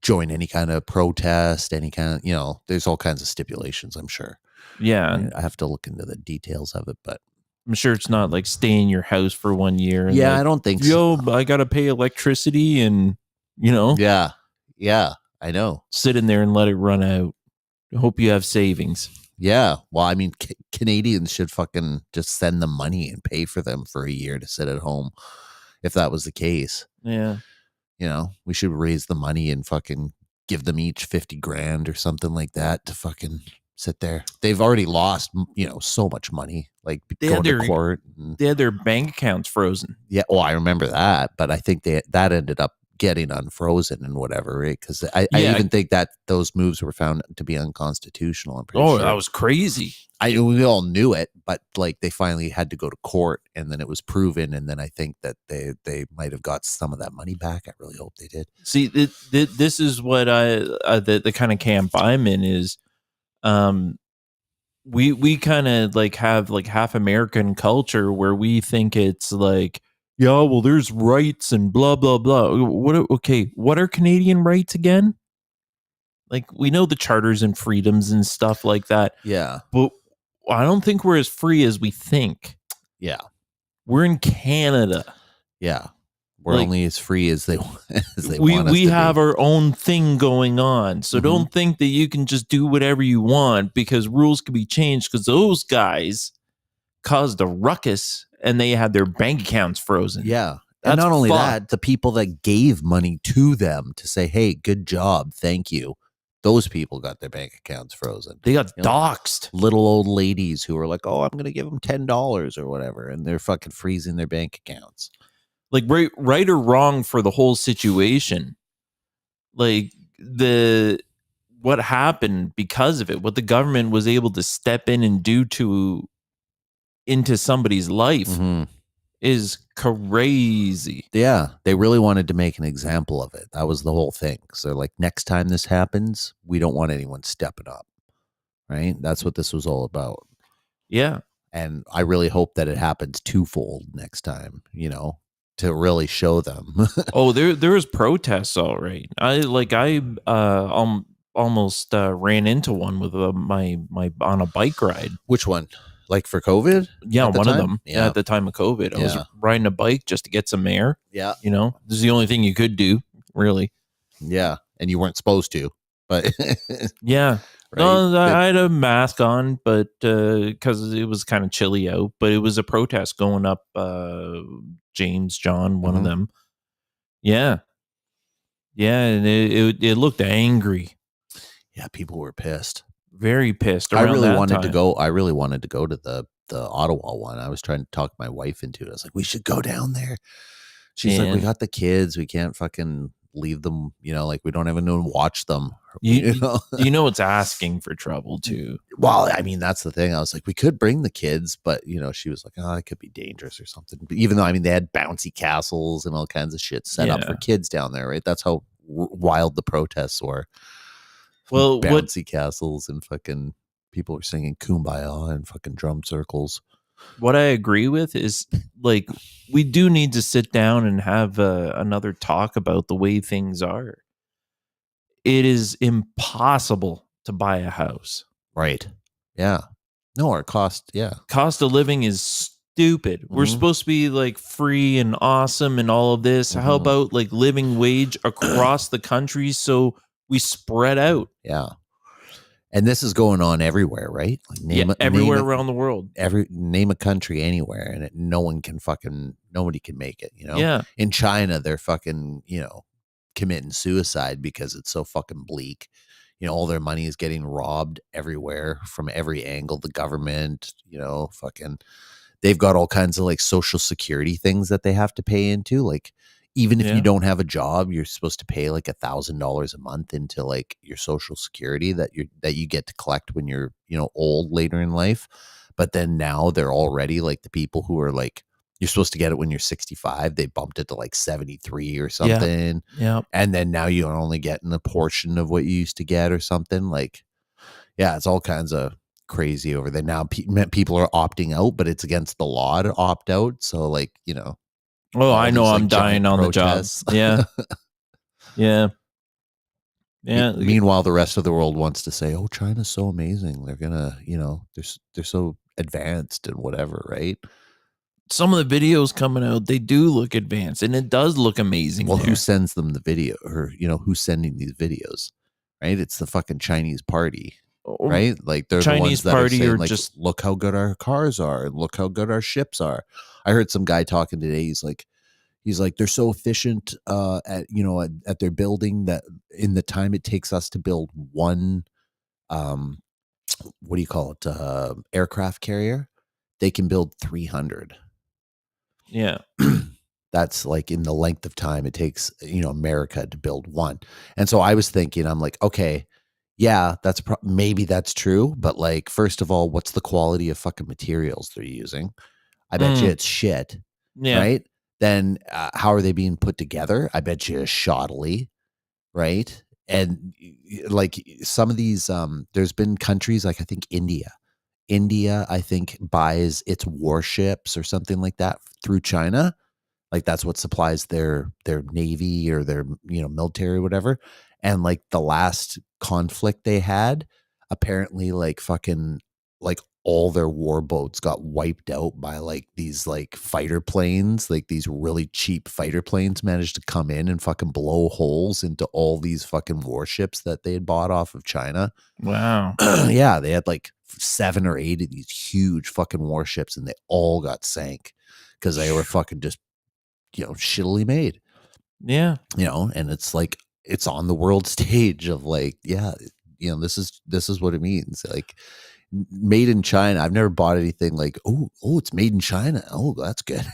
join any kind of protest, any kind of, there's all kinds of stipulations, I'm sure. Yeah. I have to look into the details of it, but I'm sure it's not like stay in your house for 1 year. And Yeah, like, I don't think yo, so. I got to pay electricity and, Yeah. Yeah, I know. sit in there and let it run out. Hope you have savings. Yeah. Well, I mean, Canadians should fucking just send them money and pay for them for a year to sit at home if that was the case. Yeah. We should raise the money and fucking give them each 50 grand or something like that to fucking sit there. They've already lost, so much money, like going to court. They had their bank accounts frozen. Yeah. Well, I remember that, but I think that ended up getting unfrozen and whatever, right? Because I even think that those moves were found to be unconstitutional. I'm pretty sure. That was crazy. We all knew it, but like they finally had to go to court, and then it was proven, and then I think that they might have got some of that money back. I really hope they did. See, this is what the kind of camp I'm in is, we kind of like have like half American culture where we think it's like, yeah, well, there's rights and blah blah blah. What are Canadian rights again? Like, we know the charters and freedoms and stuff like that. Yeah. But I don't think we're as free as we think. Yeah. We're in Canada. Yeah. We're only as free as they want us we to have be. our own thing going on. So don't think that you can just do whatever you want, because rules can be changed, because those guys caused a ruckus and they had their bank accounts frozen. Yeah. That's and not only fucked. that, the people that gave money to them to say, hey, good job, thank you. Those people got their bank accounts frozen. They got doxxed. Little old ladies who were like, oh, I'm going to give them $10 or whatever. And they're fucking freezing their bank accounts. Like, right or wrong for the whole situation. Like, what happened because of it, what the government was able to step in and do into somebody's life is crazy. Yeah, they really wanted to make an example of it. That was the whole thing. So like, next time this happens, we don't want anyone stepping up, right? That's what this was all about. Yeah. And I really hope that it happens twofold next time, to really show them. There was protests, all right. I almost ran into one with my on a bike ride. Which one? Like for COVID? Yeah, one of them. Yeah. At the time of COVID, I was riding a bike just to get some air. Yeah. This is the only thing you could do, really. Yeah, and you weren't supposed to, but yeah. Right? No, I had a mask on, but because it was kind of chilly out. But it was a protest going up James John, one of them. Yeah, and it looked angry. Yeah, people were pissed. Very pissed. I really wanted to go. I really wanted to go to the Ottawa one. I was trying to talk my wife into it. I was like, we should go down there. She's like, we got the kids. We can't fucking leave them. Like, we don't even know to watch them. It's asking for trouble too. Well, I mean, that's the thing. I was like, we could bring the kids, but she was like, oh, it could be dangerous or something. But even though, I mean, they had bouncy castles and all kinds of shit set up for kids down there, right? That's how wild the protests were. Well, bouncy castles and fucking people were singing Kumbaya and fucking drum circles. What I agree with is, like, we do need to sit down and have another talk about the way things are. It is impossible to buy a house. Right. Yeah. No, our cost of living is stupid. We're supposed to be like free and awesome and all of this. How about like living wage across the country so we spread out? Yeah. And this is going on everywhere, right? Like everywhere around the world. Name a country anywhere, and nobody can make it. Yeah. In China, they're fucking committing suicide because it's so fucking bleak. All their money is getting robbed everywhere from every angle. The government, fucking, they've got all kinds of like social security things that they have to pay into, like. Even if you don't have a job, you're supposed to pay like $1,000 a month into like your social security that you get to collect when you're, old later in life. But then now they're already like the people who are like, you're supposed to get it when you're 65. They bumped it to like 73 or something. Yeah. And then now you're only getting a portion of what you used to get or something. Like, yeah, it's all kinds of crazy over there. Now people are opting out, but it's against the law to opt out. So like, Oh, I know, I'm dying on protests. The job. Yeah. Yeah. Yeah. Meanwhile, the rest of the world wants to say, "Oh, China's so amazing. They're gonna, they're so advanced and whatever." Right? Some of the videos coming out, they do look advanced, and it does look amazing. Well, who there. sends them the video, or who's sending these videos? Right? It's the fucking Chinese party. Oh, Right? Like they're the Chinese ones that are party saying, or like, just look how good our cars are, and look how good our ships are. I heard some guy talking today. He's like, they're so efficient at their building that in the time it takes us to build one um what do you call it, aircraft carrier, they can build 300. yeah. That's like in the length of time it takes America to build one. And so I was thinking, I'm like, okay, yeah, maybe that's true, but like, first of all, what's the quality of fucking materials they're using? I bet you it's shit. Yeah. Right? Then how are they being put together? I bet you shoddily, right? And like some of these, there's been countries like I think India, I think buys its warships or something like that through China. Like that's what supplies their navy or their military or whatever. And like the last conflict they had, apparently like fucking like all their war boats got wiped out by like these like fighter planes, like these really cheap fighter planes managed to come in and fucking blow holes into all these fucking warships that they had bought off of China. Wow. Yeah, they had like 7 or 8 of these huge fucking warships and they all got sank because they were fucking just shittily made. Yeah. And it's like it's on the world stage of like, yeah, this is what it means. Like made in China. I've never bought anything like, oh, it's made in China. Oh, that's good.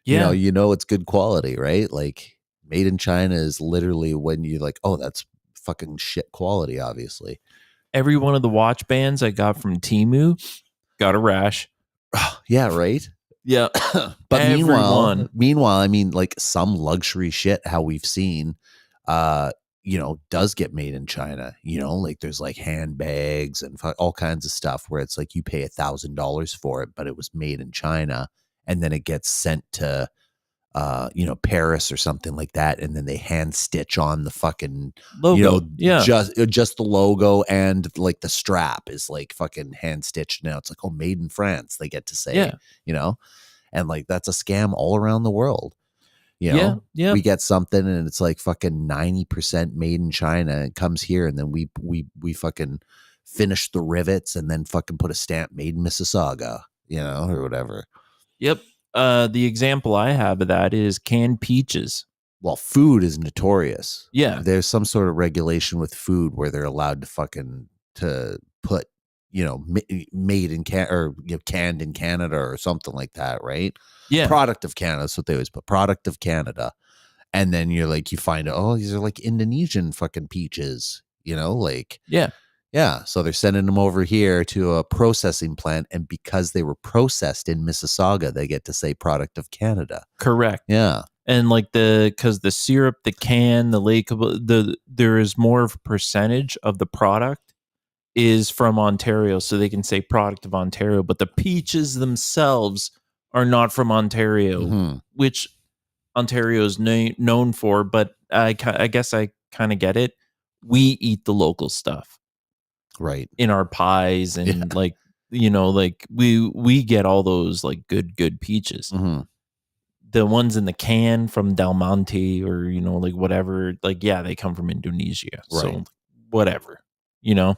Yeah. It's good quality, right? Like made in China is literally when you like, oh, that's fucking shit quality, obviously. Every one of the watch bands I got from Temu got a rash. Yeah, right. Yeah. But Everyone. meanwhile, I mean, like some luxury shit, how we've seen, does get made in China. Like there's like handbags and all kinds of stuff where it's like you pay $1,000 for it, but it was made in China, and then it gets sent to, Paris or something like that, and then they hand stitch on the fucking Logo. Yeah. just the logo, and like the strap is like fucking hand stitched. Now it's like, oh, made in France. They get to say, Yeah. and like that's a scam all around the world. Yeah. We get something and it's like fucking 90% made in China. And it comes here, and then we fucking finish the rivets and then fucking put a stamp made in Mississauga, or whatever. Yep. The example I have of that is canned peaches. Well, food is notorious. Yeah. There's some sort of regulation with food where they're allowed to fucking to put, made in canned in Canada or something like that, right? Yeah. Product of Canada. That's what they always put. Product of Canada. And then you're like, you find out, oh, these are like Indonesian fucking peaches, like, Yeah. yeah. So they're sending them over here to a processing plant. And because they were processed in Mississauga, they get to say product of Canada. Correct. Yeah. And like because the syrup, the can, the lake, there is more of a percentage of the product is from Ontario, so they can say product of Ontario, but the peaches themselves are not from Ontario, which Ontario is known for. But I guess I kind of get it. We eat the local stuff, right, in our pies, and like we get all those like good peaches. The ones in the can from Del Monte or like whatever, like they come from Indonesia. Right. So whatever, yeah.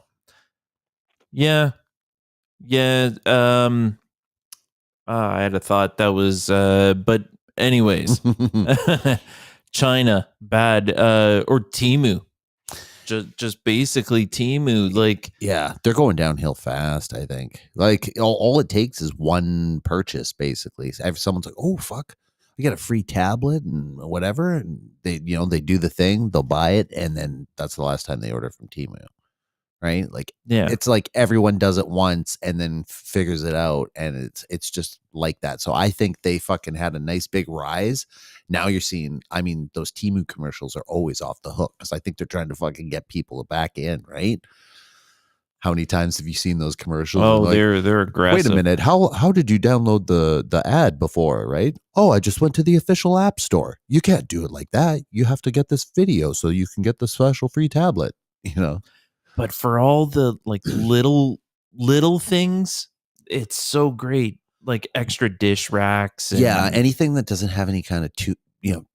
I had a thought that was but anyways. China bad, or Temu, just basically Temu, like, yeah, they're going downhill fast. I think like all it takes is one purchase, basically. If someone's like, oh fuck, I got a free tablet and whatever, and they they do the thing, they'll buy it, and then that's the last time they order from Temu. Right? Like, it's like everyone does it once and then figures it out, and it's just like that. So I think they fucking had a nice big rise. Now you're seeing, I mean, those Temu commercials are always off the hook because I think they're trying to fucking get people back in, right? How many times have you seen those commercials? Oh, Like, they're wait a aggressive. minute, how did you download the ad before, right? Oh, I just went to the official app store. You can't do it like that. You have to get this video so you can get the special free tablet. You know? But for all the like little things, it's so great. Like extra dish racks and Yeah, anything that doesn't have any kind of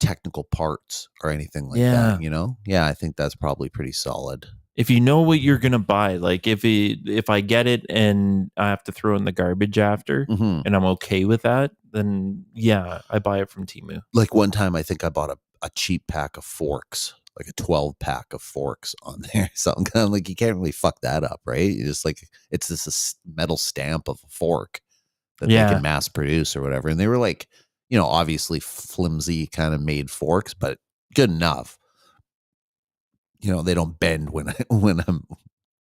technical parts or anything like yeah. that, you know? Yeah, I think that's probably pretty solid. If you know what you're gonna buy, like if I get it and I have to throw in the garbage after, Hmm. and I'm okay with that, then yeah, I buy it from Temu. Like one time, I think I bought a cheap pack of forks, like a 12 pack of forks on there. Something kind of like you can't really fuck that up, right? You just like it's this metal stamp of a fork that they Yeah, can mass produce or whatever. And they were like, obviously flimsy kind of made forks, but good enough. They don't bend when when I'm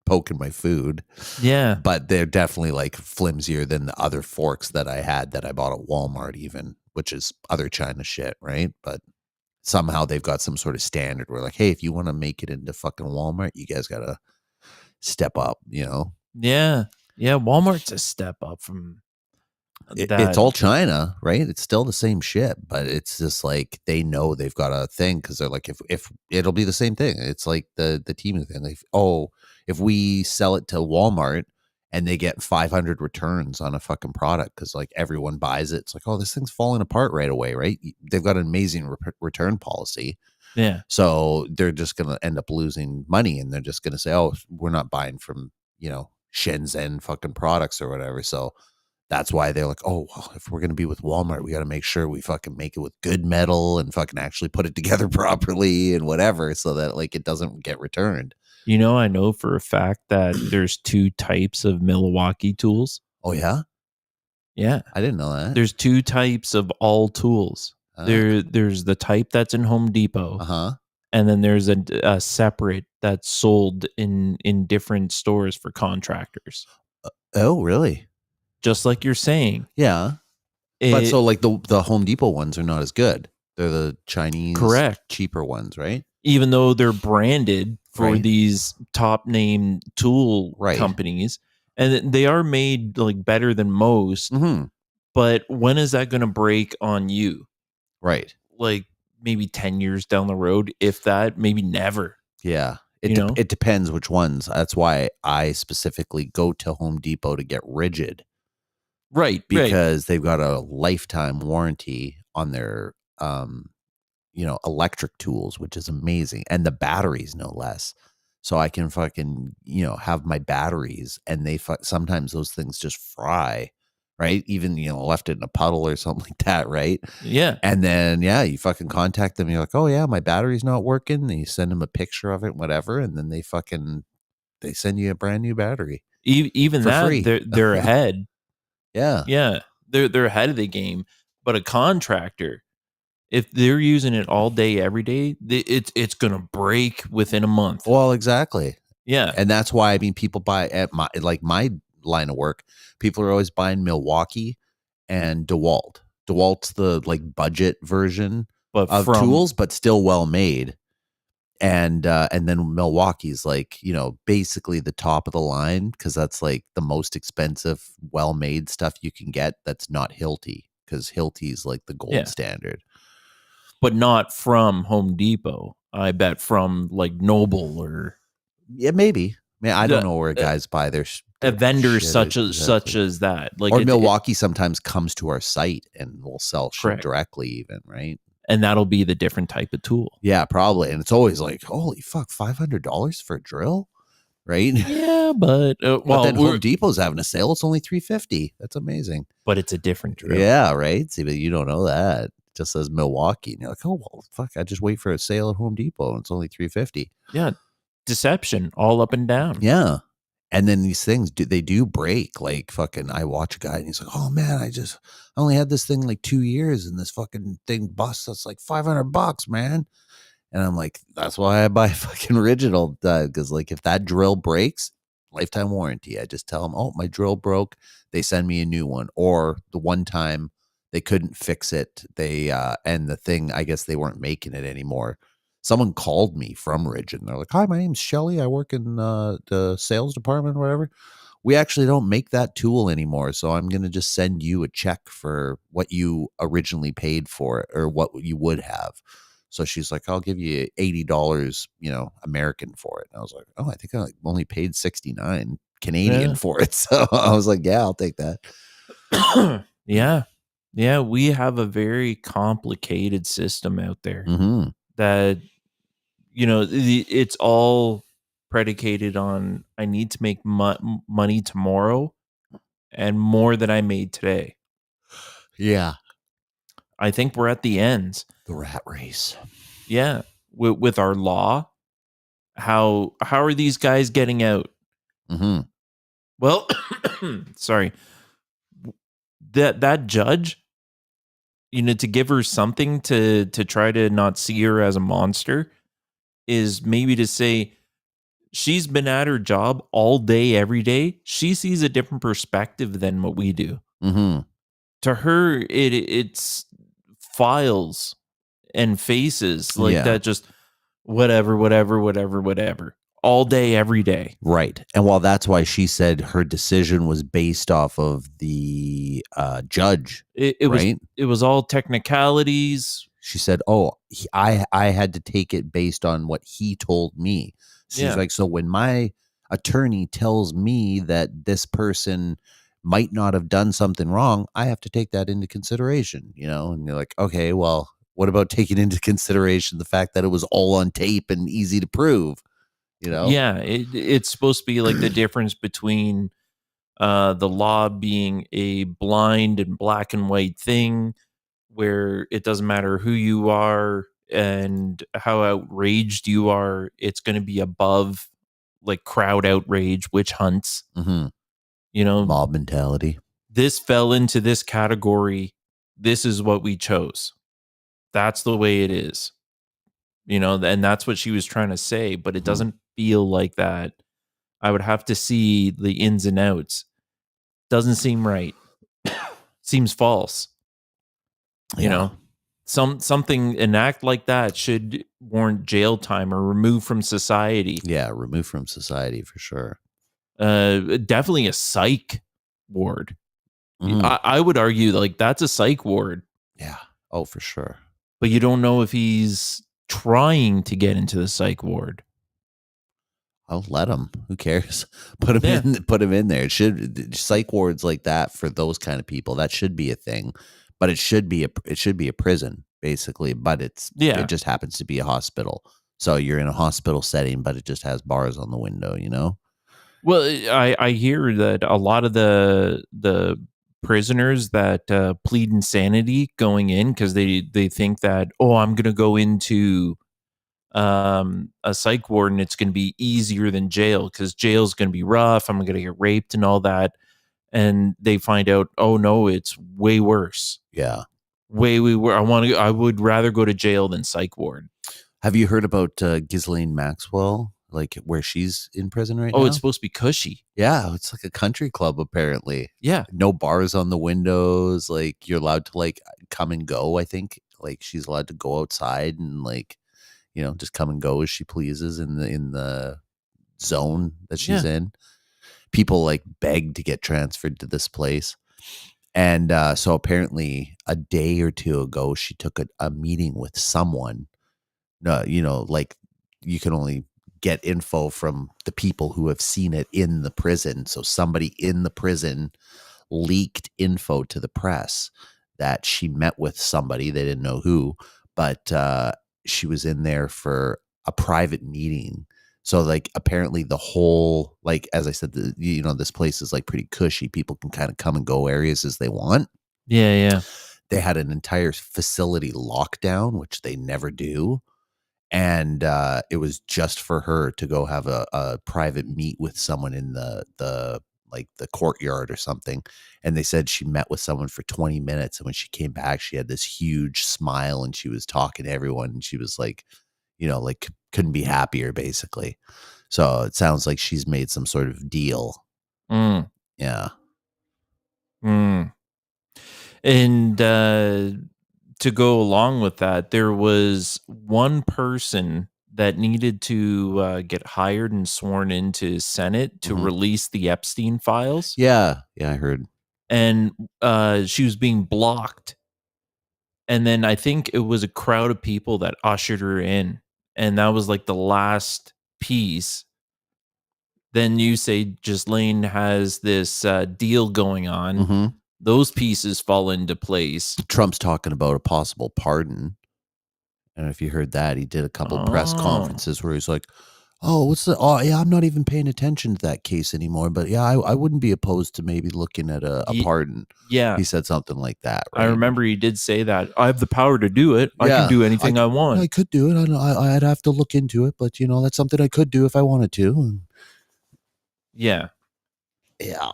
poking my food, yeah. but they're definitely like flimsier than the other forks that I had that I bought at Walmart even, which is other China shit, right? But somehow they've got some sort of standard where like, hey, if you want to make it into fucking Walmart, you guys got to step up, Yeah. Yeah, Walmart's a step up from It's that. all China, right? It's still the same shit, but it's just like they know they've got a thing because they're like, if it'll be the same thing. It's like the Temu thing. Like, oh, if we sell it to Walmart and they get 500 returns on a fucking product because like everyone buys it, it's like, oh, this thing's falling apart right away, right? They've got an amazing return policy, Yeah. so they're just gonna end up losing money, and they're just gonna say, oh, we're not buying from Shenzhen fucking products or whatever, so. That's why they're like, oh, well, if we're going to be with Walmart, we got to make sure we fucking make it with good metal and fucking actually put it together properly and whatever so that like it doesn't get returned. I know for a fact that there's two types of Milwaukee tools. Oh, yeah? Yeah. I didn't know that. There's two types of all tools. There's the type that's in Home Depot. Uh-huh. And then there's a separate that's sold in different stores for contractors. Oh, really? Just like you're saying. Yeah. But so like the Home Depot ones are not as good. They're the Chinese correct cheaper ones, right? Even though they're branded for Right. these top name tool Right. companies, and they are made like better than most. Mm-hmm. But when is that going to break on you? Right. Like maybe 10 years down the road, if that, maybe never. Yeah. It depends which ones. That's why I specifically go to Home Depot to get rigid. Right. Because they've got a lifetime warranty on their electric tools, which is amazing, and the batteries no less. So I can fucking have my batteries, and they sometimes those things just fry, right? Even left it in a puddle or something like that, right? Yeah. And then you fucking contact them. You're like, oh yeah, my battery's not working. And you send them a picture of it, whatever, and then they send you a brand new battery. Even for that free. they're ahead. Yeah. Yeah. They're ahead of the game. But a contractor, if they're using it all day, every day, it's going to break within a month. Well, exactly. Yeah. And that's why, people buy at my line of work, people are always buying Milwaukee and DeWalt. DeWalt's the like budget version But of tools, but still well made. And then Milwaukee's like, basically the top of the line because that's like the most expensive, well made stuff you can get that's not Hilti because Hilti's like the gold standard. But not from Home Depot. I bet from like Noble or maybe. Man, I don't know where guys buy their a vendor shit such exactly. as that. Like or Milwaukee sometimes comes to our site and will sell shit correct. directly, even, right? And that'll be the different type of tool. Yeah, probably. And it's always like, holy fuck, $500 for a drill, right? Yeah, but well, then Home Depot's having a sale. It's only $350. That's amazing. But it's a different drill. Yeah, right. See, but you don't know that. It just says Milwaukee, and you're like, oh well, fuck. I just wait for a sale at Home Depot, and it's only $350. Yeah, deception all up and down. Yeah. And then these things they do break. Like fucking, I watch a guy and he's like, "Oh man, I only had this thing like 2 years, and this fucking thing busts. That's like $500, man." And I'm like, "That's why I buy fucking original, because like if that drill breaks, lifetime warranty. I just tell them, oh, my drill broke. They send me a new one. Or the one time they couldn't fix it, they and the thing, I guess they weren't making it anymore. someone called me from Ridge and they're like, "Hi, my name's Shelly. I work in the sales department or whatever. We actually don't make that tool anymore, so I'm going to just send you a check for what you originally paid for it or what you would have." So she's like, "I'll give you $80, American for it." And I was like, "Oh, I think I only paid 69 Canadian Yeah. for it." So I was like, "Yeah, I'll take that." Yeah. Yeah, we have a very complicated system out there Mm-hmm. that it's all predicated on I need to make money tomorrow and more than I made today. Yeah. I think we're at the ends. The rat race. Yeah, with our law, how are these guys getting out? Mm-hmm. Well, sorry, that judge, to give her something to try to not see her as a monster is maybe to say she's been at her job all day, every day. She sees a different perspective than what we do. Mm-hmm. To her, it's files and faces like Yeah. that, just whatever, all day, every day. Right. And while that's why she said her decision was based off of the judge, It right? was all technicalities. She said, "Oh, I had to take it based on what he told me." She's Yeah. like, "So when my attorney tells me that this person might not have done something wrong, I have to take that into consideration, And you're like, "Okay, well, what about taking into consideration the fact that it was all on tape and easy to prove?" Yeah, it's supposed to be like the difference between the law being a blind and black and white thing where it doesn't matter who you are and how outraged you are, it's going to be above like crowd outrage, witch hunts. Mm-hmm. You know, Mob mentality. this fell into this category. This is what we chose. That's the way it is. And that's what she was trying to say, but it Mhm. doesn't feel like that. I would have to see the ins and outs. Doesn't seem right. Seems false. Yeah. Something, an act like that should warrant jail time or removed from society. Yeah, removed from society for sure. Definitely a psych ward. Mhm. I would argue like that's a psych ward, Yeah. Oh, for sure. but you don't know if he's trying to get into the psych ward. I'll let him. Who cares? Put him Yeah. in. Put him in there. It should psych wards like that for those kind of people. That should be a thing, but it should be a prison basically. But it just happens to be a hospital. So you're in a hospital setting, but it just has bars on the window. Well, I hear that a lot of the prisoners that plead insanity going in because they think that, oh, I'm going to go into a psych ward and it's going to be easier than jail because jail's going to be rough. I'm going to get raped and all that, and they find out, oh no, it's way worse. Yeah, way worse. I would rather go to jail than psych ward. Have you heard about Ghislaine Maxwell? Like where she's in prison right now? Oh, it's supposed to be cushy. Yeah, it's like a country club apparently. Yeah. No bars on the windows. Like you're allowed to like come and go, I think. Like she's allowed to go outside and like, just come and go as she pleases in the zone that she's in. People like beg to get transferred to this place. And so apparently a day or two ago she took a meeting with someone. Like you can only get info from the people who have seen it in the prison. So somebody in the prison leaked info to the press that she met with somebody. They didn't know who, but she was in there for a private meeting. So like apparently the whole, like, as I said, this place is like pretty cushy. People can kind of come and go areas as they want. Yeah. They had an entire facility lockdown, which they never do. And it was just for her to go have a private meet with someone in the courtyard or something. And they said she met with someone for 20 minutes. And when she came back, she had this huge smile and she was talking to everyone. And she was like, like couldn't be happier, basically. So it sounds like she's made some sort of deal. Yeah. And to go along with that, there was one person that needed to get hired and sworn into Senate to Mhm. release the Epstein files, Yeah, I heard. and she was being blocked. And then I think it was a crowd of people that ushered her in, and that was like the last piece. Then you say Ghislaine has this deal going on. Hmm. Those pieces fall into place. Trump's talking about a possible pardon. And if you heard that, he did a couple press Oh, conferences where he's like, "Oh, what's the? Oh, yeah, I'm not even paying attention to that case anymore. But yeah, I wouldn't be opposed to maybe looking at a pardon." yeah. He said something like that, I right? remember he did say that. I have the power to do it. I can Yeah, do anything I I want. could do it. I know. I'd have to look into it, but that's something I could do if I wanted to. Yeah. Yeah,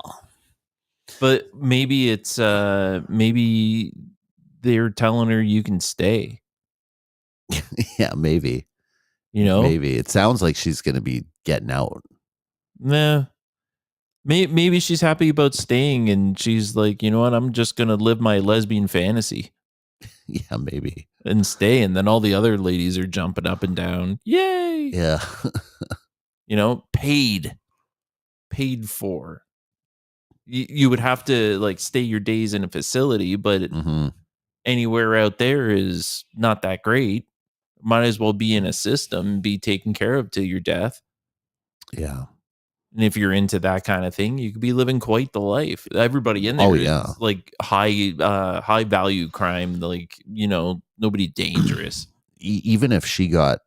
But maybe it's maybe they're telling her you can stay, yeah, maybe, you know? maybe. It sounds like she's gonna be getting out. Nah. Maybe she's happy about staying and she's like, you know what, I'm just gonna live my lesbian fantasy Yeah, maybe. and stay, and then all the other ladies are jumping up and down. Yay. Yeah, You know, paid for. You would have to like stay your days in a facility, but hmm anywhere out there is not that great. Might as well be in a system, be taken care of to your death. yeah. And if you're into that kind of thing, you could be living quite the life. Everybody in there Oh, is yeah. like high value crime, like, you know, nobody dangerous. Even if she got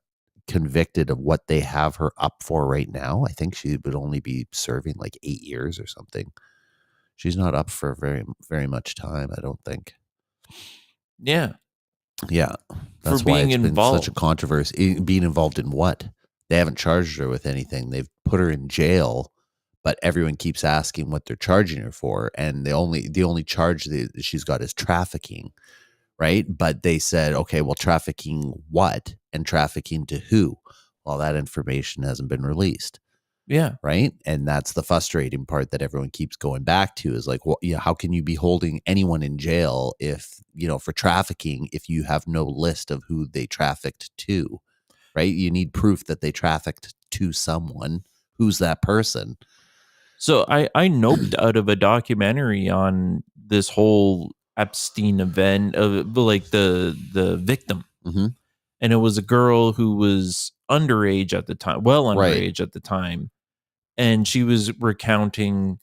convicted of what they have her up for right now, I think she would only be serving like 8 years or something. She's not up for very, very much time, I don't think. Yeah. Yeah. For That's why being it's been such a involved. controversy. Being involved in what? They haven't charged her with anything. They've put her in jail, but everyone keeps asking what they're charging her for. And the only charge that she's got is trafficking, right? But they said, okay, well, trafficking what and trafficking to who? Well, that information hasn't been released, Yeah. right? And that's the frustrating part that everyone keeps going back to is like, well, yeah, how can you be holding anyone in jail if, for trafficking, if you have no list of who they trafficked to, right? You need proof that they trafficked to someone. Who's that person? So I noped out of a documentary on this whole Epstein event of like the victim. Mm-hmm. And it was a girl who was underage at the time, well Right. underage at the time. And she was recounting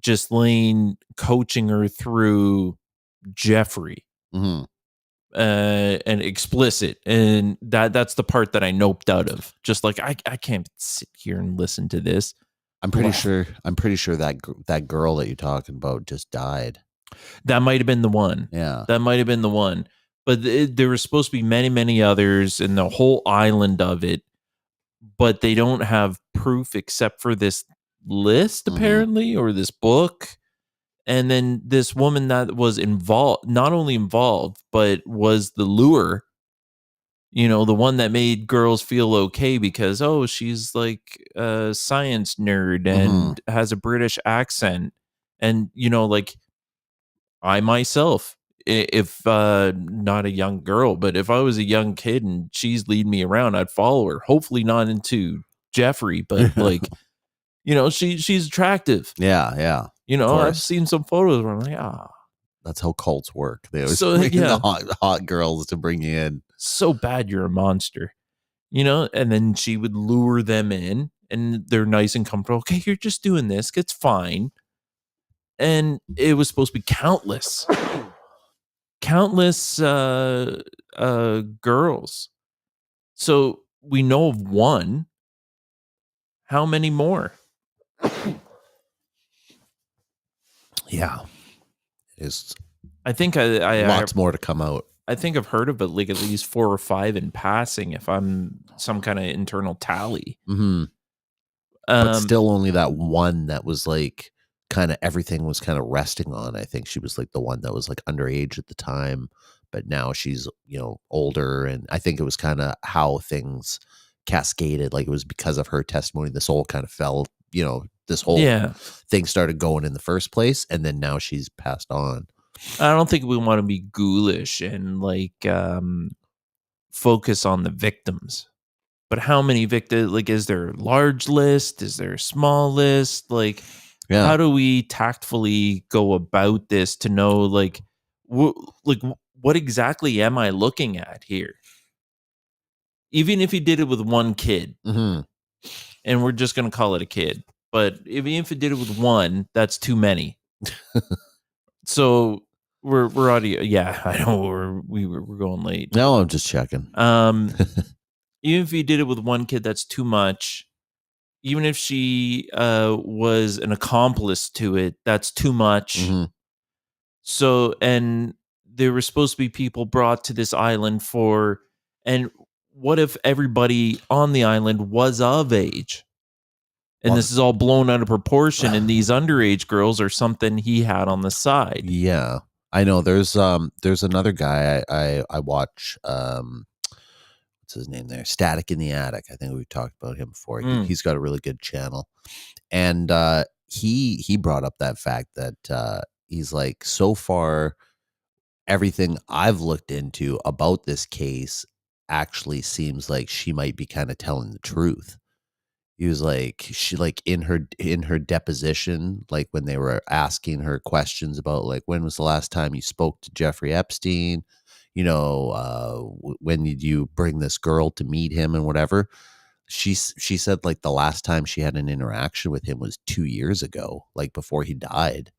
Ghislaine coaching her through Jeffrey, Mm-hmm. and explicit. And that's the part that I noped out of. Just like, I can't sit here and listen to this. I'm pretty sure that girl that you're talking about just died. That might have been the one. Yeah. That might have been the one. But there were supposed to be many, many others in the whole island of it. But they don't have proof except for this list, Mhm. apparently, or this book. And then this woman that was involved, not only involved, but was the lure, the one that made girls feel okay because, oh, she's like a science nerd and has a British accent. And, like I myself, if not a young girl, but if I was a young kid and she's leading me around, I'd follow her. Hopefully not into Jeffrey, but like, she's attractive. Yeah, yeah. Of I've course. seen some photos where I'm like, That's how cults work. They always So, bring in yeah. the hot girls to bring you in. so bad you're a monster, and then she would lure them in and they're nice and comfortable. Okay, you're just doing this. It's fine. And it was supposed to be countless girls. So we know of one. How many more? Yeah. It's I think I lots more to come out. I think I've heard of it like at least 4 or 5 in passing if I'm some kind of internal tally. Mm-hmm. But still only that one that was like kind of everything was kind of resting on. I think she was like the one that was like underage at the time, but now she's, older. And I think it was kind of how things cascaded. Like it was because of her testimony, this all kind of fell, this whole Yeah. thing started going in the first place. And then now she's passed on. I don't think we want to be ghoulish and focus on the victims. But how many victims? Like, is there a large list? Is there a small list? Like, Yeah. how do we tactfully go about this to know, what exactly am I looking at here? Even if he did it with one kid, Mm-hmm. and we're just going to call it a kid, but even if he did it with one, that's too many. So we're already, yeah, I know we're going late. No, I'm just checking. Even if he did it with one kid, that's too much. Even if she was an accomplice to it, that's too much. Mhm. So, and there were supposed to be people brought to this island and what if everybody on the island was of age? And Well- this is all blown out of proportion, and these underage girls are something he had on the side. Yeah, I know. There's another guy I watch. What's his name there? Static in the Attic. I think we've talked about him before. He's got a really good channel, and he brought up that fact that he's like, so far everything I've looked into about this case actually seems like she might be kind of telling the truth. He was like, she like in her deposition, like when they were asking her questions about like, when was the last time you spoke to Jeffrey Epstein? When did you bring this girl to meet him and whatever? She said like the last time she had an interaction with him was 2 years ago, like before he died.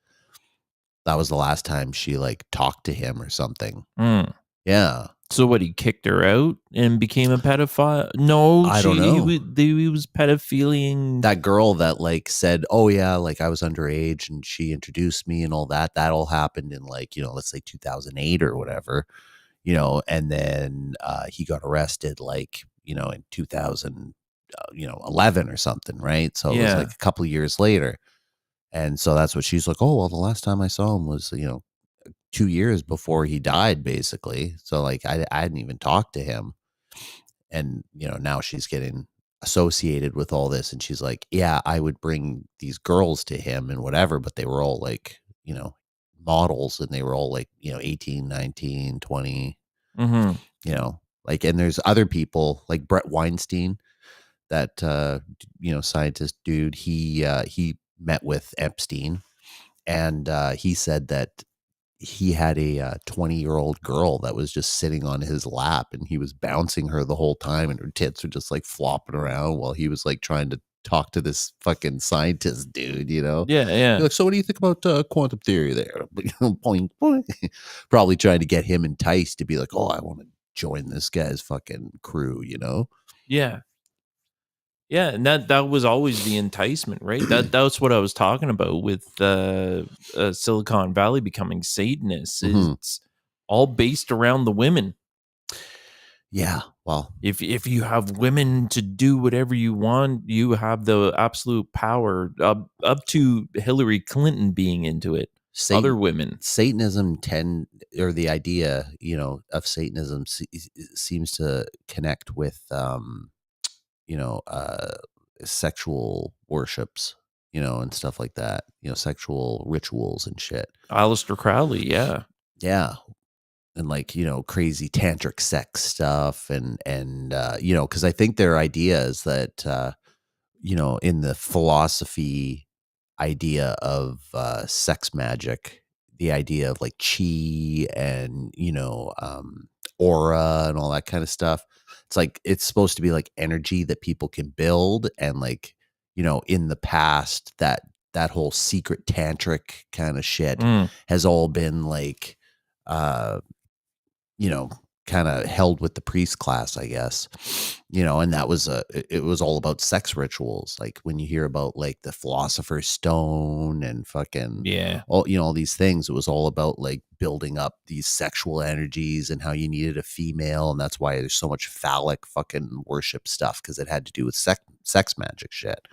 That was the last time she like talked to him or something. Mm. Yeah. So what? He kicked her out and became a pedophile? No, I don't know. He was pedophiling That girl that like said, oh yeah, like I was underage and she introduced me and all that. That all happened in like, let's say 2008 or whatever, and then he got arrested like, in 2011 or something. Right. So it was Yeah. like a couple of years later. And so that's what she's like, oh, well, the last time I saw him was, 2 years before he died, basically. So like I hadn't even talked to him. And now she's getting associated with all this, and she's like, yeah, I would bring these girls to him and whatever, but they were all like, models, and they were all like 18, 19, 20. Like, and there's other people like Brett Weinstein, that scientist dude. He met with Epstein, and he said that he had a 20-year-old girl that was just sitting on his lap, and he was bouncing her the whole time, and her tits were just like flopping around while he was like trying to talk to this fucking scientist dude. Yeah. You're like, so what do you think about quantum theory there? Point, point. Probably trying to get him enticed to be like, oh, I want to join this guy's fucking crew. Yeah. Yeah, and that was always the enticement, right? That's what I was talking about with Silicon Valley becoming Satanists. It's all based around the women. Yeah, well, if you have women to do whatever you want, you have the absolute power. Up to Hillary Clinton being into it. Other women, Satanism the idea, of Satanism seems to connect with sexual worships, and stuff like that, sexual rituals and shit. Aleister Crowley, yeah. Yeah. And like, crazy tantric sex stuff and because I think their idea is that, in the philosophy idea of sex magic, the idea of like chi and, aura and all that kind of stuff. It's like, it's supposed to be like energy that people can build. And like, in the past, that whole secret tantric kind of shit has all been like, kind of held with the priest class, I guess, and that was it was all about sex rituals. Like when you hear about like the Philosopher's Stone and fucking, all these things, it was all about like building up these sexual energies and how you needed a female. And that's why there's so much phallic fucking worship stuff, because it had to do with sex magic shit,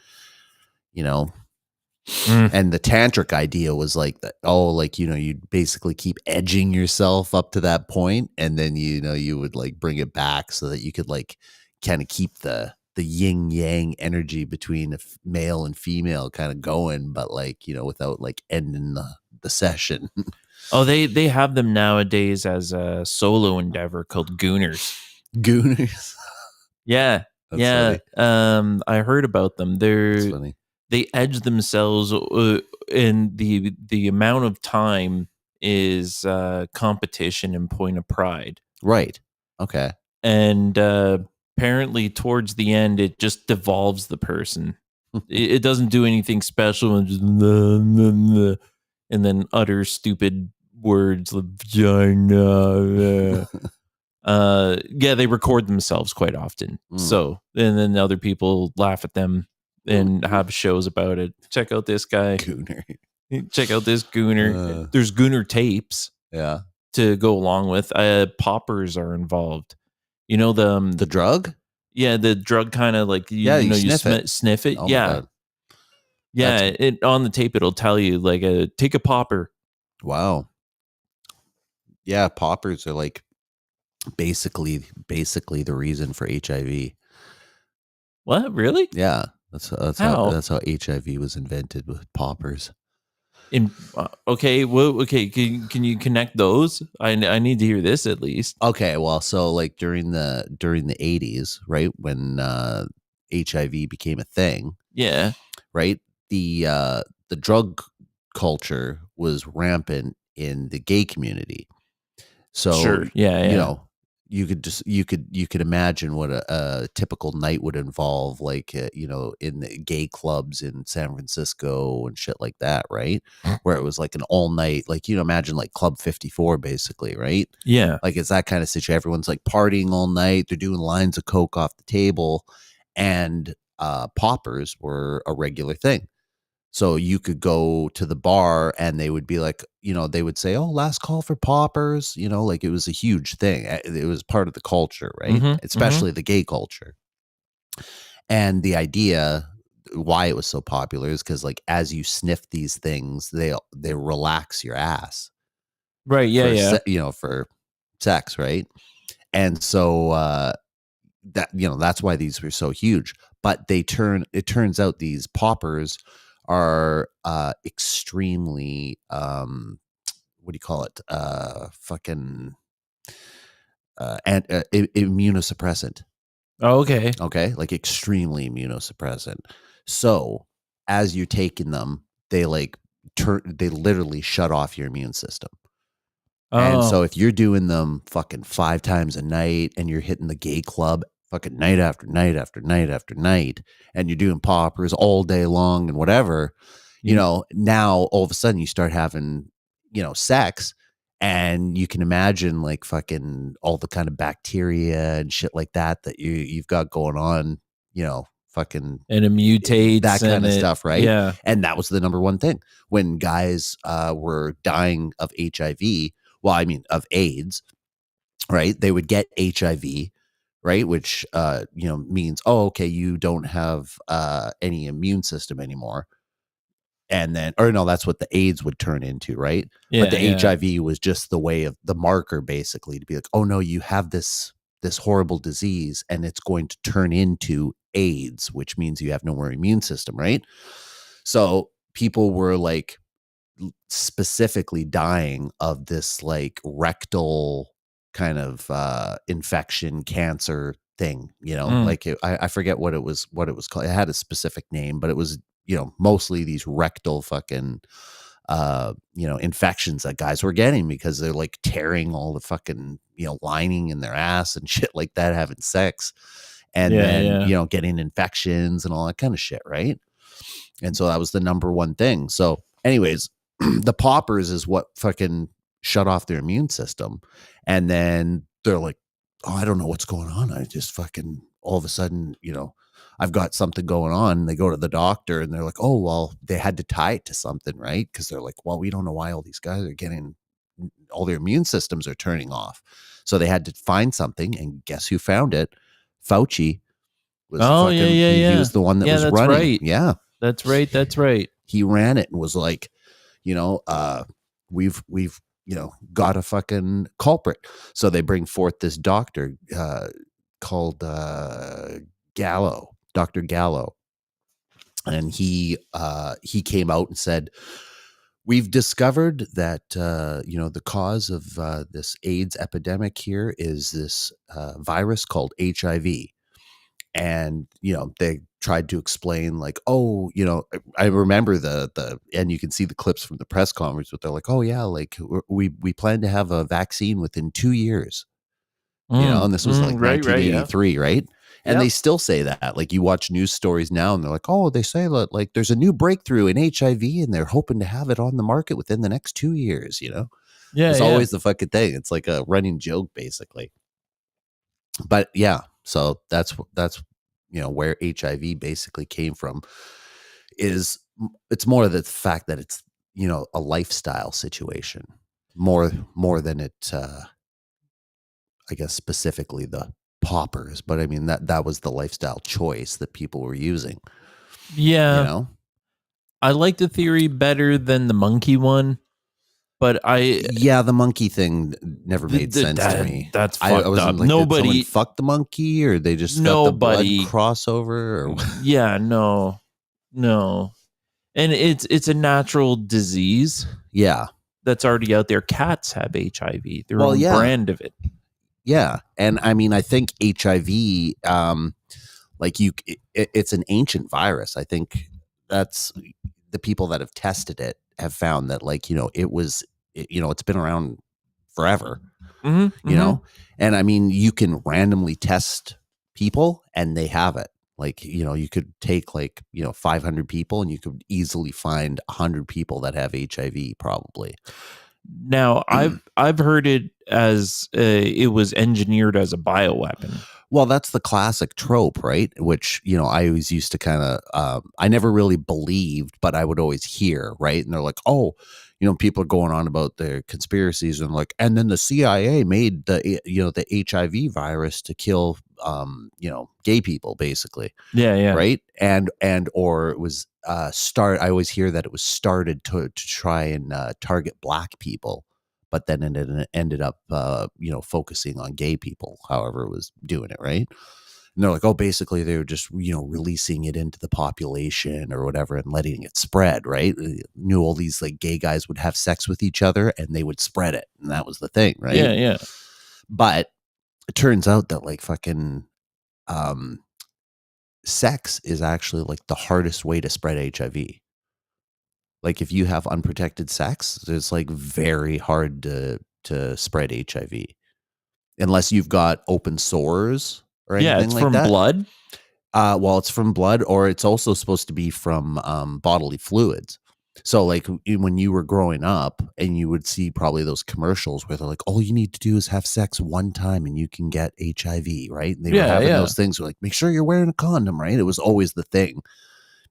And the tantric idea was like that. Oh, like, you'd basically keep edging yourself up to that point. And then, you would like bring it back so that you could like kind of keep the yin yang energy between male and female kind of going, but like, without like ending the session. Oh, they have them nowadays as a solo endeavor called Gooners. Gooners. Yeah. That's Yeah. funny. I heard about them. That's funny. They edge themselves in the amount of time is competition and point of pride. Right. Okay. And apparently towards the end it just devolves the person. It doesn't do anything special and just and then utter stupid words like vagina. Yeah, they record themselves quite often. So, and then other people laugh at them and have shows about it. Check out this guy. Gooner. Check out this gooner. There's gooner tapes. Yeah. To go along with. Poppers are involved. You know the drug? Yeah, the drug kind of like you know you sniff it. Oh yeah. Yeah, it on the tape it'll tell you like take a popper. Wow. Yeah, poppers are like basically the reason for HIV. What? Really? Yeah. That's how HIV was invented, with poppers. Okay, well, okay. Can you connect those? I need to hear this at least. Okay, well, so like during the 80s, right, when HIV became a thing, yeah, right, the drug culture was rampant in the gay community. So sure, yeah, you know, you could imagine what a typical night would involve, like you know, in the gay clubs in San Francisco and shit like that, right? Where it was like an all night, like, you know, imagine like Club 54 basically, right? Yeah, like it's that kind of situation. Everyone's like partying all night, they're doing lines of coke off the table, and poppers were a regular thing. So you could go to the bar and they would be like, you know, they would say, "Oh, last call for poppers." You know, like it was a huge thing. It was part of the culture, right? Especially the gay culture. And the idea why it was so popular is because, like, as you sniff these things, they relax your ass. Right. Yeah. You know, for sex, right? And so that, you know, that's why these were so huge. But it turns out these poppers are extremely what do you call it? Fucking immunosuppressant. Oh, okay. Okay, like extremely immunosuppressant. So as you're taking them, they literally shut off your immune system. And so if you're doing them fucking 5 times a night and you're hitting the gay club fucking night after night after night after night, and you're doing poppers all day long and whatever, you know, now all of a sudden you start having, you know, sex, and you can imagine like fucking all the kind of bacteria and shit like that you've got going on, you know, fucking, and it mutates, that kind of stuff, right? Yeah. And that was the number one thing when guys were dying of HIV. Well, I mean, of AIDS, right? They would get HIV, right? Which, you know, means, oh, okay, you don't have any immune system anymore. And then, or no, that's what the AIDS would turn into, right? Yeah, but the HIV was just the way of the marker, basically, to be like, oh no, you have this horrible disease, and it's going to turn into AIDS, which means you have no more immune system, right? So people were like specifically dying of this like rectal kind of infection, cancer thing, you know, like I forget what it was called. It had a specific name, but it was, you know, mostly these rectal fucking you know, infections that guys were getting because they're like tearing all the fucking, you know, lining in their ass and shit like that, having sex, and then you know, getting infections and all that kind of shit, right? And so that was the number one thing. So anyways, the poppers is what fucking shut off their immune system. And then they're like, oh, I don't know what's going on. I just fucking, all of a sudden, you know, I've got something going on. And they go to the doctor and they're like, oh, well, they had to tie it to something, right? Because they're like, well, we don't know why all these guys are getting, all their immune systems are turning off. So they had to find something. And guess who found it? Fauci was he was the one that was running. Right. Yeah. That's right. He ran it and was like, you know, we've you know, got a fucking culprit. So they bring forth this doctor called Gallo, Dr. Gallo, and he came out and said, We've discovered that the cause of this AIDS epidemic here is this virus called HIV. And they tried to explain like, oh, I remember the and you can see the clips from the press conference, but they're like, oh yeah, like we plan to have a vaccine within 2 years. And this was like Right, yeah. 1983, right? And Yep. they still say that. Like, you watch news stories now and they're like, oh, they say that like there's a new breakthrough in HIV and they're hoping to have it on the market within the next 2 years. Yeah, It's yeah. always the fucking thing. It's like a running joke, basically. But yeah, so that's where HIV basically came from. It's more the fact that it's a lifestyle situation more than it I guess specifically the poppers, but I mean that was the lifestyle choice that people were using. Yeah. I like the theory better than the monkey one, but the monkey thing never made sense to me. That's I fucked wasn't up. like, did Nobody, someone fuck the monkey, or they just got the blood nobody. crossover, or Yeah, no, and it's a natural disease yeah, that's already out there. Cats have HIV, their Well, own yeah. brand of it. yeah. And I mean, I think HIV, it's an ancient virus. I think that's the people that have tested it have found that it's been around forever. And I mean, you can randomly test people and they have it. Like, you could take 500 people and you could easily find 100 people that have HIV probably. Now, I've heard it as it was engineered as a bioweapon. Well, that's the classic trope, right? Which, I always used to kind of, I never really believed, but I would always hear, right? And they're like, oh, people are going on about their conspiracies and like, and then the CIA made the HIV virus to kill, gay people, basically. Yeah. Right. Or it was, I always hear that it was started to try and target black people, but then it ended up, focusing on gay people, however it was doing it, right? And they're like, oh, basically they were just, releasing it into the population or whatever and letting it spread, right? Knew all these like gay guys would have sex with each other and they would spread it. And that was the thing, right? Yeah. But it turns out that like fucking sex is actually like the hardest way to spread HIV. Like, if you have unprotected sex, it's like very hard to spread HIV unless you've got open sores or anything Yeah, it's like from that. blood. Well, it's from blood, or it's also supposed to be from bodily fluids. So, like, when you were growing up, and you would see probably those commercials where they're like, "All you need to do is have sex one time, and you can get HIV," right? And they were having those things where like, make sure you're wearing a condom, right? It was always the thing.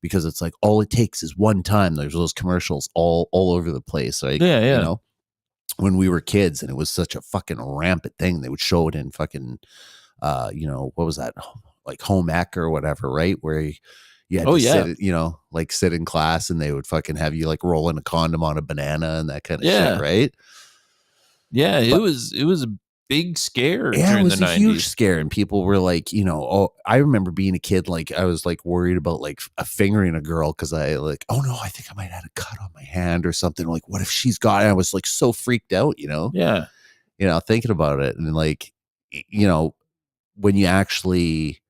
Because it's like all it takes is one time. There's those commercials all over the place. Like, when we were kids and it was such a fucking rampant thing, they would show it in fucking, what was that? Like home ec or whatever, right? Where you had to sit, sit in class and they would fucking have you like rolling a condom on a banana and that kind of shit, right? Yeah, But, it was a big scare yeah, during it was the a 90s. huge scare, and people were like, oh, I remember being a kid, like I was like worried about like a fingering a girl because I like, oh no, I think I might have a cut on my hand or something. Like, what if she's got it? I was like so freaked out, Yeah. Thinking about it, and like, when you actually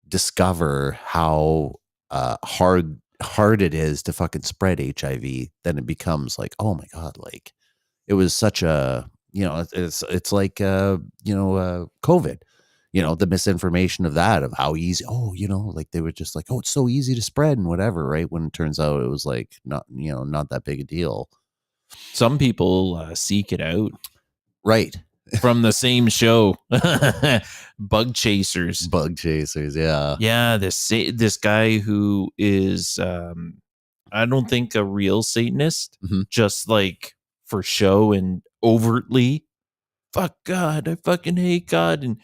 discover how hard it is to fucking spread HIV, then it becomes like, oh my God, like it was such a, it's like, COVID, the misinformation of that, of how easy, like they were just like, oh, it's so easy to spread and whatever. Right. When it turns out it was like, not that big a deal. Some people seek it out. Right. From the same show. Bug chasers. Yeah. Yeah. This guy who is, I don't think a real Satanist, just like for show and overtly, fuck God, I fucking hate God, and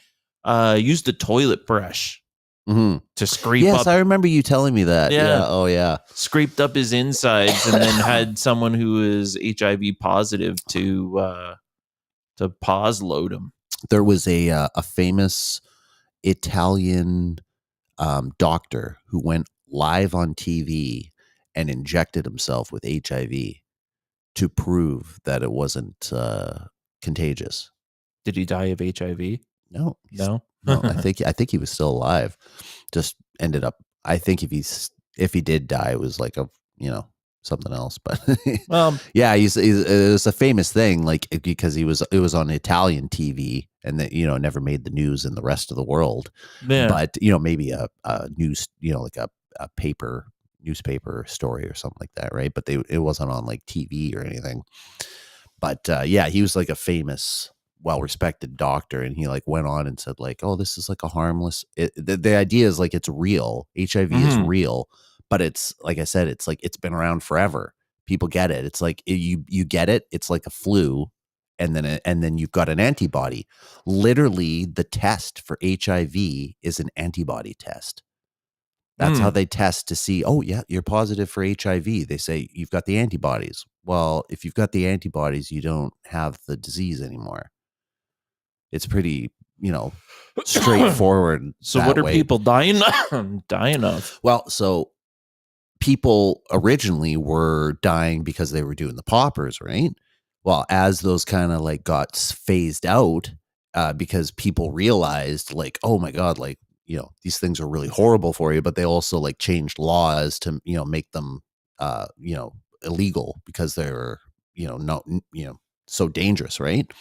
used a toilet brush to scrape up. Yes, I remember you telling me that. Yeah. Oh yeah. Scraped up his insides and then had someone who is HIV positive to pause load him. There was a famous Italian doctor who went live on TV and injected himself with HIV. to prove that it wasn't contagious. Did he die of HIV? No, No. no. I think he was still alive. Just ended up. I think if he did die, it was like something else. But Well, yeah, it was a famous thing, like because it was on Italian TV, and that never made the news in the rest of the world. yeah. But maybe a news, like a newspaper story or something like that, right? But it wasn't on like TV or anything. But yeah, he was like a famous, well-respected doctor, and he like went on and said like, oh, this is like a harmless, the idea is like it's real. HIV is Mhm. real, but it's like I said, it's like it's been around forever. People get it. It's like you get it, it's like a flu, and then you've got an antibody. Literally, the test for HIV is an antibody test. That's how they test to see, oh, yeah, you're positive for HIV. They say you've got the antibodies. Well, if you've got the antibodies, you don't have the disease anymore. It's pretty, straightforward. So that what are way. people dying dying of? Well, so people originally were dying because they were doing the poppers, right? Well, as those kind of like got phased out, because people realized like, oh my God, like, these things are really horrible for you, but they also like changed laws to, make them, illegal because they're, not, so dangerous. Right.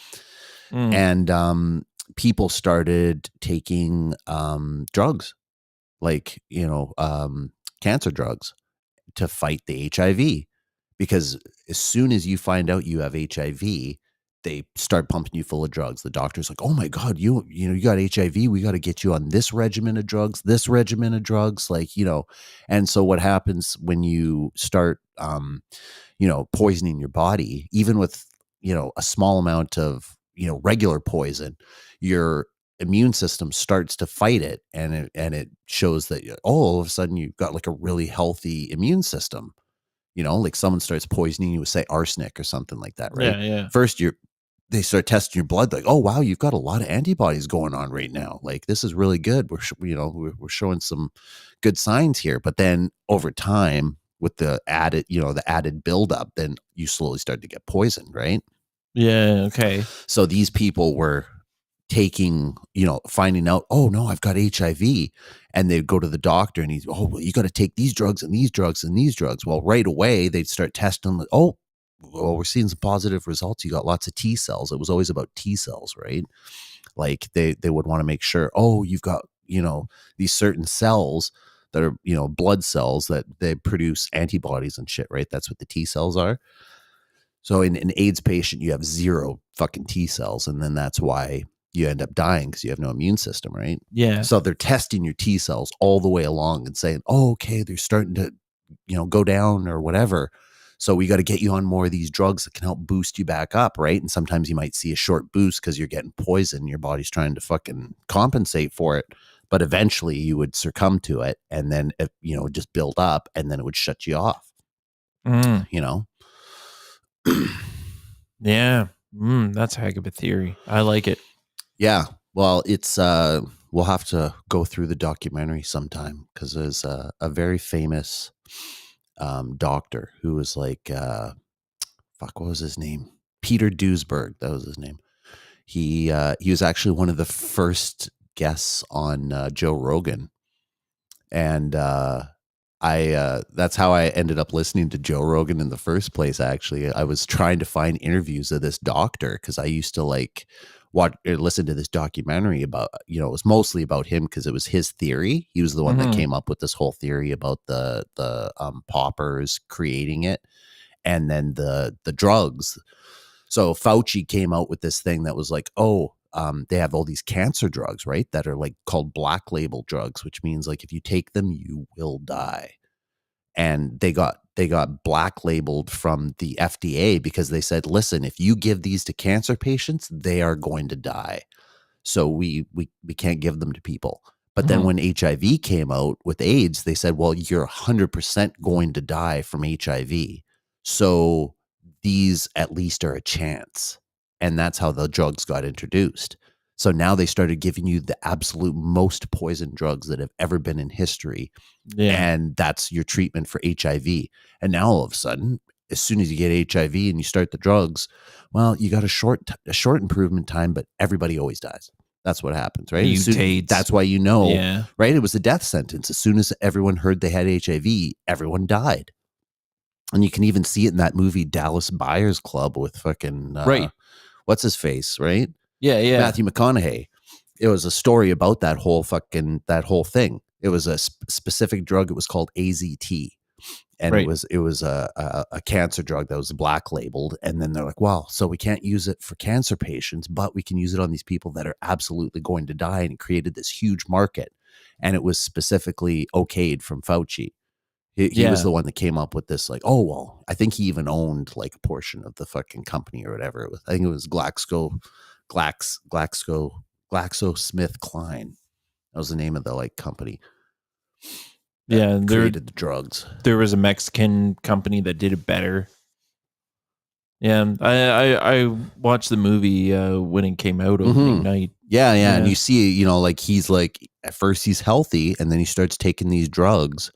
Mm. And, people started taking, drugs, like, cancer drugs to fight the HIV, because as soon as you find out you have HIV, they start pumping you full of drugs. The doctor's like, "Oh my God, you got HIV. We got to get you on this regimen of drugs, this regimen of drugs." Like, and so what happens when you start, poisoning your body, even with, a small amount of, regular poison, your immune system starts to fight it, and it shows that all of a sudden you've got like a really healthy immune system. Like someone starts poisoning you with, say, arsenic or something like that, right? Yeah. First, they start testing your blood, like, oh wow, you've got a lot of antibodies going on right now. Like, this is really good. We're showing some good signs here. But then over time, with the added buildup, then you slowly start to get poisoned, right? Yeah. Okay. So these people were taking, finding out, oh no, I've got HIV. And they'd go to the doctor and oh, well, you got to take these drugs and these drugs and these drugs. Well, right away, they'd start testing, like, oh, well, we're seeing some positive results. You got lots of T cells. It was always about T cells, right? Like they would want to make sure, oh, you've got, these certain cells that are, blood cells that they produce antibodies and shit, right? That's what the T cells are. So in an AIDS patient, you have zero fucking T cells. And then that's why you end up dying, because you have no immune system, right? Yeah. So they're testing your T cells all the way along and saying, oh, okay, they're starting to, go down or whatever. So we got to get you on more of these drugs that can help boost you back up, right? And sometimes you might see a short boost because you're getting poison. Your body's trying to fucking compensate for it. But eventually you would succumb to it, and then, just build up, and then it would shut you off, Mm. Yeah. That's a heck of a theory. I like it. Yeah. Well, it's we'll have to go through the documentary sometime, because there's a very famous doctor who was like, fuck, what was his name? Peter Duesberg. That was his name. He was actually one of the first guests on Joe Rogan, and that's how I ended up listening to Joe Rogan in the first place. Actually, I was trying to find interviews of this doctor, because I used to like watch or listen to this documentary about, it was mostly about him, because it was his theory. He was the one that came up with this whole theory about the poppers creating it, and then the drugs. So Fauci came out with this thing that was like, oh, they have all these cancer drugs, right? That are like called black label drugs, which means like if you take them, you will die. And they got black labeled from the FDA, because they said, listen, if you give these to cancer patients, they are going to die. So we can't give them to people. But then when HIV came out with AIDS, they said, well, you're 100% going to die from HIV. So these at least are a chance. And that's how the drugs got introduced. So now they started giving you the absolute most poison drugs that have ever been in history. Yeah. And that's your treatment for HIV. And now all of a sudden, as soon as you get HIV and you start the drugs, well, you got a short improvement time, but everybody always dies. That's what happens, right? Mutates. That's why, you know, Yeah. right? It was a death sentence. As soon as everyone heard they had HIV, everyone died. And you can even see it in that movie Dallas Buyers Club with fucking Right. what's his face, right? Yeah. Matthew McConaughey. It was a story about that whole thing. It was a specific drug. It was called AZT. And Right. it was a cancer drug that was black labeled. And then they're like, well, so we can't use it for cancer patients, but we can use it on these people that are absolutely going to die. And it created this huge market. And it was specifically okayed from Fauci. He was the one that came up with this, like, oh, well, I think he even owned like a portion of the fucking company or whatever. I think it was GlaxoSmithKline. That was the name of the like company. Yeah, created the drugs. There was a Mexican company that did it better. Yeah, I watched the movie when it came out opening night. Yeah, and you see, you know, like he's like at first he's healthy, and then he starts taking these drugs.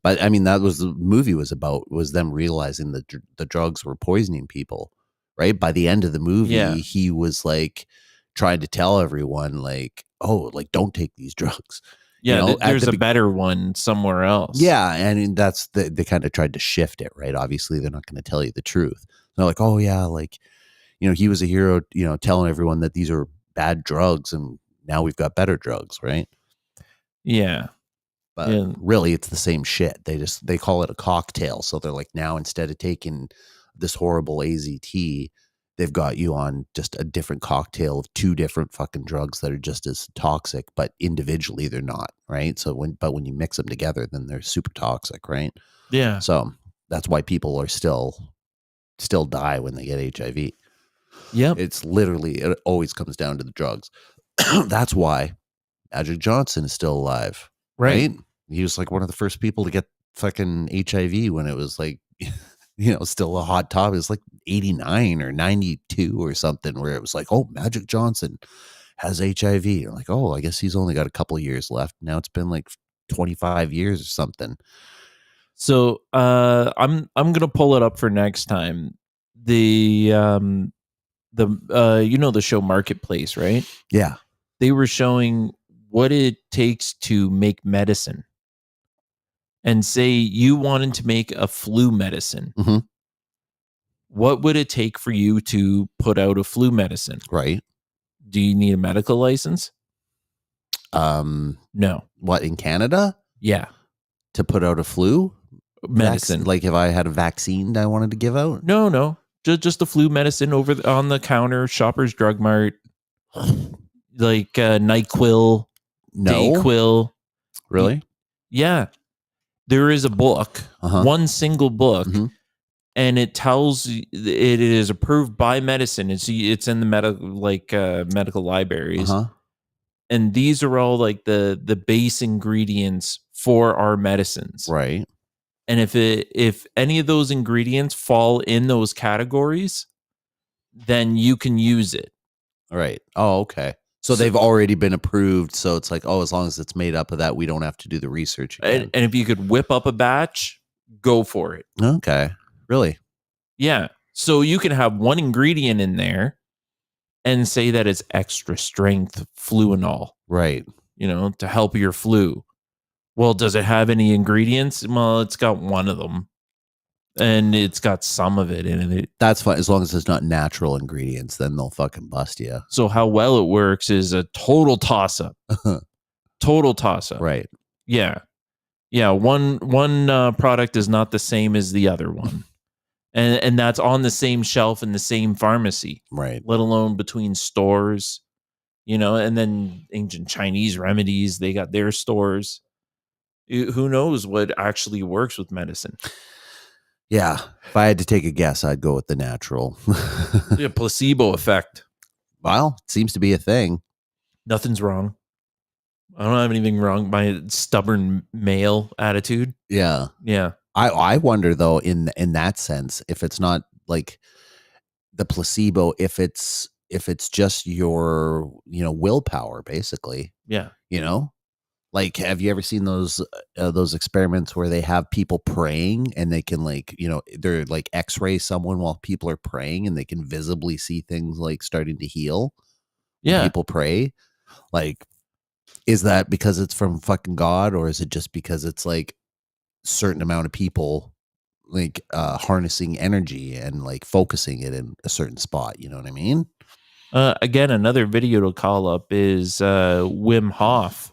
But I mean, that was the movie was about, was them realizing that the drugs were poisoning people. Right by the end of the movie, he was like trying to tell everyone, like, oh, like don't take these drugs. Yeah, you know, there's a better one somewhere else. Yeah, and that's they kind of tried to shift it, right? Obviously, they're not going to tell you the truth. They're like, oh yeah, like, you know, he was a hero, you know, telling everyone that these are bad drugs, and now we've got better drugs, right? Yeah, but really, it's the same shit. They call it a cocktail. So they're like, now instead of taking this horrible AZT, they've got you on just a different cocktail of two different fucking drugs that are just as toxic, but individually they're not, right? So when you mix them together, then they're super toxic, right? Yeah. So that's why people are still die when they get HIV. Yeah. It's literally, it always comes down to the drugs. That's why Magic Johnson is still alive, right? He was like one of the first people to get fucking HIV when it was like, you know, still a hot topic. It was like 89 or 92 or something, where it was like, oh, Magic Johnson has HIV. You're like, oh, I guess he's only got a couple of years left. Now it's been like 25 years or something. So I'm gonna pull it up for next time. The you know, the show Marketplace, right? Yeah. They were showing what it takes to make medicine. And say you wanted to make a flu medicine. Mm-hmm. What would it take for you to put out a flu medicine? Right. Do you need a medical license? No. What, in Canada? Yeah. To put out a flu medicine? Like if I had a vaccine that I wanted to give out? No. Just a flu medicine on the counter, Shoppers Drug Mart. Like NyQuil, Dayquil. Really? Yeah. There is a book, one single book, and it tells it is approved by medicine. It's in the medical libraries, and these are all like the base ingredients for our medicines, right? And if any of those ingredients fall in those categories, then you can use it. Right. Oh, okay. So they've already been approved. So it's like, oh, as long as it's made up of that, we don't have to do the research again. And if you could whip up a batch, go for it. Okay. Really? Yeah. So you can have one ingredient in there and say that it's extra strength fluanol. Right. You know, to help your flu. Well, does it have any ingredients? Well, it's got one of them. And it's got some of it in it. That's fine. As long as it's not natural ingredients, then they'll fucking bust you. So how well it works is a total toss-up. Total toss-up. Right. Yeah. Yeah. One product is not the same as the other one. And that's on the same shelf in the same pharmacy. Right. Let alone between stores. You know, and then ancient Chinese remedies, they got their stores. Who knows what actually works with medicine? Yeah. If I had to take a guess, I'd go with the natural. Yeah, placebo effect. Well, it seems to be a thing. Nothing's wrong. I don't have anything wrong. My stubborn male attitude. Yeah. Yeah. I wonder though, in that sense, if it's not like the placebo, if it's just your, you know, willpower, basically. Yeah. You know? Like, have you ever seen those experiments where they have people praying and they can like, they're like X-ray someone while people are praying and they can visibly see things like starting to heal when Yeah. people pray? Like, is that because it's from fucking God, or is it just because it's like certain amount of people like harnessing energy and like focusing it in a certain spot? You know what I mean? Again, another video to call up is Wim Hof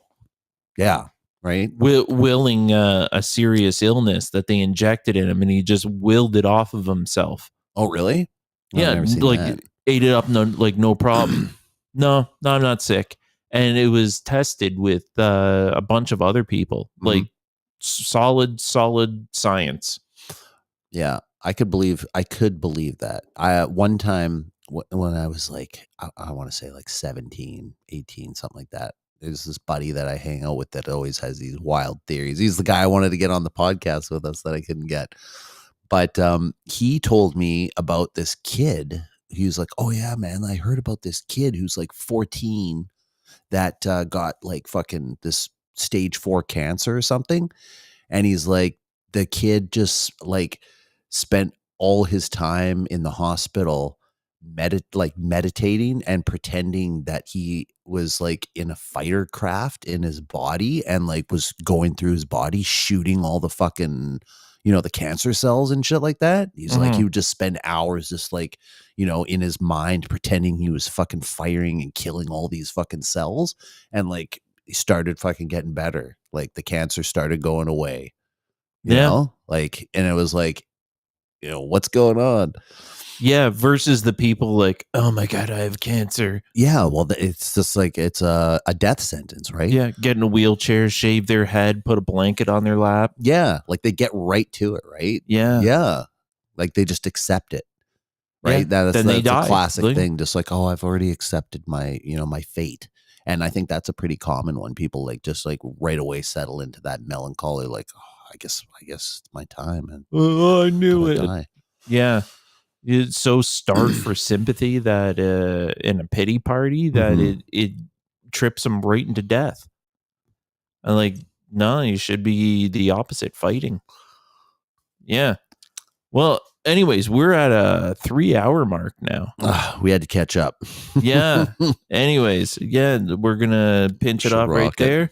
Yeah. Right. willing a serious illness that they injected in him, and he just willed it off of himself. Oh, really? I've Yeah, never seen like that. ate it up, no problem. No, I'm not sick. And it was tested with a bunch of other people, like solid science. Yeah, I could believe that. I one time when I was like I want to say like 17, 18, something like that. There's this buddy that I hang out with that always has these wild theories. He's the guy I wanted to get on the podcast with us that I couldn't get. But he told me about this kid. He was like, "Oh yeah, man, I heard about this kid who's like 14 that got like fucking this stage 4 cancer or something." And he's like, the kid just like spent all his time in the hospital meditating and pretending that he was like in a fighter craft in his body and like was going through his body shooting all the fucking the cancer cells and shit like that. He's like, he would just spend hours just like in his mind pretending he was fucking firing and killing all these fucking cells, and like he started fucking getting better. Like the cancer started going away, Yeah. like, and it was like, what's going on? Yeah, versus the people like, oh my God, I have cancer. Yeah, well, it's just like it's a death sentence, right? Yeah, get in a wheelchair, shave their head, put a blanket on their lap. Yeah, like they get right to it, right? Yeah. Yeah, like they just accept it, right? Yeah, That's then they a die. classic Like- thing, just like, oh, I've already accepted my my fate. And I think that's a pretty common one. People like just like right away settle into that melancholy, like, oh, I guess it's my time, and Oh, I knew gonna it. die. Yeah. It's so starved for sympathy that in a pity party that it trips them right into death. And like, no, you should be the opposite, fighting. Yeah. Well, anyways, we're at a 3-hour mark now. We had to catch up. Yeah. Anyways, yeah, we're gonna pinch it Should off right rock it. there.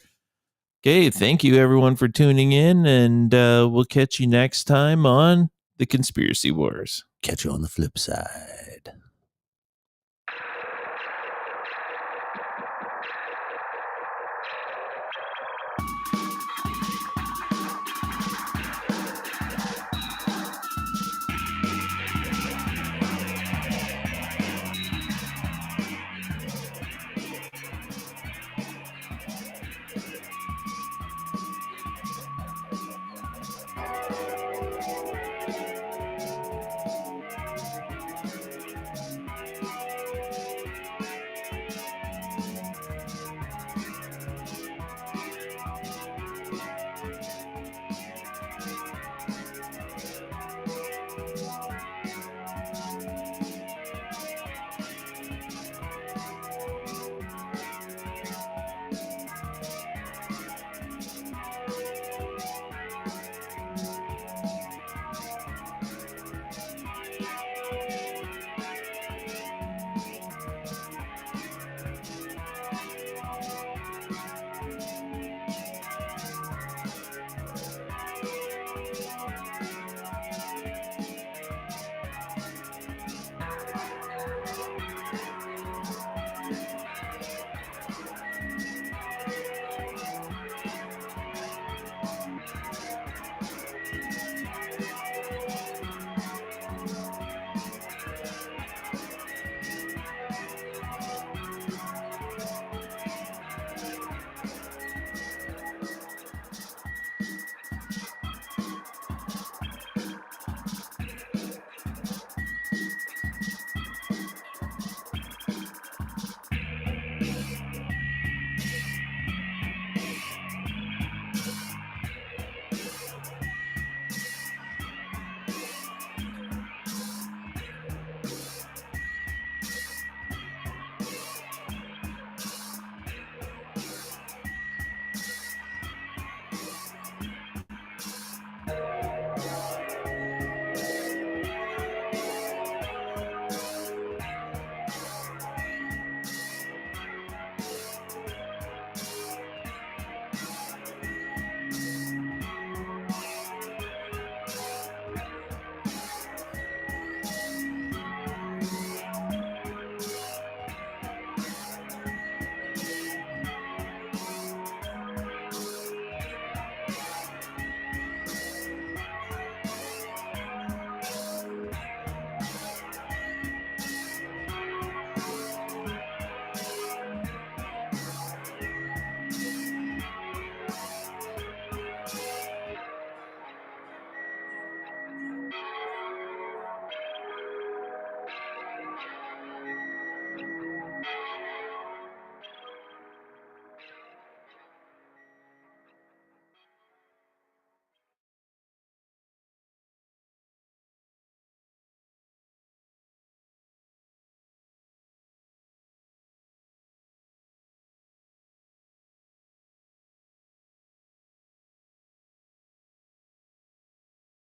Okay, thank you everyone for tuning in, and we'll catch you next time on the Conspiracy Wars. Catch you on the flip side.